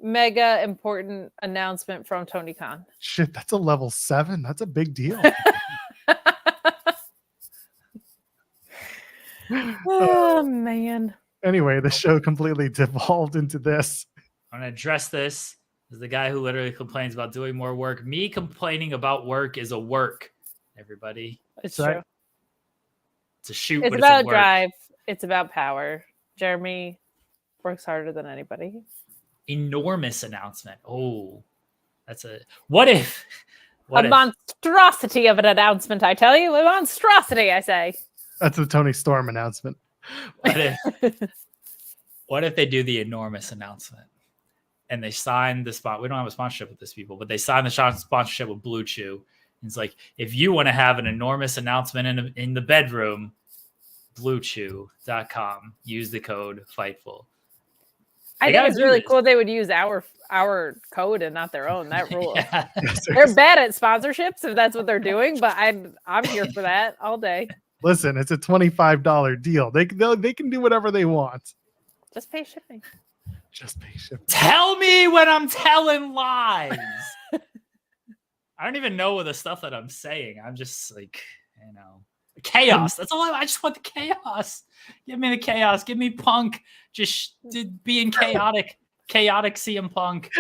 mega important announcement from Tony Khan. Shit, that's a level 7. That's a big deal. Oh, man. Anyway, the show completely devolved into this. I'm going to address this as the guy who literally complains about doing more work. Me complaining about work is a work, everybody. It's true. It's a shoot, it's but about it's a work. drive. It's about power. Jeremy works harder than anybody. Enormous announcement. Oh, that's a... What if... monstrosity of an announcement, I tell you. A monstrosity, I say. That's the Tony Storm announcement. What if they do the enormous announcement and they sign the spot? We don't have a sponsorship with these people, but they sign the sponsorship with Blue Chew. And it's like, if you want to have an enormous announcement in the bedroom, BlueChew.com. Use the code Fightful. I think it's really cool they would use our code and not their own. That rule. They're bad at sponsorships if that's what they're doing, but I'm here for that all day. Listen, it's a $25 deal. They can do whatever they want. Just pay shipping. Just pay shipping. Tell me when I'm telling lies. I don't even know the stuff that I'm saying. I'm just like, chaos. That's all I just want, the chaos. Give me the chaos. Give me Punk just being chaotic CM Punk.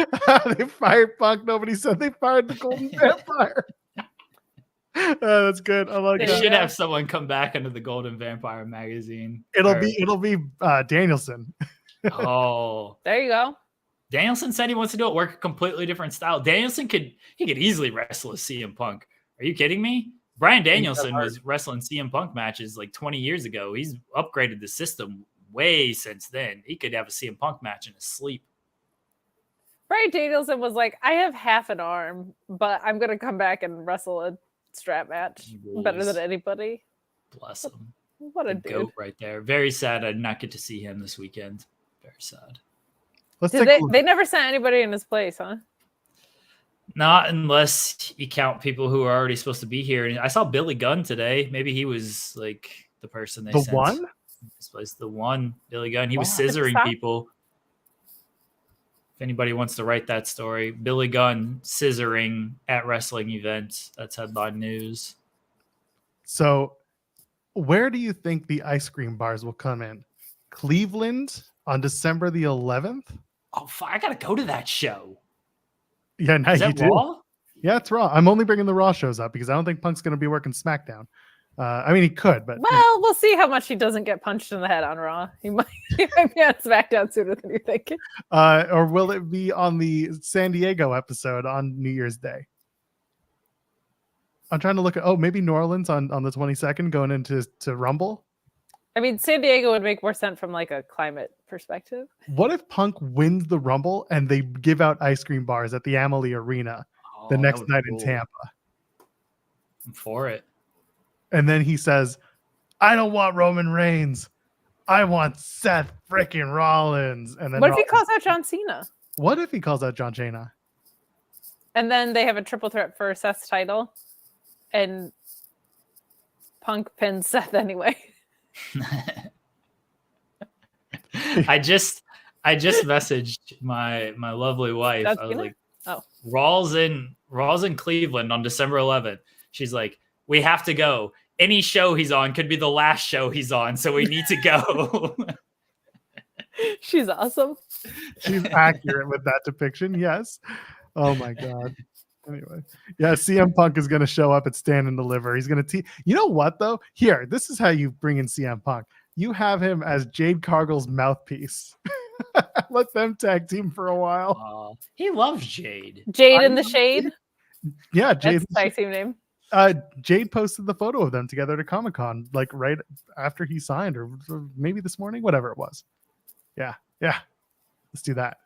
They fired Punk. Nobody said they fired the Golden Vampire. That's good. I like They There that. you should go. have someone come back under the Golden Vampire magazine. It'll Or- be Danielson. Oh, There you go. Danielson said he wants to do it, work a completely different style. Danielson could easily wrestle a CM Punk. Are you kidding me? Brian Danielson was wrestling CM Punk matches like 20 years ago. He's upgraded the system way since then. He could have a CM Punk match in his sleep. Brian Danielson was like, I have half an arm, but I'm going to come back and wrestle a strap match better than anybody. Bless him. What a The dude. goat right there. Very sad I did not get to see him this weekend. Very sad. Let's Did take a look. they never sent anybody in his place, huh? Not unless you count people who are already supposed to be here. And I saw Billy Gunn today. Maybe he was like the person they The sent. one? This place, the one, Billy Gunn. He was Wow. scissoring Stop. people. If anybody wants to write that story, Billy Gunn scissoring at wrestling events. That's headline news. So, where do you think the ice cream bars will come in? Cleveland on December the 11th? Oh, I gotta go to that show. Yeah, now Is you that do. Raw? Yeah, it's Raw. I'm only bringing the Raw shows up because I don't think Punk's going to be working SmackDown. I mean, he could, but Well, we'll see how much he doesn't get punched in the head on Raw. He might be on SmackDown sooner than you think. or will it be on the San Diego episode on New Year's Day? I'm trying to look at maybe New Orleans on the 22nd going into Rumble. I mean, San Diego would make more sense from like a climate perspective. What if Punk wins the Rumble and they give out ice cream bars at the Amalie Arena the Oh, next that would night be in cool. Tampa? I'm for it. And then he says, I don't want Roman Reigns. I want Seth freaking Rollins. And then What if he calls out John Cena? What if he calls out John Cena? And then they have a triple threat for Seth's title. And Punk pins Seth anyway. I just messaged my lovely wife. That's I was Gina? like, Oh. Raw's in Cleveland on December 11th. She's like, we have to go. Any show he's on could be the last show he's on, so we need to go. She's awesome. She's accurate with that depiction. Yes. Oh my God. Anyway, yeah, CM Punk is going to show up at Stand and Deliver. He's going to you know what though? Here, this is how you bring in CM Punk. You have him as Jade Cargill's mouthpiece. Let them tag team for a while. He loves Jade. Jade in the Shade. Yeah, Jade. That's a tag team name. Jade posted the photo of them together to Comic-Con, like right after he signed, or maybe this morning, whatever it was. Yeah. Let's do that.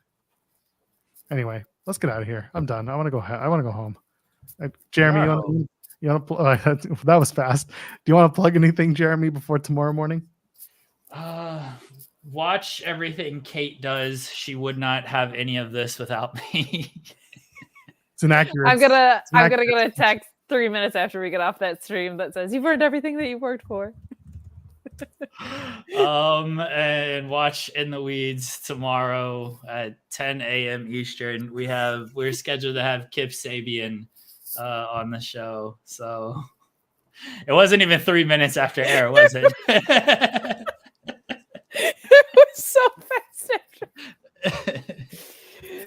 Anyway, let's get out of here. I'm done. I want to go home. Jeremy, you want to? That was fast. Do you want to plug anything, Jeremy, before tomorrow morning? Watch everything Kate does. She would not have any of this without me. It's an accurate. I'm gonna accurate get a text 3 minutes after we get off that stream that says you've earned everything that you've worked for. And watch In the Weeds tomorrow at 10 a.m. Eastern. We're scheduled to have Kip Sabian on the show. So it wasn't even 3 minutes after air, was it? It was so fast.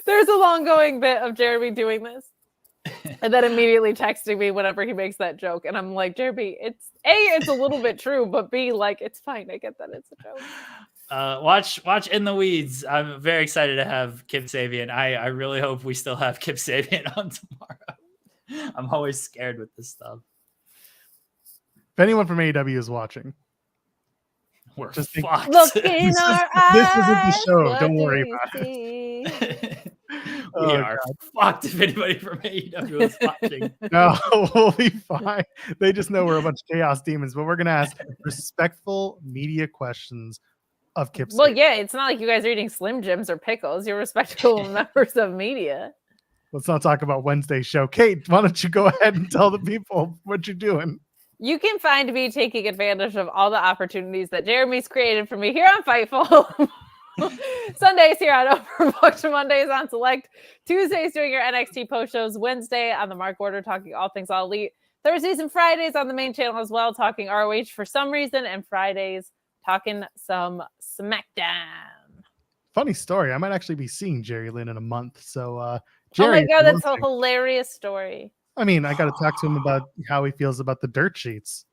There's a long going bit of Jeremy doing this. And then immediately texting me whenever he makes that joke. And I'm like, Jeremy, it's a little bit true, but B, like, it's fine. I get that it's a joke. Watch In the Weeds. I'm very excited to have Kip Sabian. I really hope we still have Kip Sabian on tomorrow. I'm always scared with this stuff. If anyone from AEW is watching, We're Just think- fucked. Look in our eyes. this isn't the show. What Don't do worry we about see? We Oh, are fucked if anybody from AEW is watching. No, we'll be fine. They just know we're a bunch of chaos demons, but we're gonna ask respectful media questions of Kip. Well, Sabian. yeah, it's not like you guys are eating Slim Jims or pickles. You're respectable members of media. Let's not talk about Wednesday's show. Kate, why don't you go ahead and tell the people what you're doing? You can find me taking advantage of all the opportunities that Jeremy's created for me here on Fightful. Sundays here on Overbooked, Mondays on Select, Tuesdays doing your NXT post shows, Wednesday on the Mark Order talking all things All Elite, Thursdays and Fridays on the main channel as well talking ROH for some reason, and Fridays talking some SmackDown. Funny story. I might actually be seeing Jerry Lynn in a month. So, Jerry, Oh my god, if you're that's a listening, hilarious story. I mean, I got to talk to him about how he feels about the dirt sheets.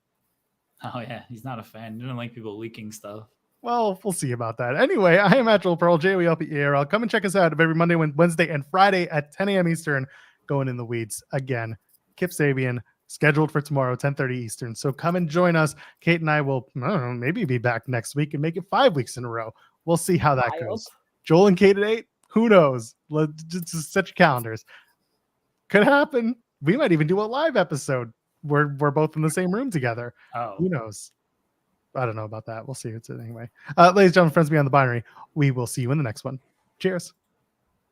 Oh yeah, he's not a fan. He doesn't like people leaking stuff. Well, we'll see about that. Anyway, I am Actual Pearl, JOELPERL. Come and check us out every Monday, Wednesday, and Friday at 10 a.m. Eastern, going in the weeds again. Kip Sabian, scheduled for tomorrow, 10:30 Eastern. So come and join us. Kate and I will, I don't know, maybe be back next week and make it 5 weeks in a row. We'll see how that Wild. goes. Joel and Kate at 8? Who knows? Let's just set your calendars. Could happen. We might even do a live episode. We're both in the same room together. Oh, Who knows? I don't know about that. We'll see. It's anyway. Ladies and gentlemen, friends beyond the binary, we will see you in the next one. Cheers.